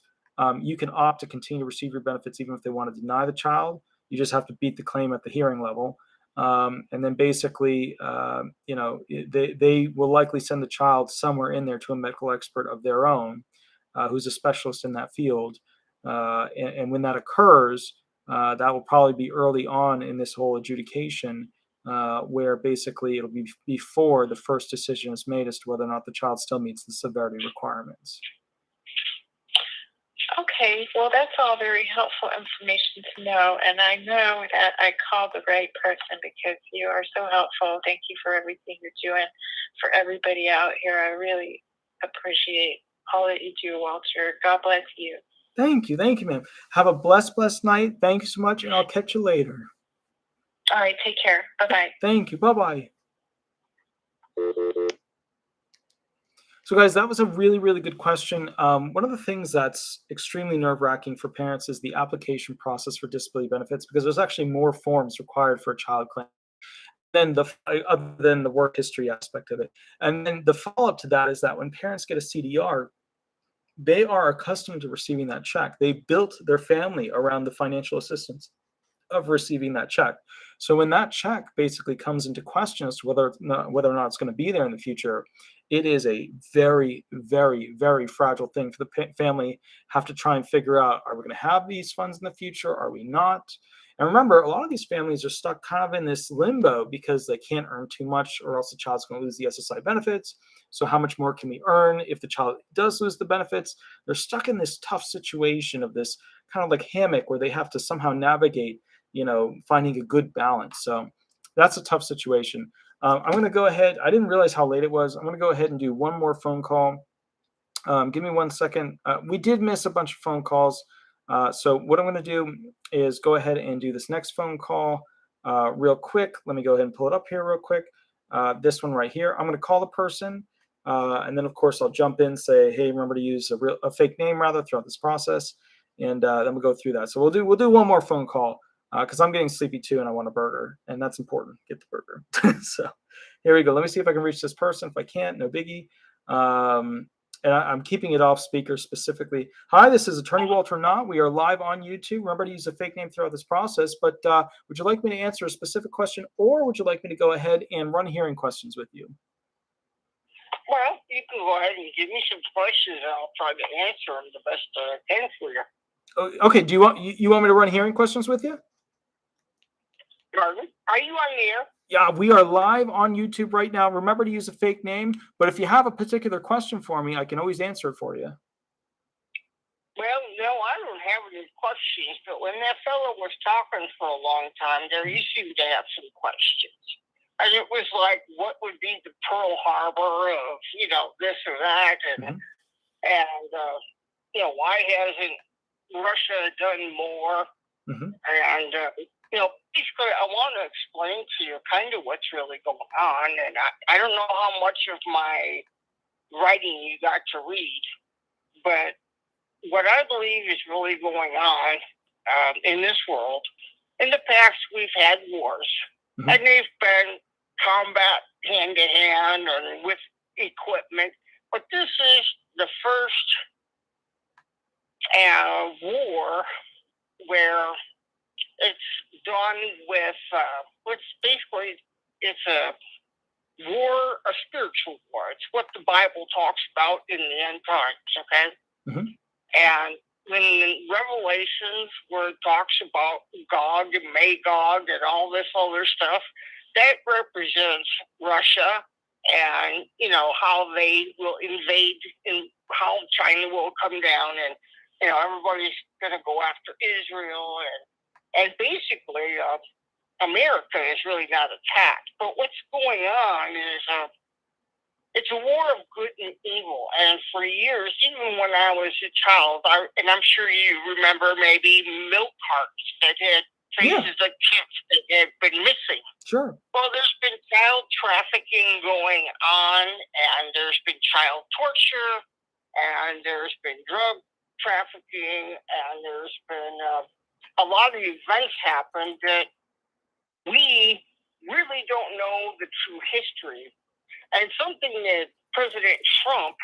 you can opt to continue to receive your benefits even if they want to deny the child. You just have to beat the claim at the hearing level. And then basically, they will likely send the child somewhere in there to a medical expert of their own, who's a specialist in that field. And when that occurs, that will probably be early on in this whole adjudication, where basically it'll be before the first decision is made as to whether or not the child still meets the severity requirements. Okay, well, that's all very helpful information to know, and I know that I called the right person because you are so helpful. Thank you for everything you're doing for everybody out here. I really appreciate all that you do, Walter. God bless you. Thank you, ma'am. Have a blessed night. Thank you so much, and I'll catch you later. All right, take care. Bye-bye. Thank you. Bye-bye. So, guys, that was a really, really good question. One of the things that's extremely nerve-wracking for parents is the application process for disability benefits, because there's actually more forms required for a child claim other than the work history aspect of it. And then the follow-up to that is that when parents get a CDR, they are accustomed to receiving that check. They built their family around the financial assistance of receiving that check. So when that check basically comes into question as to whether or not it's going to be there in the future, it is a very, very, very fragile thing for the family. Have to try and figure out: are we going to have these funds in the future? Are we not? And remember, a lot of these families are stuck kind of in this limbo because they can't earn too much, or else the child's going to lose the SSI benefits. So how much more can we earn if the child does lose the benefits? They're stuck in this tough situation of this kind of like hammock where they have to somehow navigate, finding a good balance. So that's a tough situation. I'm going to go ahead. I didn't realize how late it was. I'm going to go ahead and do one more phone call. Give me 1 second. We did miss a bunch of phone calls. So what I'm going to do is go ahead and do this next phone call real quick. Let me go ahead and pull it up here real quick. This one right here. I'm going to call the person. And then, of course, I'll jump in, say, hey, remember to use a fake name rather throughout this process. And then we'll go through that. So we'll do one more phone call because I'm getting sleepy too and I want a burger. And that's important. Get the burger. So here we go. Let me see if I can reach this person. If I can't, no biggie. And I'm keeping it off speaker specifically. Hi, this is Attorney Walter Hnot. We are live on YouTube. Remember to use a fake name throughout this process. But would you like me to answer a specific question, or would you like me to go ahead and run hearing questions with you? Well, you can go ahead and give me some questions, and I'll try to answer them the best I can for you. Okay. Do you want me to run hearing questions with you? Pardon? Are you on the air? Yeah, we are live on YouTube right now. Remember to use a fake name, but if you have a particular question for me, I can always answer it for you. Well, no, I don't have any questions, but when that fellow was talking for a long time there, you seemed to have some questions. And it was like, what would be the Pearl Harbor of, this or that, and why hasn't Russia done more? And basically, I want to explain to you kind of what's really going on. And I don't know how much of my writing you got to read, but what I believe is really going on in this world, in the past, we've had wars, and they've been combat hand-to-hand and with equipment. But this is the first war where it's done with, it's a war, a spiritual war. It's what the Bible talks about in the end times, okay? And in Revelations, where it talks about Gog and Magog and all this other stuff, that represents Russia and, how they will invade and how China will come down and, everybody's going to go after Israel and basically, America is really not attacked. But what's going on is it's a war of good and evil. And for years, even when I was a child, and I'm sure you remember maybe milk cartons that had faces of kids that had been missing. Sure. Well, there's been child trafficking going on, and there's been child torture, and there's been drug trafficking, and there's been a lot of events happen that we really don't know the true history. And something that President Trump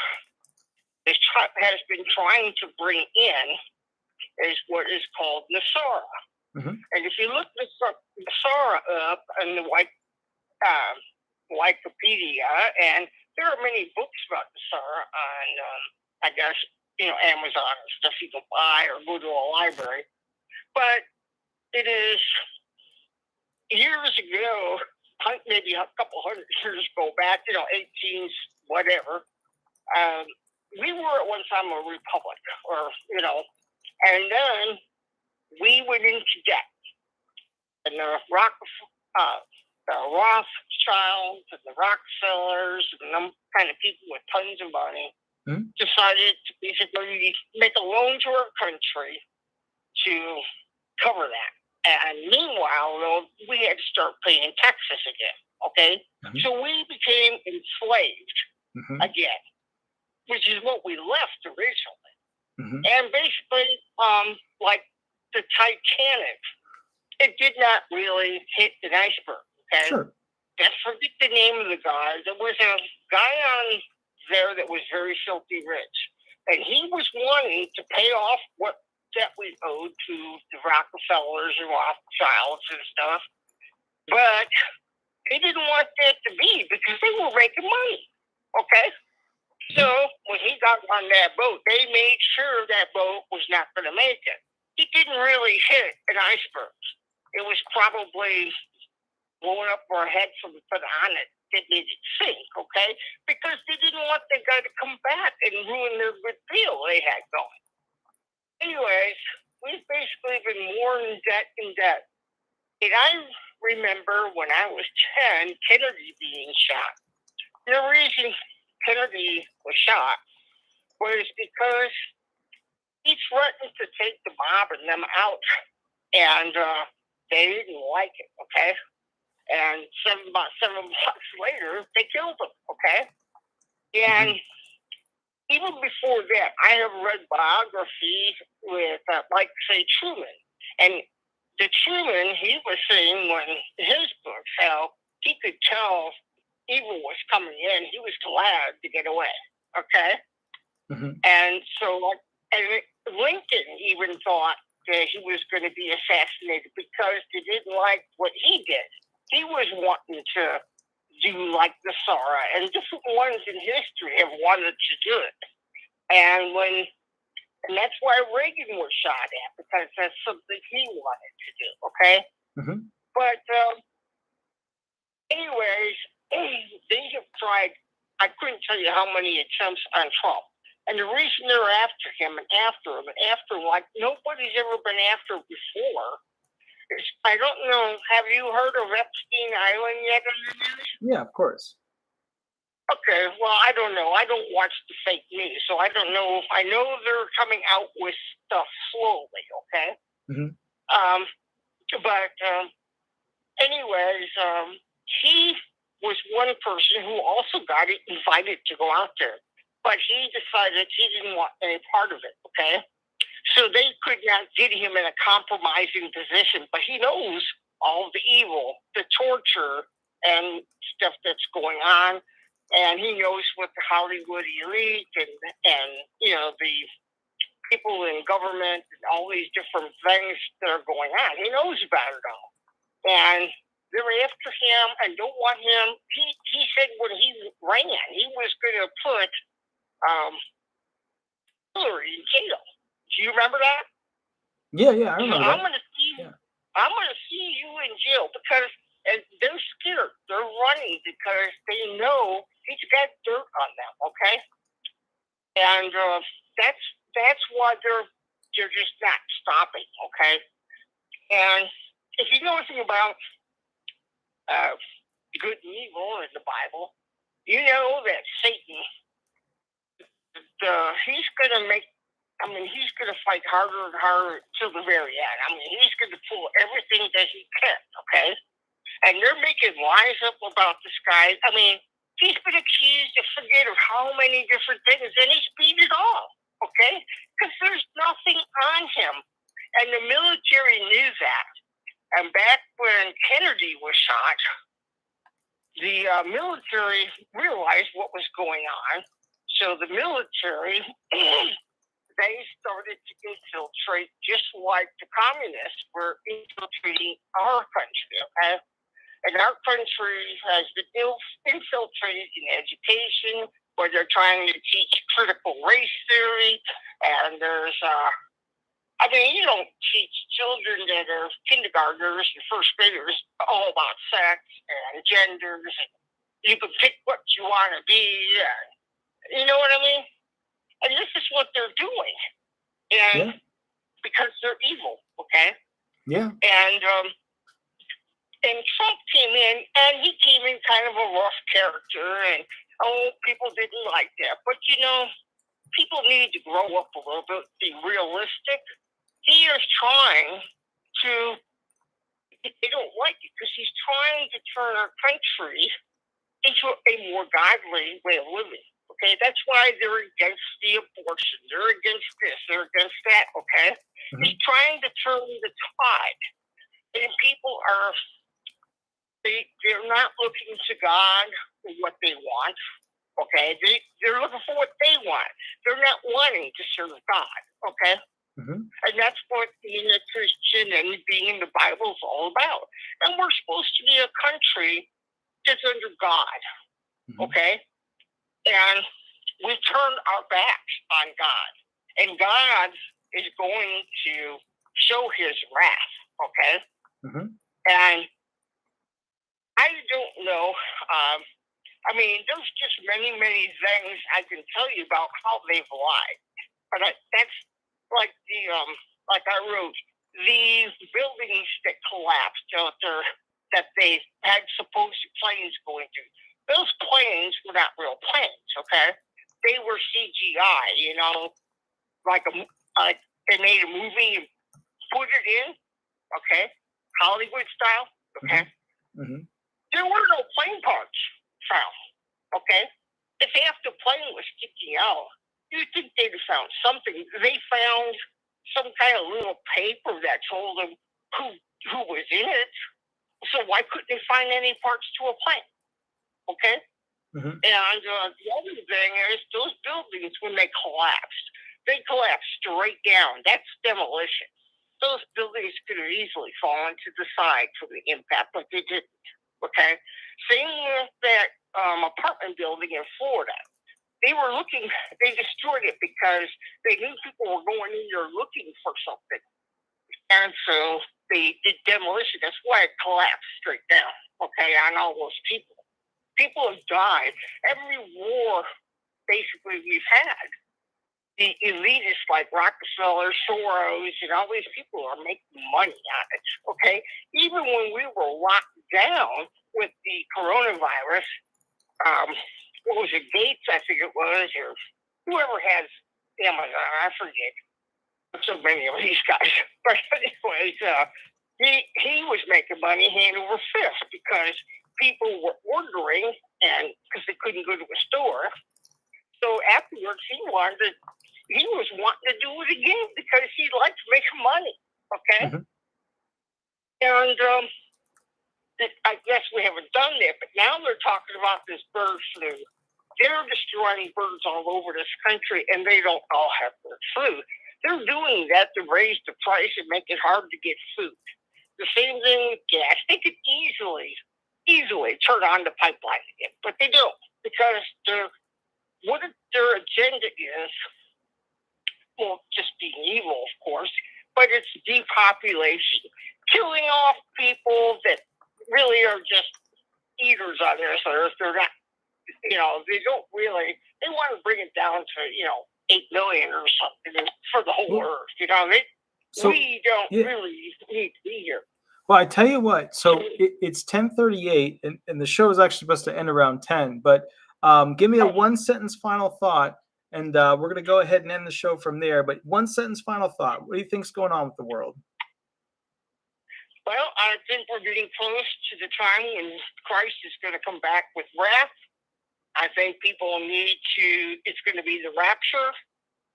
has been trying to bring in is what is called NASARA. And if you look NASARA up in the Wikipedia, and there are many books about NASARA on, I guess, Amazon and stuff you can buy or go to a library. But it is years ago, maybe a couple hundred years ago back, 18s, whatever. We were at one time a republic, and then we went into debt. And the Rothschilds and the Rockefellers and them kind of people with tons of money decided to basically make a loan to our country to cover that. And meanwhile, though, we had to start paying taxes again, okay? So we became enslaved again, which is what we left originally. And basically, like the Titanic, it did not really hit an iceberg, okay? Sure. Let's forget the name of the guy. There was a guy on there that was very filthy rich, and he was wanting to pay off what debt we owed to the Rockefellers and Rothschilds and stuff. But they didn't want that to be because they were making money. Okay? So when he got on that boat, they made sure that boat was not going to make it. He didn't really hit an iceberg. It was probably blowing up our head from on it. It needed to sink, okay? Because they didn't want the guy to come back and ruin their good deal they had going. Anyways, we've basically been more in debt and debt. And I remember when I was 10, Kennedy being shot. The reason Kennedy was shot was because he threatened to take the mob and them out, and they didn't like it, okay? And about 7 months later, they killed him, okay? And even before that, I have read biographies with, like, say, Truman. And the Truman, he was saying when his books, how he could tell evil was coming in. He was glad to get away, okay? And so, like, and Lincoln even thought that he was going to be assassinated because they didn't like what he did. He was wanting to do like the Sarah, and different ones in history have wanted to do it. And that's why Reagan was shot at, because that's something he wanted to do, okay? But anyways, they have tried, I couldn't tell you how many attempts on Trump. And the reason they're after him and after like nobody's ever been after before, is, I don't know, have you heard of Epstein Island yet in the news? Yeah, of course. Okay, well, I don't know. I don't watch the fake news, so I don't know. I know they're coming out with stuff slowly, okay? But anyways, he was one person who also got invited to go out there. But he decided he didn't want any part of it, okay? So they could not get him in a compromising position. But he knows all the evil, the torture, and stuff that's going on. And he knows what the Hollywood elite and you know, the people in government and all these different things that are going on. He knows about it all. And they're after him and don't want him. He said when he ran, he was going to put Hillary in jail. Do you remember that? Yeah, I remember that. I'm going to see you in jail because they're scared. They're running because they know he's got dirt on them. Okay, and that's why they're just not stopping. Okay, and if you know anything about good and evil in the Bible, you know that Satan. He's going to he's going to fight harder and harder till the very end. I mean, he's going to pull everything that he can, okay? And they're making lies up about this guy. I mean, he's been accused of forget of how many different things, and he's beat it all, okay? Because there's nothing on him. And the military knew that. And back when Kennedy was shot, the military realized what was going on. So the military, they started to infiltrate just like the communists were infiltrating our country, okay? And our country has been infiltrated in education, where they're trying to teach critical race theory, and there's, you don't teach children that are kindergartners and first graders all about sex and genders, and you can pick what you want to be, and you know what I mean? And this is what they're doing. And because they're evil, okay? Yeah. And Trump came in, and he came in kind of a rough character, and people didn't like that. But you know, people need to grow up a little bit, be realistic. He is trying to, they don't like it because he's trying to turn our country into a more godly way of living. Okay, that's why they're against the abortion. They're against this. They're against that. Okay, he's trying to turn the tide, and people are they're not looking to God for what they want. Okay, they're looking for what they want. They're not wanting to serve God. Okay, And that's what being a Christian and being in the Bible is all about. And we're supposed to be a country that's under God, okay? And we turn our backs on God. And God is going to show his wrath, okay? And I don't know. I mean, there's just many, many things I can tell you about how they've lied. But that's like like I wrote, the buildings that collapsed out there that they had supposed planes going through. Those planes were not real planes, okay? They were CGI, you know, like they made a movie and put it in, okay? Hollywood style, okay? There were no plane parts found, okay? If half the plane was sticking out, you'd think they'd have found something. They found some kind of little paper that told them who was in it. So why couldn't they find any parts to a plane? Okay? And the other thing is those buildings, when they collapsed straight down. That's demolition. Those buildings could have easily fallen to the side from the impact, but they didn't. Okay? Same with that apartment building in Florida. They destroyed it because they knew people were going in there looking for something. And so they did demolition. That's why it collapsed straight down, okay, on all those people. People have died. Every war, basically, we've had, the elitists like Rockefeller, Soros, and all these people are making money on it, okay? Even when we were locked down with the coronavirus, what was it, Gates, I think it was, or whoever has Amazon, I forget. So many of these guys. But anyways, he was making money hand over fist because people were ordering and because they couldn't go to a store. So afterwards, he was wanting to do it again because he liked making money. Okay? And I guess we haven't done that, but now they're talking about this bird flu. They're destroying birds all over this country, and they don't all have bird flu. They're doing that to raise the price and make it hard to get food. The same thing with gas. They could easily turn on the pipeline again, but they don't because what their agenda is, well, just being evil, of course, but it's depopulation, killing off people that really are just eaters on this earth. They're not, they don't really, they want to bring it down to, 8 million or something for the whole earth. We don't really need to be here. Well, I tell you what, so it's 10:38, and the show is actually supposed to end around 10, but give me a one-sentence final thought, and we're going to go ahead and end the show from there, but one-sentence final thought. What do you think's going on with the world? Well, I think we're getting close to the time when Christ is going to come back with wrath. I think people it's going to be the rapture.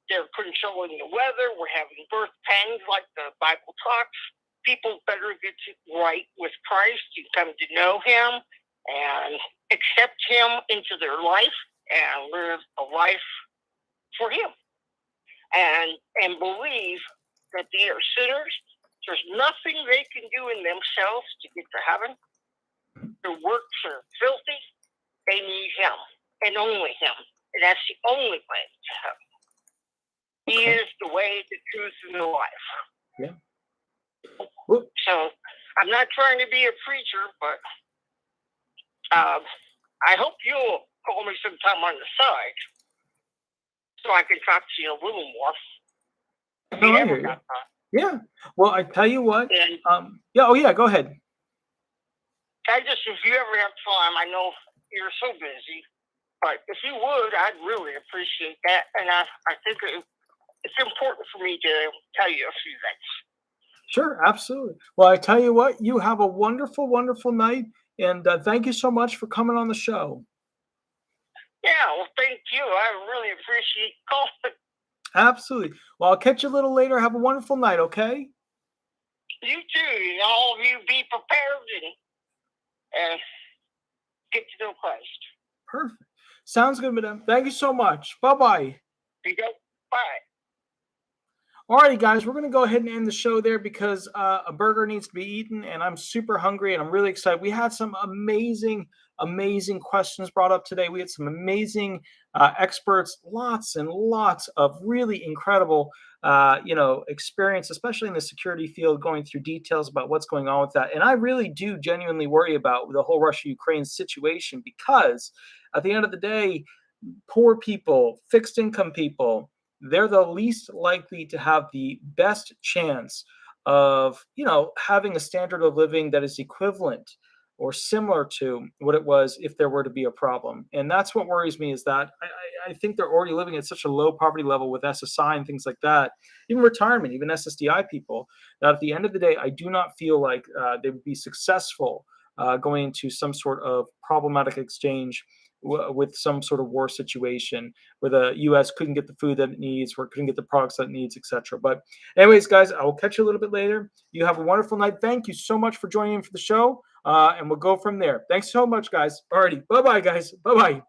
They're controlling the weather. We're having birth pangs like the Bible talks. People better get right with Christ and come to know him and accept him into their life and live a life for him. And believe that they are sinners. There's nothing they can do in themselves to get to heaven. Their works are filthy. They need him and only him. And that's the only way to heaven. He is the way, the truth, and the life. Yeah. So I'm not trying to be a preacher, but I hope you'll call me sometime on the side so I can talk to you a little more. No, I hear you. Yeah. Well, I tell you what. And, go ahead. If you ever have time, I know you're so busy, but if you would, I'd really appreciate that. And I think it's important for me to tell you a few things. Sure, absolutely. Well, I tell you what, you have a wonderful, wonderful night, and thank you so much for coming on the show. Yeah, well, thank you. I really appreciate calling. Absolutely. Well, I'll catch you a little later. Have a wonderful night, okay? You too. And all of you be prepared and get to know Christ. Perfect. Sounds good, madam. Thank you so much. Bye-bye. You go. Bye. Alrighty, guys, we're going to go ahead and end the show there because a burger needs to be eaten, and I'm super hungry, and I'm really excited. We had some amazing questions brought up today. We had some amazing experts, lots and lots of really incredible, experience, especially in the security field, going through details about what's going on with that. And I really do genuinely worry about the whole Russia-Ukraine situation because at the end of the day, poor people, fixed income people, they're the least likely to have the best chance of, having a standard of living that is equivalent or similar to what it was if there were to be a problem. And that's what worries me is that I think they're already living at such a low poverty level with SSI and things like that, even retirement, even SSDI people, that at the end of the day, I do not feel like they would be successful going into some sort of problematic exchange with some sort of war situation where the U.S. couldn't get the food that it needs, or couldn't get the products that it needs, etc. But anyways, guys, I will catch you a little bit later. You have a wonderful night. Thank you so much for joining in for the show, and we'll go from there. Thanks so much, guys. Alrighty, bye-bye, guys. Bye-bye.